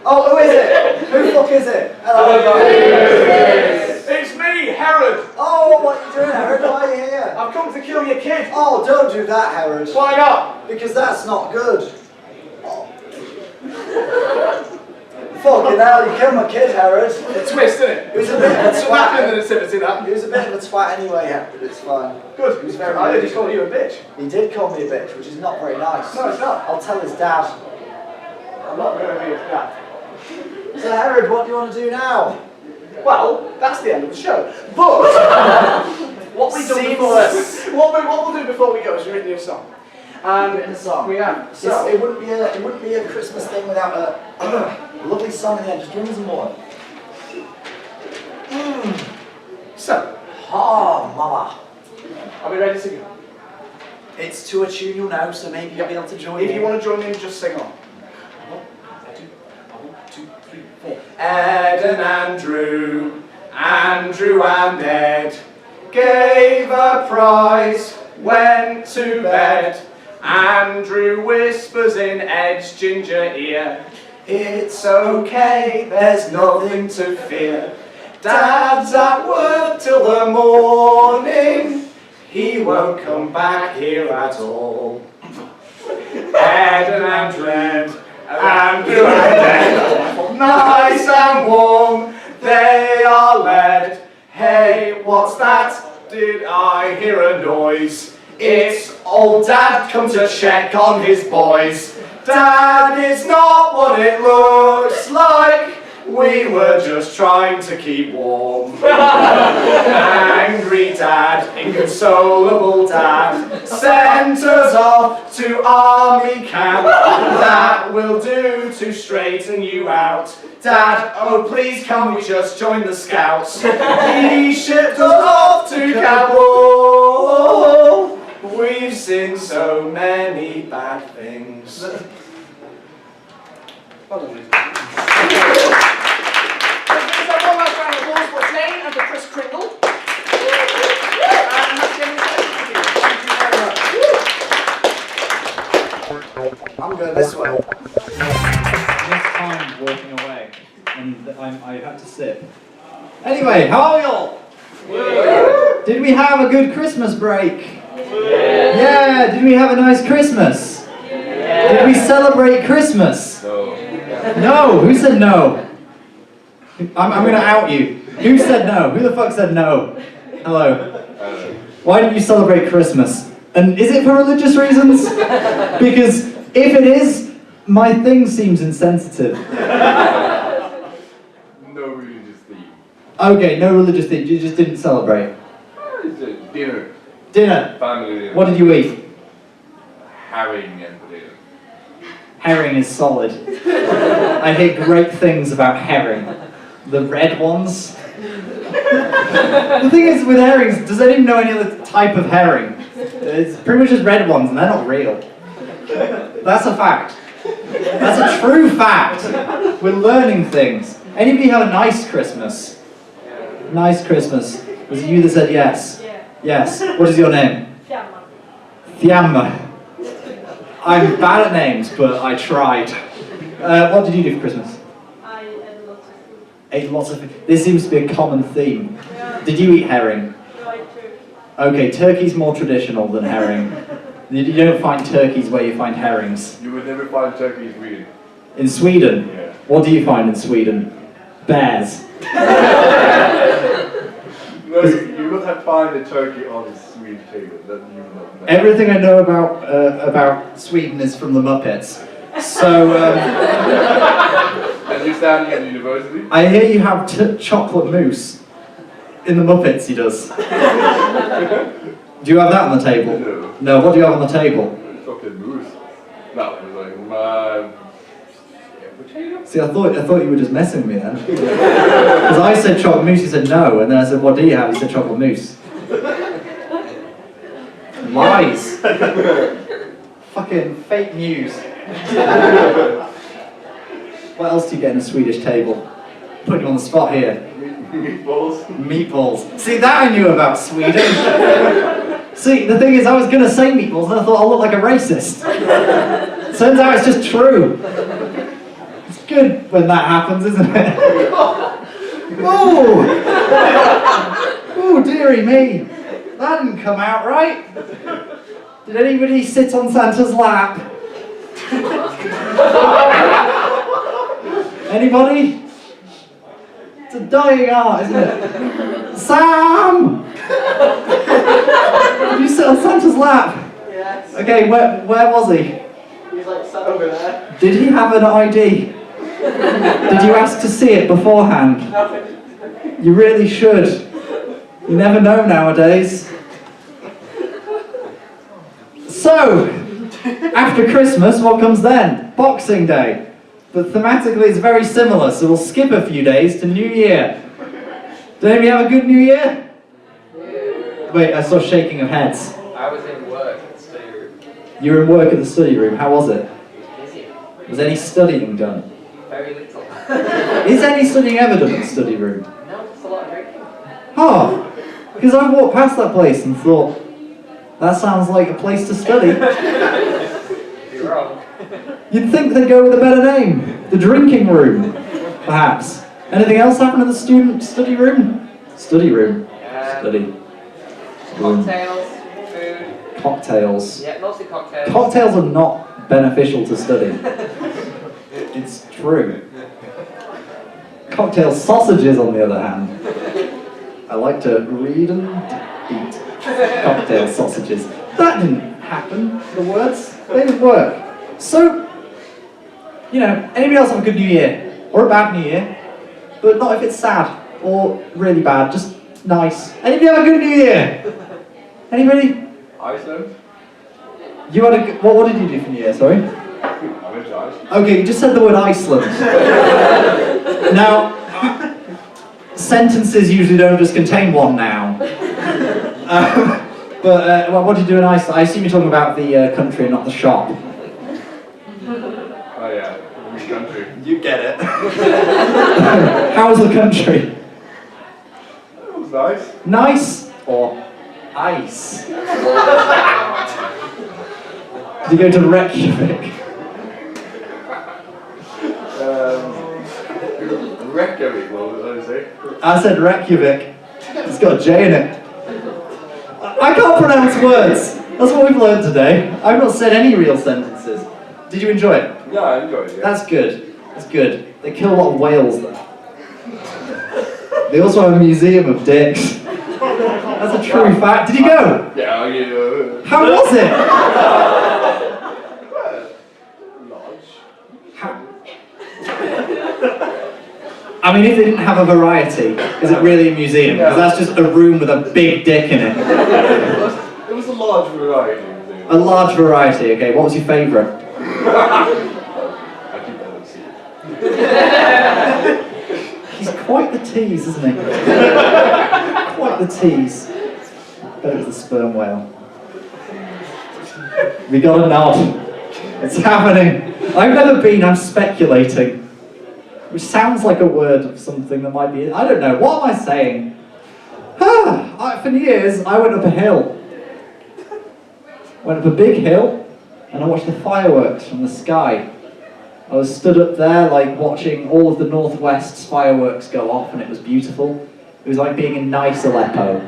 Oh, who is it? Who the fuck is it? Hello,
It's me, Herod!
Oh, what are you doing, Herod? Why are you here?
I've come to kill your kid.
Oh, don't do that, Herod.
Why not?
Because that's not good. Oh. Fucking hell, you killed my kid, Herod.
A twist, isn't it?
He was a bit of a
It's back in the
twat.
nativity, that.
He was a bit of a twat anyway, Herod. It's fine.
Good.
He was very
I heard he
rude.
called you a bitch.
He did call me a bitch, which is not very nice.
No, it's not.
I'll tell his dad.
I'm not going to be his dad.
So, Herod, what do you want to do now?
Well, that's the end of the show. But what we've done before, what we'll do before we go is we've written you a song. And
Written a song.
we have. So
It wouldn't be a Christmas thing without a lovely song in the end. Just drink some water.
So,
Ah, mama.
are we ready to go?
It's to a tune you'll know, so maybe you'll be able to join
If
in.
you want to join in, just sing on. 1, 2, 3, 4. Ed and Andrew and Ed gave a prize, went to bed. Andrew whispers in Ed's ginger ear, it's okay, there's nothing to fear. Dad's at work till the morning, he won't come back here at all. Ed and Andrew and Ed, nice and warm, they are led. Hey, what's that? Did I hear a noise? It's old Dad come to check on his boys. Dad, it's not what it looks like. We were just trying to keep warm. Angry Dad, inconsolable Dad, sent us off to army camp. That will do to straighten you out. Dad, oh please can we just join the scouts? He shipped us off to Kabul. We've seen so many bad things. Well done, ladies. Let's have one last round of applause for Jane and for Chris Kringle. And that's Jane. Thank you.
I'm going this way.
This time walking away, and I had to sip. Anyway, how are we all? Did we have a good Christmas break? Yeah. Did we have a nice Christmas? Did we celebrate Christmas? No. Who said no? I'm going to out you. Who said no? Who the fuck said no? Hello. Why didn't you celebrate Christmas? And is it for religious reasons? Because if it is, my thing seems insensitive.
No religious theme.
Okay, no religious thing. You just didn't celebrate.
It's a dinner.
Dinner.
Family dinner.
What did you eat?
Herring and potato.
Herring is solid. I hear great things about herring. The red ones. The thing is with herrings, does anyone know any other type of herring? It's pretty much just red ones and they're not real. That's a fact. That's a true fact. We're learning things. Anybody have a nice Christmas? Nice Christmas. Was it you that said yes?
Yeah.
Yes. What is your name?
Fiamma.
Fiamma. I'm bad at names, but I tried. What did you do for Christmas?
I ate lots of food.
Ate lots of food. This seems to be a common theme.
Yeah.
Did you eat herring?
No, I ate turkey.
Okay, turkey's more traditional than herring. You don't find turkeys where you find herrings.
You would never find turkey in Sweden.
In Sweden?
Yeah.
What do you find in Sweden? Bears.
No, you would have find a turkey on the Swedish table. That you would not know.
Everything I know about Sweden is from the Muppets. So,
And you're standing at the university?
I hear you have chocolate mousse. In the Muppets, he does. Do you have that on the table?
No.
No, what do you have on the table?
Chocolate mousse. No, it was like my...
See, I thought you were just messing with me then. Because I said chocolate mousse, you said no, and then I said, what do you have? You said chocolate mousse. Lies. Fucking fake news. What else do you get in a Swedish table? Put you on the spot here.
Meatballs.
Meatballs. See, that I knew about Sweden. See, the thing is, I was going to say meatballs, and I thought I'll look like a racist. Turns out it's just true. It's good when that happens, isn't it? Ooh! Ooh, dearie me. That didn't come out right. Did anybody sit on Santa's lap? Anybody? It's a dying art, isn't it? Sam! Did you sit on Santa's lap?
Yes.
Okay, where was he?
He's like sat over there.
Did he have an ID? Did you ask to see it beforehand? You really should. You never know nowadays. So, after Christmas, what comes then? Boxing Day. But thematically it's very similar, so we'll skip a few days to New Year. Did anybody have a good New Year?
Yeah.
Wait, I saw shaking of heads.
I was in work at the study room.
You were in work at the study room, how was it?
It was busy.
Was any studying done?
Very little.
Is any studying ever done at the study room?
No, just a lot of drinking.
Oh, because I walked past that place and thought, that sounds like a place to study.
You're wrong.
You'd think they'd go with a better name. The drinking room, perhaps. Anything else happen in the student study room? Study room. Study.
Cocktails, food.
Cocktails.
Yeah, mostly cocktails.
Cocktails are not beneficial to study. It's true. Cocktail sausages, on the other hand. I like to read and eat cocktail sausages. That didn't happen, the words. They didn't work. So, you know, anybody else have a good New Year? Or a bad New Year? But not if it's sad or really bad, just nice. Anybody have a good New Year? Anybody?
Iceland.
You had a good, what did you do for New Year, sorry?
I went to Iceland.
Okay, you just said the word Iceland. Now, sentences usually don't just contain one noun. But what did you do in Iceland? I assume you're talking about the country and not the shop.
Oh yeah, the country.
You get it. How was the country?
It was nice.
Nice or ice? Did you go to Reykjavik?
Reykjavik, what did I say?
I said Reykjavik. It's got a J in it. I can't pronounce words. That's what we've learned today. I've not said any real sentences. Did you enjoy it?
Yeah, I enjoyed it. Yeah.
That's good. That's good. They kill a lot of whales there. They also have a museum of dicks. That's a true fact. Did you go?
Yeah, yeah.
How was it?
Large.
I mean, if they didn't have a variety, is it really a museum? Because that's just a room with a big dick in it.
It was a large variety of things.
A large variety, okay. What was your favourite?
I keep that at sea.
He's quite the tease, isn't he? Quite the tease. Bet it was the sperm whale. We got a nod. It's happening. I've never been, I'm speculating. Which sounds like a word of something that might be, I don't know, what am I saying? For New Year's, I went up a hill. Went up a big hill, and I watched the fireworks from the sky. I was stood up there, like, watching all of the Northwest's fireworks go off, and it was beautiful. It was like being in nice Aleppo.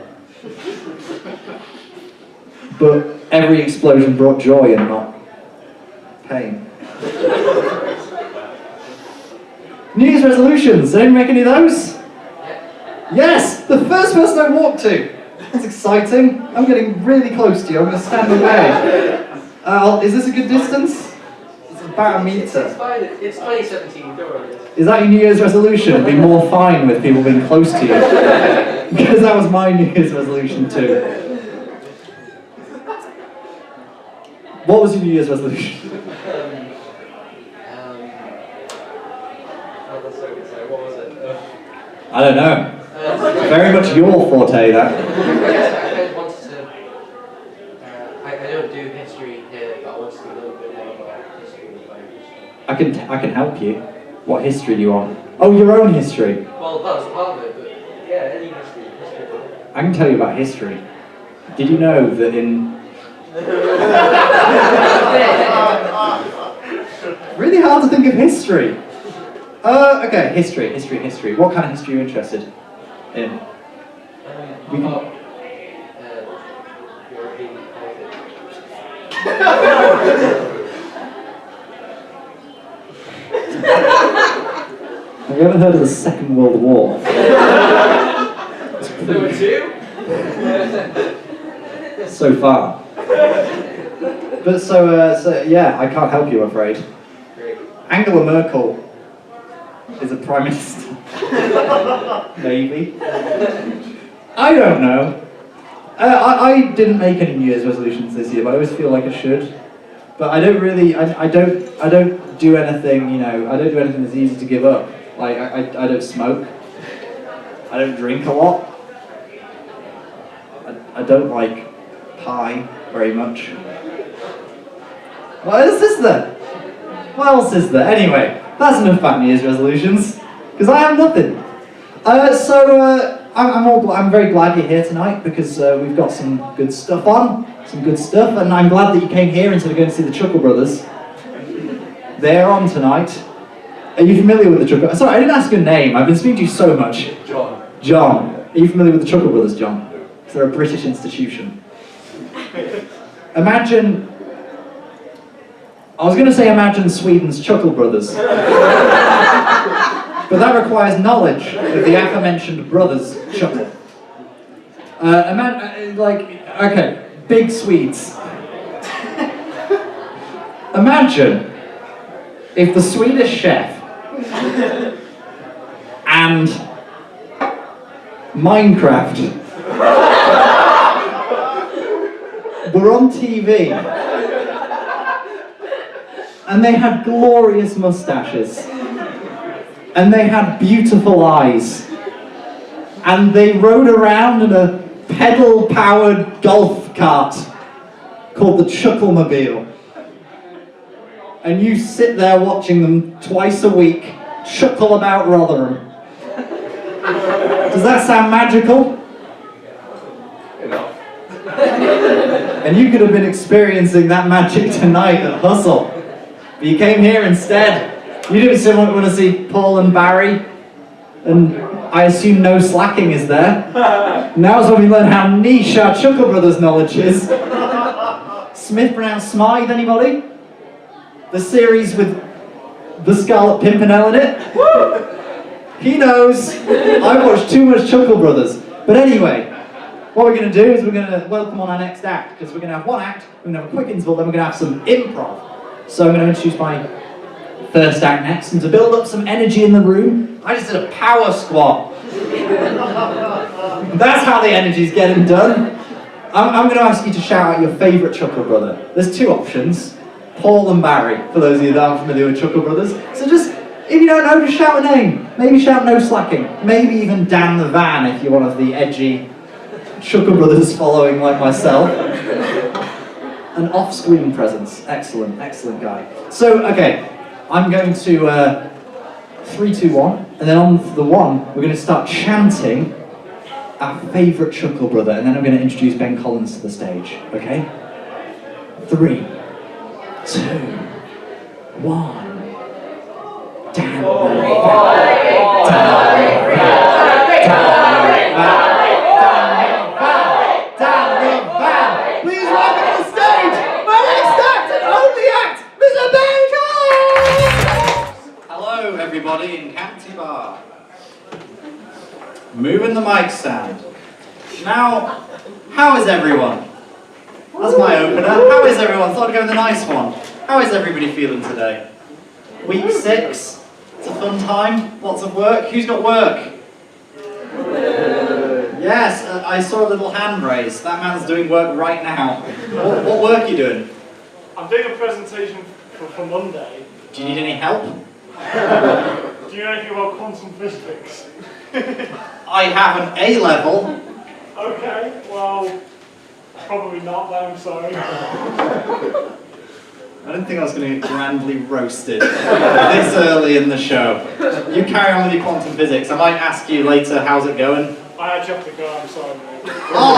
But every explosion brought joy and not pain. New Year's resolutions, did anyone make any of those? Yes, the first person I walked to. That's exciting. I'm getting really close to you, I'm going to stand away. Is this a good distance? About a metre.
It's fine. It's 2017. Don't worry.
Is that your New Year's resolution? Be more fine with people being close to you? Because that was my New Year's resolution too. What was your New Year's resolution?
What was it?
I don't know. Very much your forte, that.
I wanted to. I don't do history here, but I wanted to do a little bit more about history and history.
I can help you. What history do you want? Oh, your own history.
Well, that was part of it, but yeah, any history.
I can tell you about history. Did you know that in... Really hard to think of history. Okay, history. What kind of history are you interested in? We can...
European
Have you ever heard of the Second World War?
There were two?
So far. But so yeah, I can't help you, I'm afraid.
Great.
Angela Merkel is a prime minister. Maybe. I don't know. I didn't make any New Year's resolutions this year, but I always feel like I should. But I don't really, I don't do anything, you know, I don't do anything that's easy to give up. Like, I don't smoke. I don't drink a lot. I don't like pie very much. What else is there? What else is there? Anyway, that's enough about New Year's resolutions, because I have nothing. I'm very glad you're here tonight, because we've got some good stuff on, and I'm glad that you came here instead of going to see the Chuckle Brothers. They're on tonight. Are you familiar with the Chuckle? Sorry, I didn't ask your name. I've been speaking to you so much.
John.
John. Are you familiar with the Chuckle Brothers, John? They're a British institution. Imagine... I was going to say imagine Sweden's Chuckle Brothers. But that requires knowledge of the aforementioned brothers chuckle. Okay, big Swedes. Imagine if the Swedish chef and Minecraft were on TV and they had glorious mustaches and they had beautiful eyes and they rode around in a pedal-powered golf cart called the Chucklemobile. And you sit there watching them twice a week chuckle about Rotherham. Does that sound magical?
Enough.
And you could have been experiencing that magic tonight at Hustle. But you came here instead. You didn't want to see Paul and Barry. And I assume no slacking is there. Now's when we learn how niche our Chuckle Brothers knowledge is. Smith pronounced Smythe, anybody? The series with the Scarlet Pimpernel in it? Woo! He knows. I watched too much Chuckle Brothers. But anyway, what we're going to do is we're going to welcome on our next act, because we're going to have one act, we're going to have a quick interval, then we're going to have some improv. So I'm going to introduce my first act next, and to build up some energy in the room, I just did a power squat. That's how the energy's getting done. I'm going to ask you to shout out your favourite Chuckle Brother. There's two options. Paul and Barry, for those of you that aren't familiar with Chuckle Brothers. So just, if you don't know, just shout a name. Maybe shout no slacking. Maybe even Dan the Van if you're one of the edgy Chuckle Brothers following like myself. An off-screen presence. Excellent, excellent guy. So, okay, I'm going to 3, 2, 1, and then on the 1, we're going to start chanting our favourite Chuckle Brother, and then I'm going to introduce Ben Collins to the stage, okay? 3, 2, 1. Dan the Van. Please welcome to the stage my next act and only act, Mr. Ben Collins! Hello, everybody in County Bar. Moving the mic stand. Now, how is everyone? That's my opener. How is everyone? Thought I'd go with a nice one. How is everybody feeling today? Week 6? It's a fun time? Lots of work? Who's got work? Yes, I saw a little hand raise. That man's doing work right now. What work are you doing?
I'm doing a presentation for Monday.
Do you need any help?
Do you know anything about quantum physics?
I have an A level.
Okay, well, probably not then, I'm sorry.
I didn't think I was going to get grandly roasted this early in the show. You carry on with your quantum physics. I might ask you later, how's it going?
I actually have to go, I'm sorry.
Oh!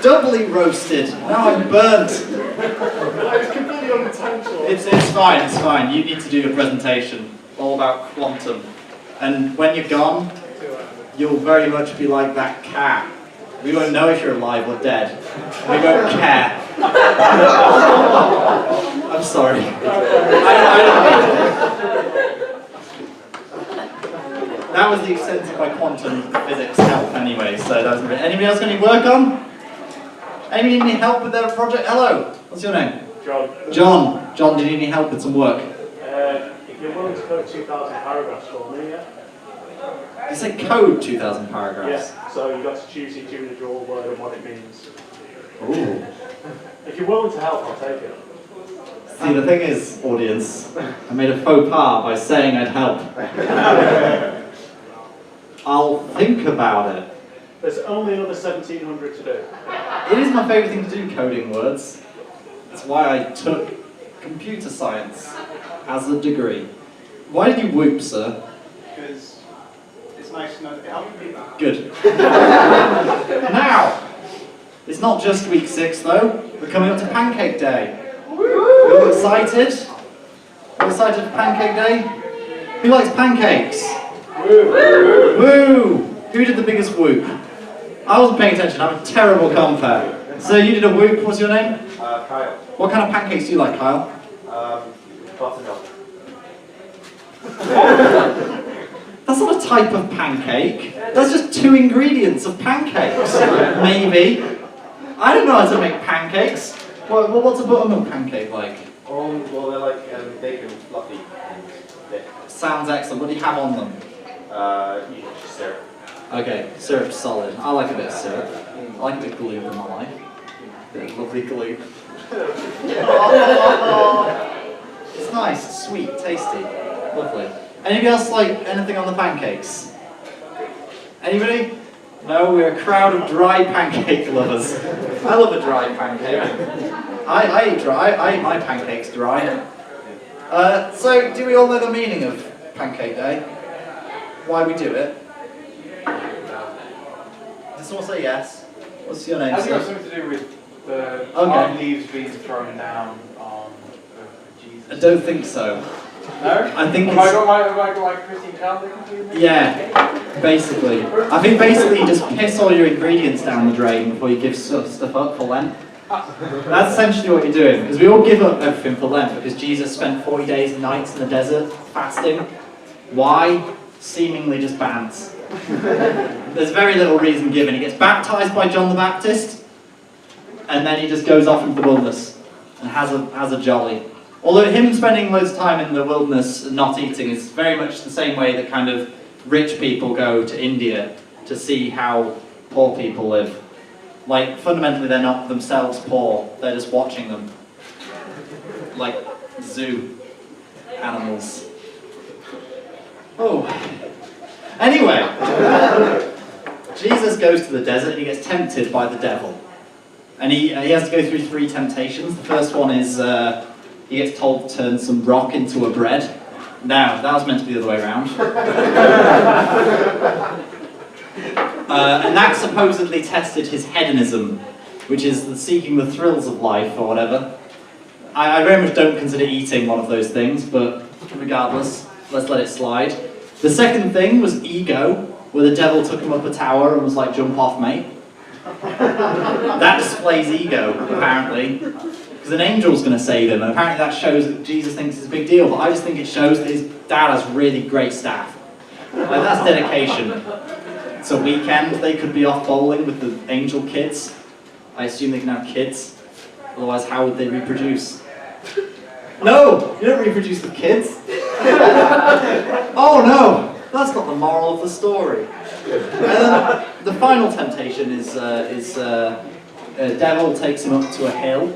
Doubly roasted. Now I'm burnt.
It's completely unintentional.
It's fine, it's fine. You need to do your presentation. All about quantum. And when you're gone, you'll very much be like that cat. We won't know if you're alive or dead. We won't care. I'm sorry. That was the extent of my quantum physics help anyway, so that was a bit. Anybody else got any work on? Anybody need any help with their project? Hello, what's your name?
John.
John. John, do you need any help with some work?
If you're willing to code 2,000 paragraphs for me, yeah?
You said code 2,000 paragraphs?
Yeah, so you've got to choose each individual word and what it means.
Ooh.
If you're willing to help, I'll take it.
See, the thing is, audience, I made a faux pas by saying I'd help. I'll think about it.
There's only another 1,700 to do.
It is my favourite thing to do, coding words. That's why I took computer science as a degree. Why did you whoop, sir?
Because it's nice to know that you're helping people.
Good. Now, it's not just week 6 though. We're coming up to Pancake Day. You all excited? All excited for Pancake Day? Who likes pancakes? Woo! Woo! Who did the biggest whoop? I wasn't paying attention, I'm a terrible compare. So you did a whoop, what's your name?
Kyle.
What kind of pancakes do you like, Kyle?
Buttermilk.
That's not a type of pancake. That's just 2 ingredients of pancakes. Maybe. I don't know how to make pancakes. What's a buttermilk pancake like?
Well, they're like bacon, fluffy, and thick.
Sounds excellent. What do you have on them?
You just syrup.
Okay, syrup's solid. I like a bit of syrup. I like a bit of glue in my life. Bit of lovely glue. It's nice, it's sweet, tasty, lovely. Anybody else like anything on the pancakes? Anybody? No, we're a crowd of dry pancake lovers. I love a dry pancake. I eat dry. I eat my pancakes dry. So, do we all know the meaning of Pancake Day? Why we do it? Does someone say yes? What's your name,
I think
sir?
it's something to do with the
Okay.
leaves being thrown down on Jesus.
I don't think so.
No?
I think
Have I
it's...
got like Christian Catholic?
Yeah, basically. I think basically you just piss all your ingredients down the drain before you give stuff up for Lent. That's essentially what you're doing, because we all give up everything for Lent because Jesus spent 40 days and nights in the desert fasting. Why? Seemingly just bans. There's very little reason given. He gets baptized by John the Baptist, and then he just goes off into the wilderness and has a jolly. Although him spending loads of time in the wilderness and not eating is very much the same way that kind of rich people go to India to see how poor people live. Like, fundamentally they're not themselves poor, they're just watching them. Like zoo animals. Oh. Anyway, Jesus goes to the desert and he gets tempted by the devil. And he has to go through 3 temptations. The first one is he gets told to turn some rock into a bread. Now, that was meant to be the other way around. And that supposedly tested his hedonism, which is seeking the thrills of life or whatever. I very much don't consider eating one of those things, but regardless, let's let it slide. The second thing was ego, where the devil took him up a tower and was like, jump off, mate. That displays ego, apparently, because an angel's going to save him, and apparently that shows that Jesus thinks it's a big deal, but I just think it shows that his dad has really great staff. Like, that's dedication. It's a weekend, they could be off bowling with the angel kids. I assume they can have kids. Otherwise, how would they reproduce? No, you don't reproduce with kids. Oh no, that's not the moral of the story. And then the final temptation is a devil takes him up to a hill,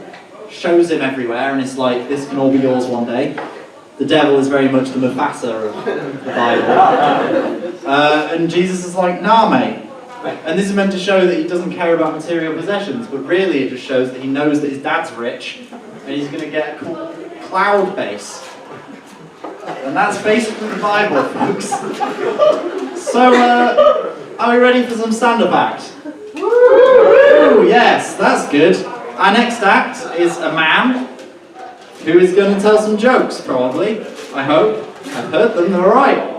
shows him everywhere, and it's like, this can all be yours one day. The devil is very much the Mufasa of the Bible. And Jesus is like, nah, mate. And this is meant to show that he doesn't care about material possessions, but really it just shows that he knows that his dad's rich, and he's going to get a cool cloud base. And that's basically the Bible, folks. So, are we ready for some stand-up act? Woo! Yes, that's good. Our next act is a man who is going to tell some jokes, probably. I hope. I've heard them, they're alright.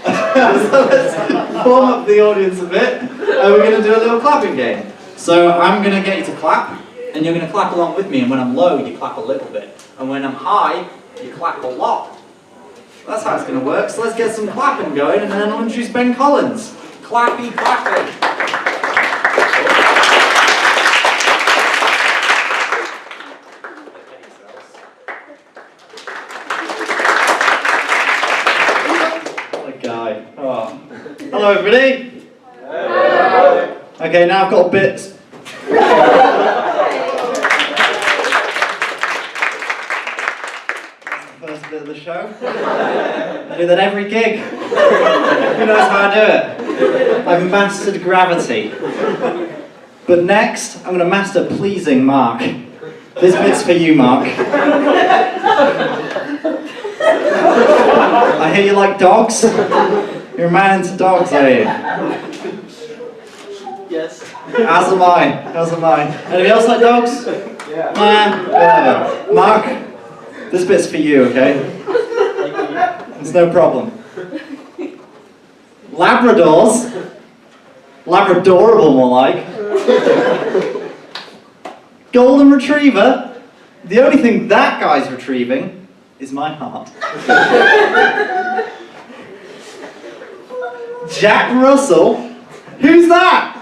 So let's warm up the audience a bit, and we're going to do a little clapping game. So I'm going to get you to clap, and you're going to clap along with me, and when I'm low, you clap a little bit. And when I'm high, you clap a lot. That's how it's going to work. So let's get some clapping going, and then I'll introduce Ben Collins. Clappy, clapping. Hello everybody! Hello. Okay, now I've got bits. That's the first bit of the show. I do that every gig. Who knows how I do it? I've mastered gravity. But next, I'm going to master pleasing Mark. This bit's for you, Mark. I hear you like dogs. You're a man into dogs, are you?
Yes.
As am I. As am I. Anybody else like dogs?
Yeah.
Whatever. Mark, this bit's for you, okay? It's no problem. Labradors. Labradorable, more like. Golden Retriever. The only thing that guy's retrieving is my heart. Jack Russell? Who's that?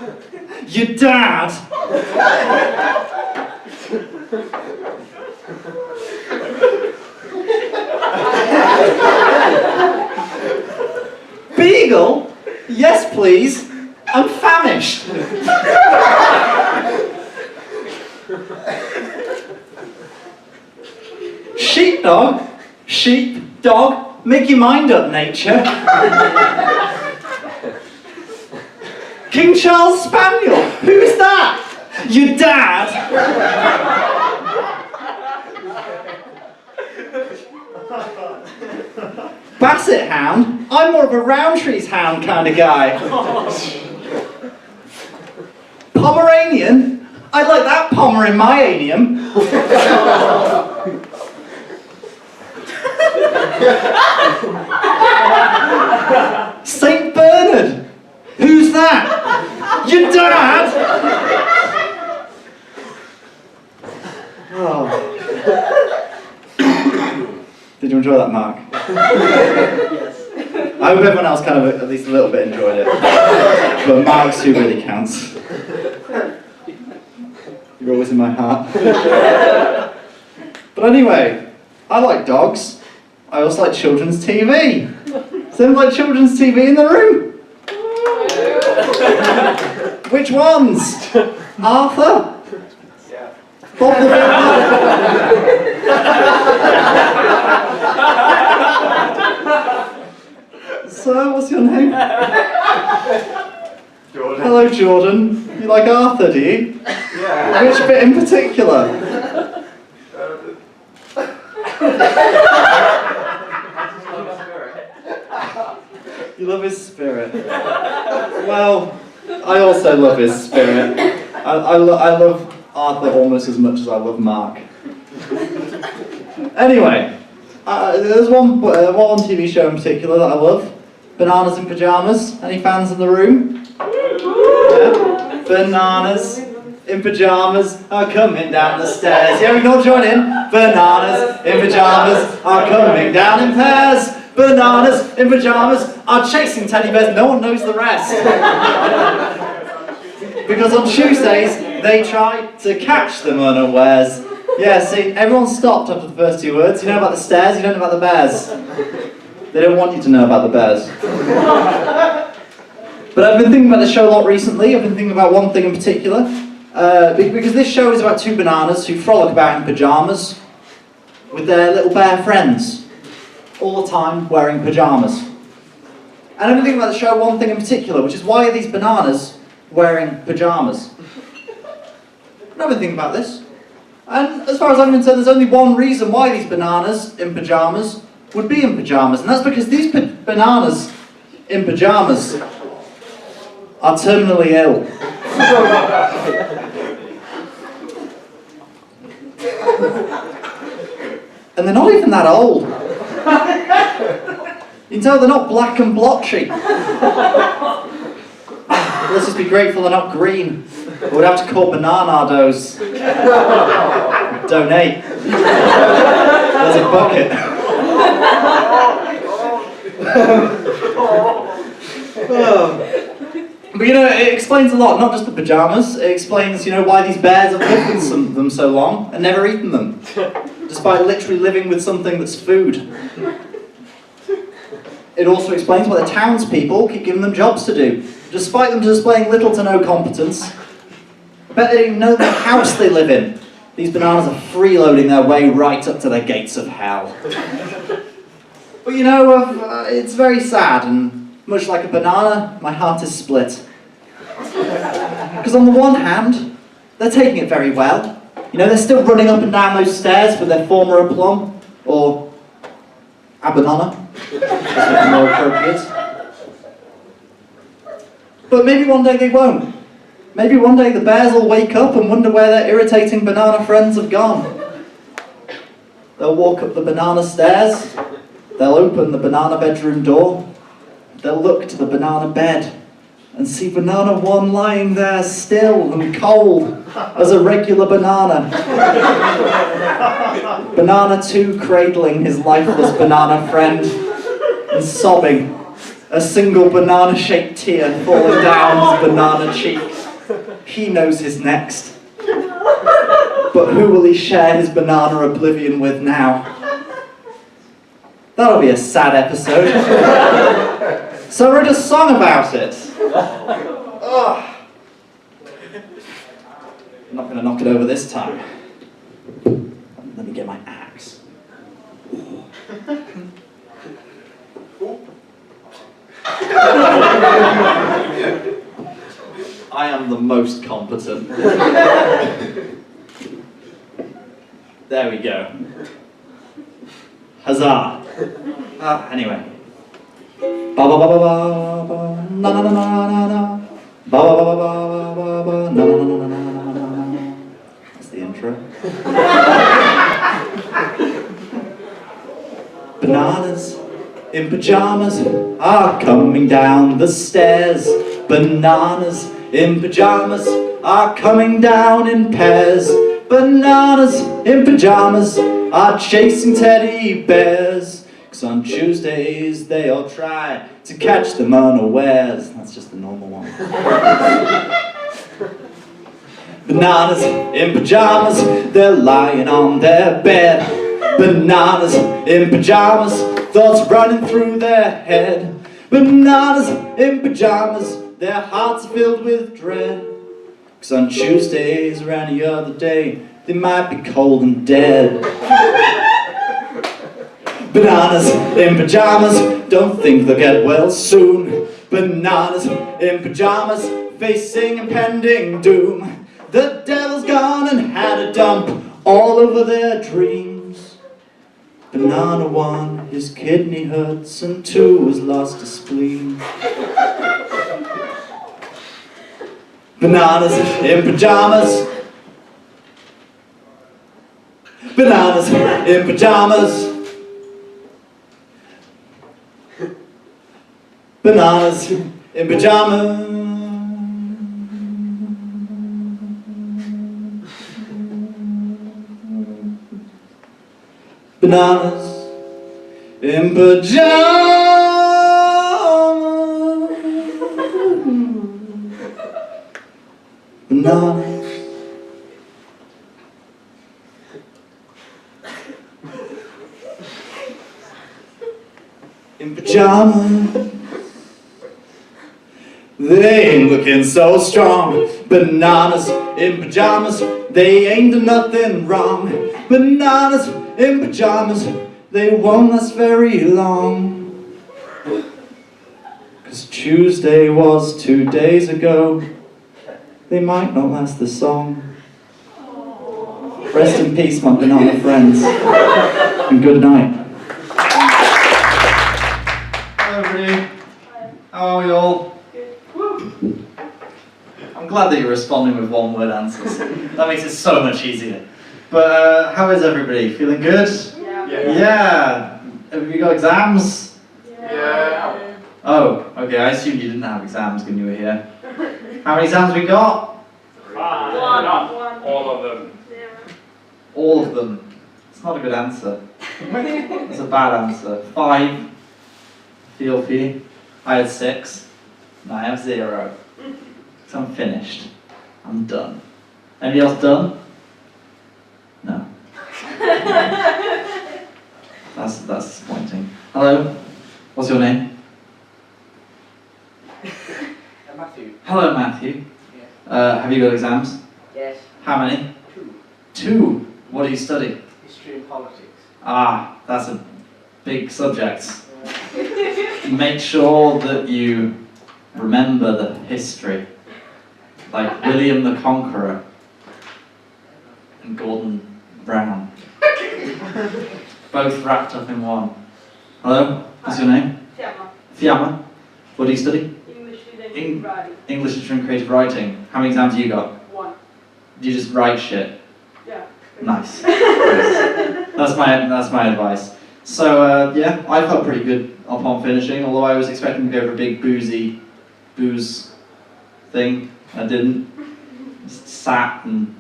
Your dad? Beagle? Yes, please. I'm famished. Sheepdog? Sheepdog? Make your mind up, nature. King Charles Spaniel? Who's that? Your dad? Basset hound? I'm more of a Roundtree's hound kind of guy. Pomeranian? I'd like that Pomer in my anium. Saint Bernard? Who's that? Your dad? Oh. Did you enjoy that, Mark?
Yes.
I hope everyone else kind of at least a little bit enjoyed it. But Mark's who really counts. You're always in my heart. But anyway, I like dogs. I also like children's TV. Does anyone like children's TV in the room? Which ones? Arthur?
Yeah.
Bob the Builder? Sir, what's your name?
Jordan.
Hello, Jordan. You like Arthur, do you?
Yeah.
Which bit in particular? You love his spirit. Well, I also love his spirit. I love Arthur almost as much as I love Mark. Anyway, there's one TV show in particular that I love. Bananas in Pyjamas. Any fans in the room? Yeah. Bananas in Pyjamas are coming down the stairs. Yeah, we can all join in. Bananas in Pyjamas are coming down in pairs. Bananas in Pyjamas are chasing teddy bears. No one knows the rest. Because on Tuesdays, They tried to catch them unawares. Yeah, see, everyone stopped after the first two words. You know about the stairs, you don't know about the bears. They don't want you to know about the bears. But I've been thinking about the show a lot recently. I've been thinking about one thing in particular. Because this show is about two bananas who frolic about in pyjamas with their little bear friends. All the time wearing pyjamas. And I've been thinking about the show one thing in particular, which is why are these bananas wearing pyjamas? And I've been thinking about this. And as far as I'm concerned, there's only one reason why these bananas in pyjamas would be in pyjamas. And that's because these bananas in pyjamas are terminally ill. And they're not even that old. You can tell they're not black and blotchy. Let's just be grateful they're not green. We'd have to call Bananados. Donate. There's a bucket. But you know, it explains a lot, not just the pyjamas. It explains, you know, why these bears have lived with them so long and never eaten them, despite literally living with something that's food. It also explains why the townspeople keep giving them jobs to do, despite them displaying little to no competence. I bet they don't even know the house they live in. These bananas are freeloading their way right up to the gates of hell. But you know, it's very sad, and much like a banana, my heart is split. Because on the one hand, they're taking it very well. You know, they're still running up and down those stairs with their former aplomb, or a banana, that's more appropriate. But maybe one day they won't. Maybe one day the bears will wake up and wonder where their irritating banana friends have gone. They'll walk up the banana stairs, they'll open the banana bedroom door, they'll look to the banana bed and see banana one lying there still and cold as a regular banana. Banana two cradling his lifeless banana friend and sobbing, a single banana-shaped tear falling down his banana cheek. He knows his next. But who will he share his banana oblivion with now? That'll be a sad episode. So I wrote a song about it. Oh. I'm not going to knock it over this time. Let me get my axe. I am the most competent. There we go. Huzzah! Anyway. Ba ba ba ba ba ba na na na na na na ba ba ba ba ba ba ba na na na na na na. That's the intro. Bananas in pyjamas are coming down the stairs. Bananas in pyjamas are coming down in pairs. Bananas in pyjamas are chasing teddy bears. 'Cause on Tuesdays they all try to catch them unawares. That's just the normal one. Bananas in pyjamas, they're lying on their bed. Bananas in pyjamas, thoughts running through their head. Bananas in pyjamas, their hearts are filled with dread. 'Cause on Tuesdays or any other day, they might be cold and dead. Bananas in pyjamas, don't think they'll get well soon. Bananas in pyjamas, facing impending doom. The devil's gone and had a dump all over their dreams. Banana 1, his kidney hurts, and 2 has lost his spleen. Bananas in pyjamas. Bananas in pyjamas. Bananas in pyjamas. Bananas in pyjamas. Bananas
in pajamas. They ain't looking so strong. Bananas in pajamas, they ain't done nothing wrong. Bananas in pajamas, they won't last very long. 'Cause Tuesday was 2 days ago. They might not last the song. Rest in peace, my banana friends. And good night.
Hello everybody. How are we all? I'm glad that you're responding with one-word answers. That makes it so much easier. But how is everybody? Feeling good? Yeah. Have you got exams?
Yeah.
Oh, okay. I assume you didn't have exams when you were here. How many exams we got?
One.
All of them.
All of them. It's not a good answer. It's a bad answer. 5. Feel for you. I had 6. And I have 0. So I'm finished. I'm done. Anybody else done? No. That's disappointing. Hello. What's your name?
Matthew.
Hello, Matthew.
Yes.
Have you got exams?
Yes.
How many?
2.
2. What do you study?
History and politics.
Ah, that's a big subject. Make sure that you remember the history. Like William the Conqueror and Gordon Brown. Both wrapped up in one. Hello? What's your name?
Fiamma.
Fiamma. What do you study?
English literature writing.
English literature and creative writing. How many exams have you got?
1.
Do you just write shit?
Yeah.
Nice. That's my advice. So yeah, I felt pretty good upon finishing, although I was expecting to go for a big booze thing. I didn't. Just sat and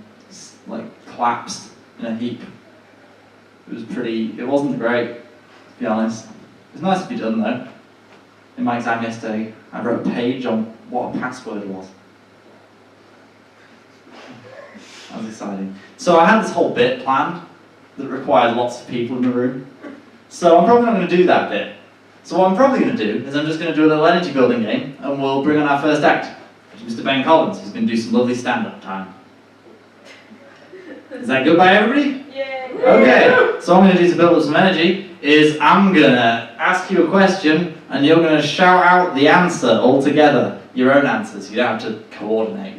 like collapsed in a heap. It wasn't great, to be honest. It was nice to be done though. In my exam yesterday, I wrote a page on what a password was. That was exciting. So I had this whole bit planned that required lots of people in the room. So I'm probably not going to do that bit. So what I'm probably going to do is I'm just going to do a little energy building game and we'll bring on our first act, which is Mr. Ben Collins, who's going to do some lovely stand-up time. Is that good by everybody?
Yeah.
Okay, so what I'm going to do to build up some energy is I'm going to ask you a question and you're going to shout out the answer all together, your own answers, you don't have to coordinate.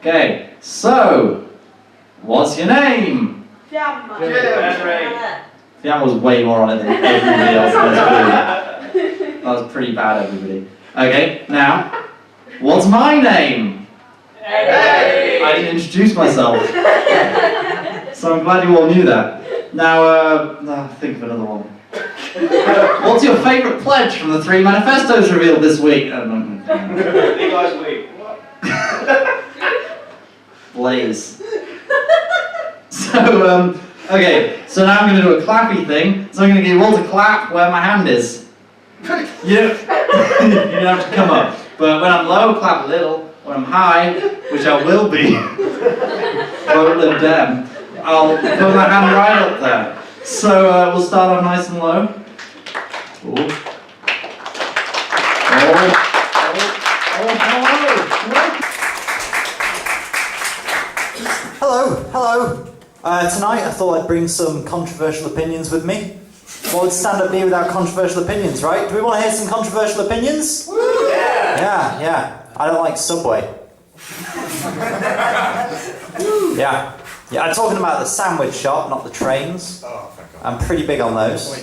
Okay, so, what's your name?
Fiamma.
Fiamma was way more on it than everybody else in this group. That was pretty bad, everybody. Okay, now, what's my name?
Hey.
I didn't introduce myself. So I'm glad you all knew that. Now, think of another one. What's your favourite pledge from the 3 manifestos revealed this week?
Legalised week.
Blaze. So, okay, so now I'm going to do a clappy thing. So I'm going to get you all to clap where my hand is. You don't have to come up. But when I'm low, clap a little. When I'm high, which I will be, won't live down, I'll put my hand right up there. So we'll start off nice and low. Ooh.
Hello. Tonight I thought I'd bring some controversial opinions with me. What would stand-up be without controversial opinions, right? Do we want to hear some controversial opinions? Yeah. I don't like Subway. Yeah, I'm talking about the sandwich shop, not the trains. I'm pretty big on those.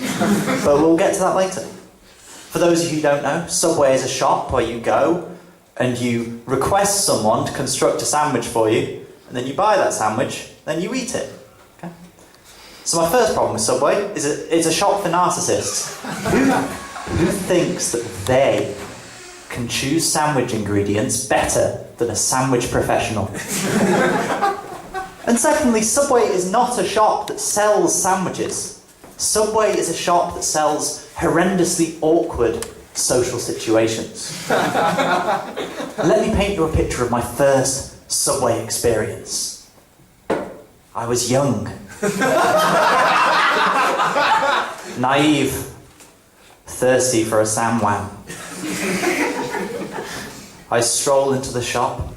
But we'll get to that later. For those of you who don't know, Subway is a shop where you go and you request someone to construct a sandwich for you, and then you buy that sandwich, then you eat it. Okay? So my first problem with Subway is it's a shop for narcissists. Who thinks that they can choose sandwich ingredients better than a sandwich professional? And secondly, Subway is not a shop that sells sandwiches. Subway is a shop that sells horrendously awkward social situations. Let me paint you a picture of my first Subway experience. I was young, naive,
thirsty for a samwam. I stroll into the shop,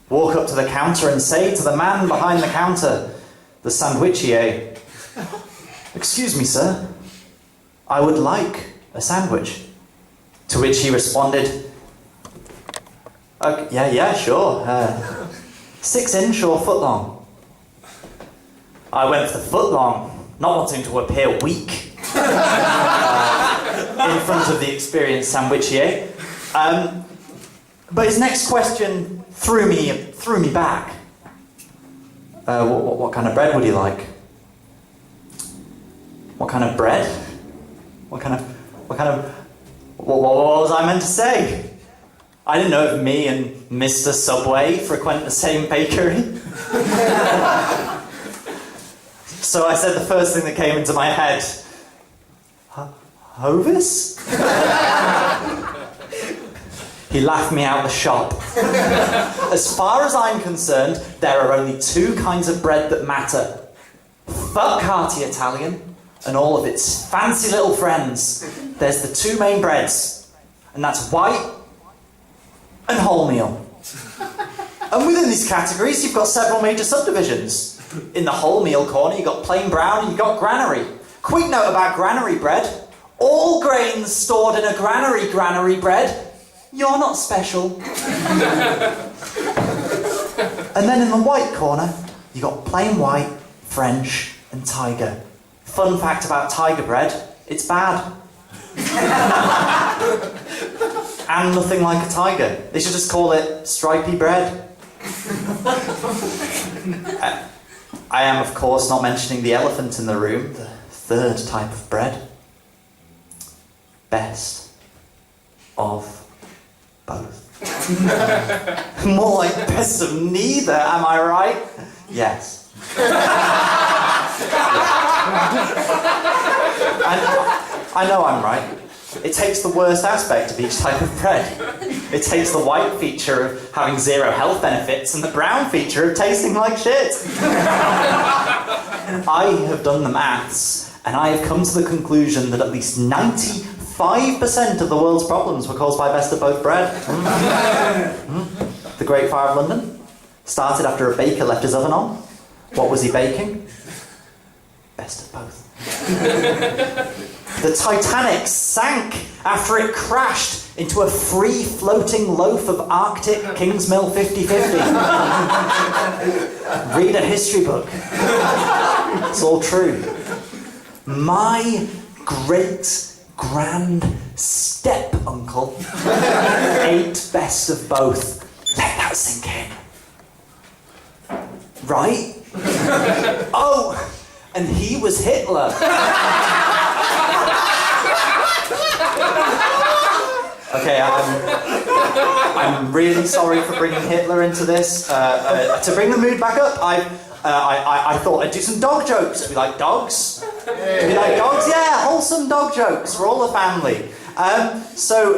walk up to the counter and say to the man behind the counter, the sandwichier, "Excuse me, sir, I would like a sandwich." To which he responded, yeah, sure. 6 inch or foot long? I went for the foot long, not wanting to appear weak in front of the experienced sandwichier. But his next question threw me back. What kind of bread would he like? What kind of bread? What was I meant to say? I didn't know if me and Mr. Subway frequent the same bakery. So I said the first thing that came into my head, Hovis? He laughed me out the shop. As far as I'm concerned, there are only 2 kinds of bread that matter. Fuck hearty Italian and all of its fancy little friends. There's the 2 main breads, and that's white and wholemeal. And within these categories, you've got several major subdivisions. In the wholemeal corner, you've got plain brown and you've got granary. Quick note about granary bread. All grains stored in a granary bread. You're not special. And then in the white corner, you've got plain white, French, and tiger. Fun fact about tiger bread, it's bad. And nothing like a tiger. They should just call it stripy bread. I am, of course, not mentioning the elephant in the room, the 3rd type of bread. Best of both. More like best of neither, am I right? Yes. I know I'm right. It takes the worst aspect of each type of bread. It takes the white feature of having 0 health benefits and the brown feature of tasting like shit. I have done the maths, and I have come to the conclusion that at least 95% of the world's problems were caused by best of both bread. The Great Fire of London started after a baker left his oven on. What was he baking? Best of both. The Titanic sank after it crashed into a free-floating loaf of Arctic Kingsmill 50/50. Read a history book. It's all true. My great-grand step-uncle ate best of both. Let that sink in. Right? Oh, and he was Hitler. Okay, I'm really sorry for bringing Hitler into this. To bring the mood back up, I thought I'd do some dog jokes. Do we like dogs? Do we like dogs? Yeah, wholesome dog jokes. We're all a family. So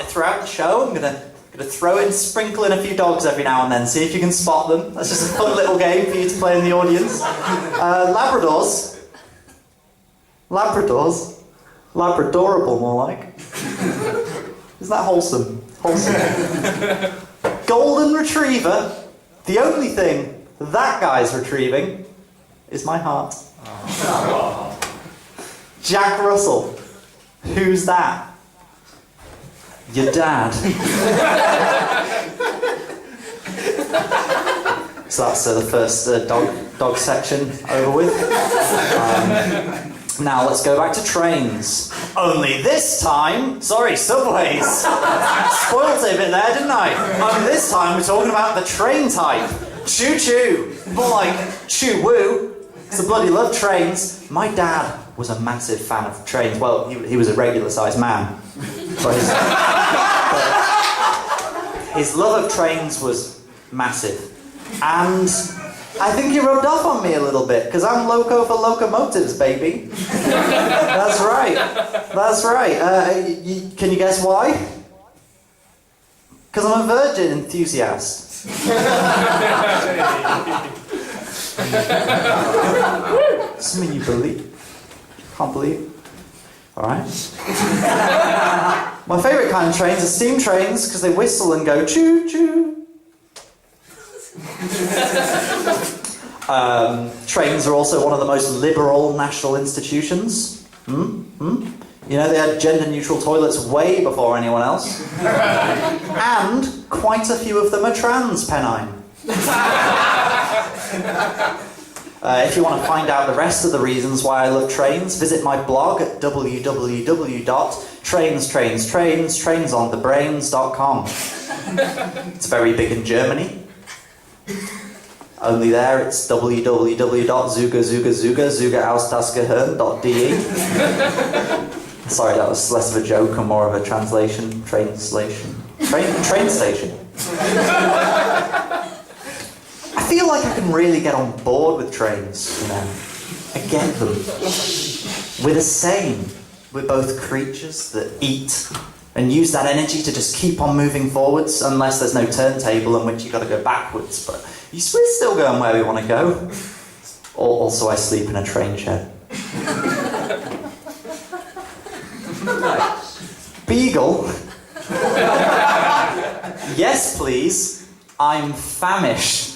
throughout the show, I'm gonna throw in, sprinkle in a few dogs every now and then. See if you can spot them. That's just a fun little game for you to play in the audience. Labradorable, more like. Isn't that wholesome? Wholesome. Golden Retriever. The only thing that guy's retrieving is my heart. Oh. Jack Russell. Who's that? Your dad. So that's the first dog section over with. Now let's go back to trains. Only this time, sorry, subways. Spoiled it a bit there, didn't I? Only this time we're talking about the train type. Choo-choo. More like choo-woo. Because I bloody love trains. My dad was a massive fan of trains. Well, he was a regular-sized man. But his love of trains was massive. And I think he rubbed off on me a little bit, because I'm loco for locomotives, baby. That's right. That's right. Can you guess why? Because I'm a virgin enthusiast. Something you believe? Can't believe.
Alright? My favourite kind of trains are steam trains because they whistle and go choo-choo. Trains are also one of the most liberal national institutions. You know, they had gender-neutral toilets way before anyone else. And quite a few of them are trans, Pennine. If you want to find out the rest of the reasons why I love trains, visit my blog at www.trains.com. It's very big in Germany. Only there it's www.zugazugazugazugaustasgehirn.de. Sorry, that was less of a joke and more of a translation. Train station. I feel like I can really get on board with trains, you know. I get them. We're the same. We're both creatures that eat and use that energy to just keep on moving forwards, unless there's no turntable in which you've got to go backwards. But we're still going where we want to go. Also, I sleep in a train shed. Beagle? Yes, please. I'm famished.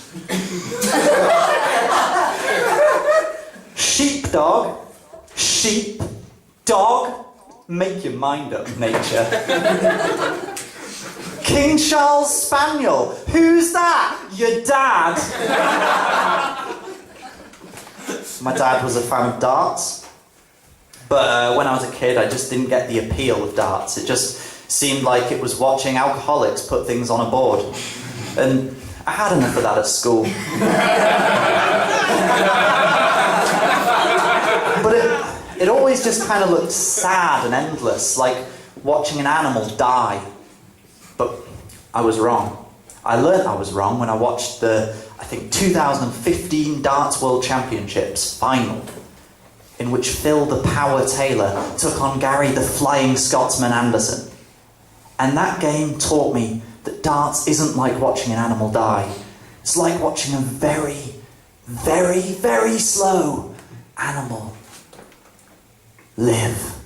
Sheepdog? Sheep? Dog? Make your mind up, nature. King Charles Spaniel? Who's that? Your dad? My dad was a fan of darts. But when I was a kid, I just didn't get the appeal of darts. It just seemed like it was watching alcoholics put things on a board. And I had enough of that at school. But it always just kind of looked sad and endless, like watching an animal die. But I was wrong. I learnt I was wrong when I watched the, I think, 2015 Darts World Championships final, in which Phil the Power Taylor took on Gary the Flying Scotsman Anderson. And that game taught me that darts isn't like watching an animal die. It's like watching a very, very, very slow animal live.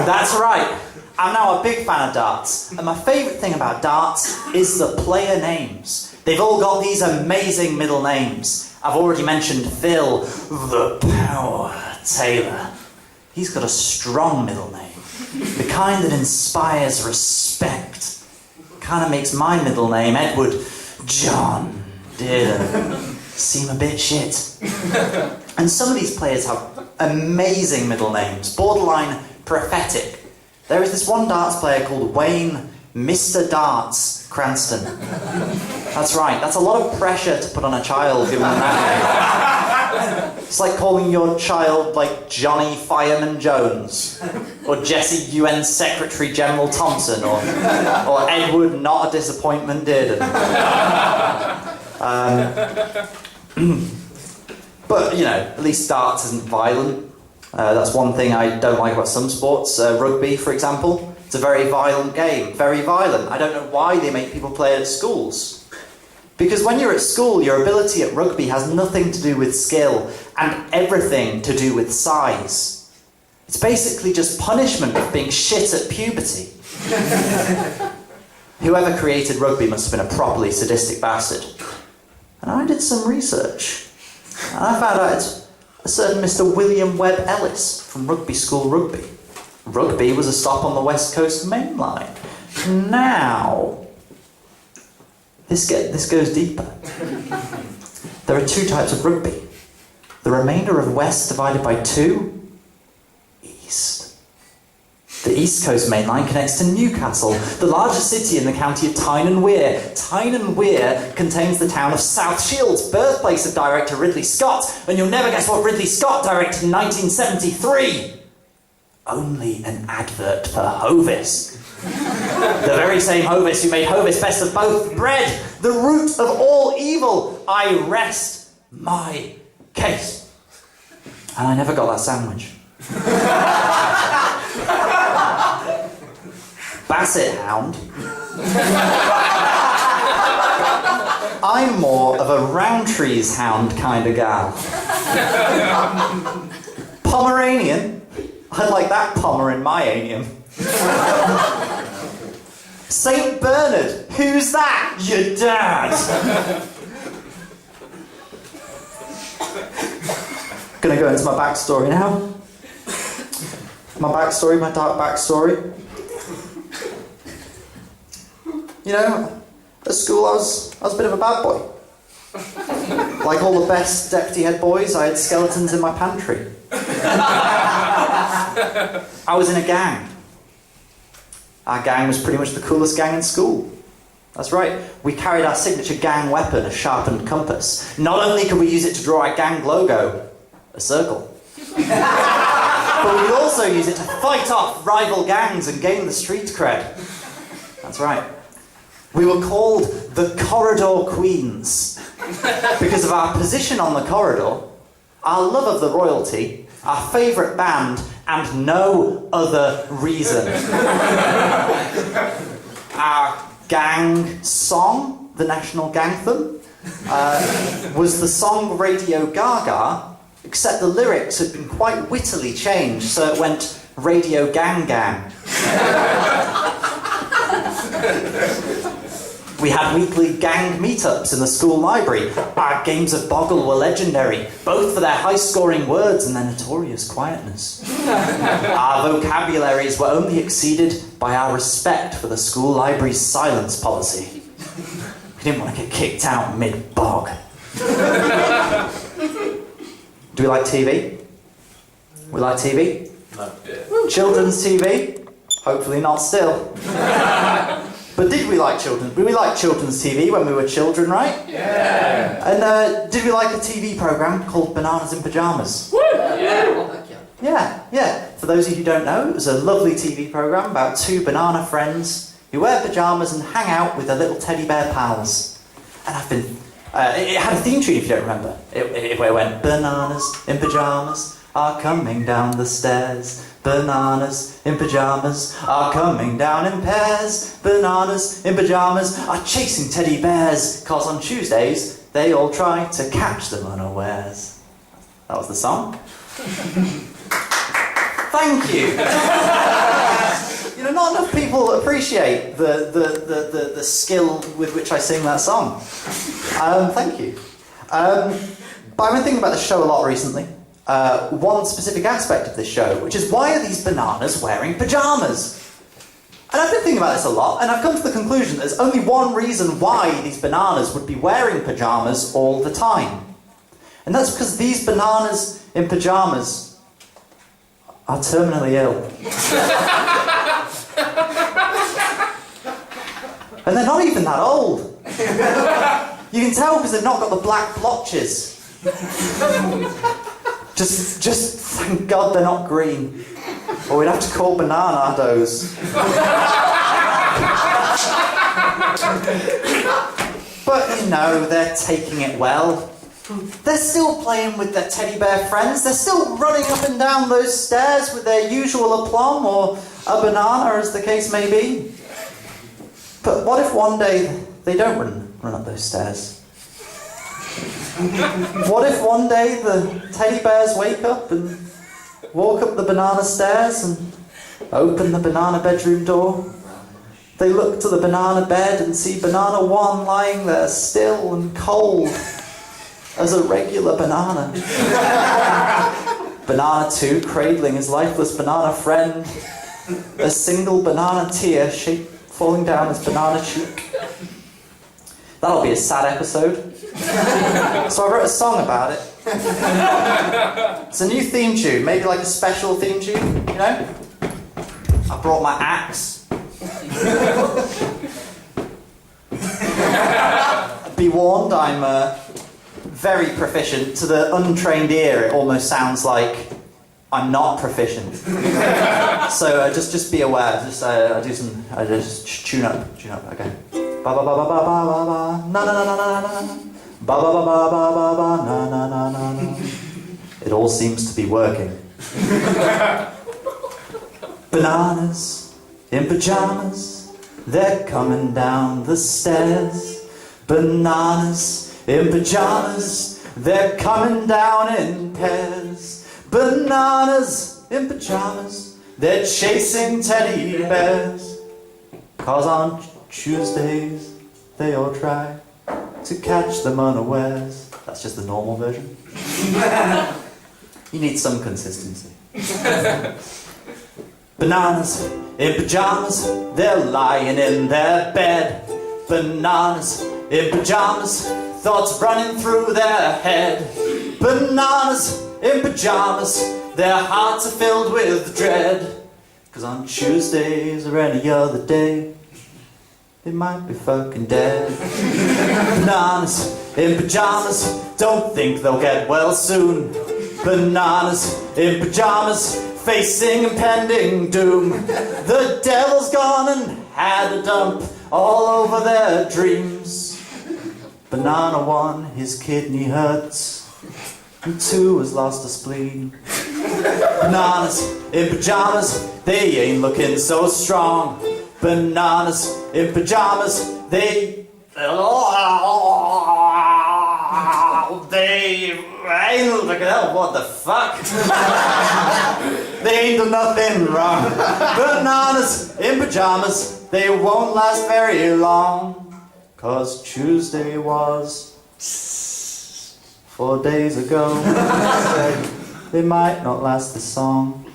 That's right. I'm now a big fan of darts. And my favourite thing about darts is the player names. They've all got these amazing middle names. I've already mentioned Phil the Power Taylor. He's got a strong middle name. The kind that inspires respect. Kind of makes my middle name, Edward John Dearden, seem a bit shit. And some of these players have amazing middle names, borderline prophetic. There is this one darts player called Wayne Mr. Darts Cranston. That's right, that's a lot of pressure to put on a child given that name. It's like calling your child like Johnny Fireman Jones, or Jesse UN Secretary General Thompson, or Edward Not a Disappointment Dearden. But, you know, at least darts isn't violent. That's one thing I don't like about some sports. Rugby, for example. It's a very violent game. Very violent. I don't know why they make people play it at schools. Because when you're at school, your ability at rugby has nothing to do with skill and everything to do with size. It's basically just punishment for being shit at puberty. Whoever created rugby must have been a properly sadistic bastard. And I did some research. And I found out it's a certain Mr. William Webb Ellis from Rugby School Rugby. Rugby was a stop on the West Coast Main Line. Now, this goes deeper. There are two types of rugby. The remainder of West divided by 2, East. The East Coast Main Line connects to Newcastle, the largest city in the county of Tyne and Wear. Tyne and Wear contains the town of South Shields, birthplace of director Ridley Scott, and you'll never guess what Ridley Scott directed in 1973. Only an advert for Hovis. The very same Hovis who made Hovis best of both bread, the root of all evil. I rest my case. And I never got that sandwich. Basset hound.
I'm more of a Rowntree's hound kind of gal. Pomeranian? I'd like that Pomer in my anium. Saint Bernard? Who's that? Your dad. Gonna go into my backstory now. My backstory, my dark backstory. You know, at school I was a bit of a bad boy. Like all the best deputy head boys, I had skeletons in my pantry. I was in a gang. Our gang was pretty much the coolest gang in school. That's right, we carried our signature gang weapon, a sharpened compass. Not only could we use it to draw our gang logo, a circle, but we could also use it to fight off rival gangs and gain the street cred. That's right. We were called the Corridor Queens because of our position on the corridor, our love of the royalty, our favourite band, and no other reason. Our gang song, the national gangtham, was the song Radio Gaga, except the lyrics had been quite wittily changed, so it went Radio Gang Gang. We had weekly gang meetups in the school library. Our games of Boggle were legendary, both for their high-scoring words and their notorious quietness. Our vocabularies were only exceeded by our respect for the school library's silence policy. We didn't want to get kicked out mid-bog. Do we like TV? We like TV?
No.
Children's TV? Hopefully not still. But did we like children's? We liked children's TV when we were children, right?
Yeah.
And did we like a TV programme called Bananas in Pyjamas?
Woo! Yeah.
Yeah. For those of you who don't know, it was a lovely TV programme about two banana friends who wear pyjamas and hang out with their little teddy bear pals. And it had a theme tune if you don't remember. It went, bananas in pyjamas are coming down the stairs. Bananas in pyjamas are coming down in pairs. Bananas in pyjamas are chasing teddy bears, 'cause on Tuesdays they all try to catch them unawares. That was the song. Thank you. You know, not enough people appreciate the skill with which I sing that song. Thank you. But I've been thinking about the show a lot recently. One specific aspect of this show, which is why are these bananas wearing pyjamas? And I've been thinking about this a lot, and I've come to the conclusion that there's only one reason why these bananas would be wearing pyjamas all the time. And that's because these bananas in pyjamas are terminally ill. And they're not even that old. You can tell because they've not got the black blotches. Just thank God they're not green, or we'd have to call bananas. But you know, they're taking it well. They're still playing with their teddy bear friends. They're still running up and down those stairs with their usual aplomb, or a banana, as the case may be. But what if one day they don't run up those stairs? What if one day the teddy bears wake up and walk up the banana stairs and open the banana bedroom door? They look to the banana bed and see banana one lying there still and cold as a regular banana. Banana two cradling his lifeless banana friend, a single banana tear falling down his banana cheek. That'll be a sad episode. So I wrote a song about it. It's a new theme tune, maybe like a special theme tune, you know? I brought my axe. Be warned, I'm very proficient. To the untrained ear, it almost sounds like I'm not proficient. So just be aware. I just tune up, okay. Ba ba ba ba ba ba ba ba na na na na na na. Ba ba ba ba ba ba ba na na na na na. It all seems to be working. Bananas in pyjamas, they're coming down the stairs.
Bananas in pajamas, they're coming down in pairs. Bananas in pajamas, they're chasing teddy bears. 'Cause on Tuesdays they all try to catch them unawares. That's just the normal version. You need some consistency. Bananas in pajamas, they're lying in their bed. Bananas in pajamas, thoughts running through their head. Bananas in pajamas, their hearts are filled with dread. 'Cause on Tuesdays or any other day, they might be fucking dead. Bananas in pajamas, don't think they'll get well soon. Bananas in pajamas, facing impending doom. The devil's gone and had a dump all over their dreams. Banana 1, his kidney hurts, and 2 has lost a spleen. Bananas in pajamas, they ain't looking so strong. Bananas in pajamas, they ain't looking, oh, what the fuck? They ain't done nothing wrong. Bananas in pajamas, they won't last very long. 'Cause Tuesday was 4 days ago. They might not last this song.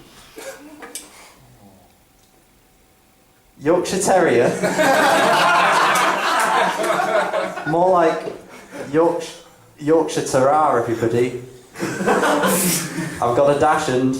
Yorkshire Terrier. More like Yorkshire Terrar, everybody. I've got a dachshund.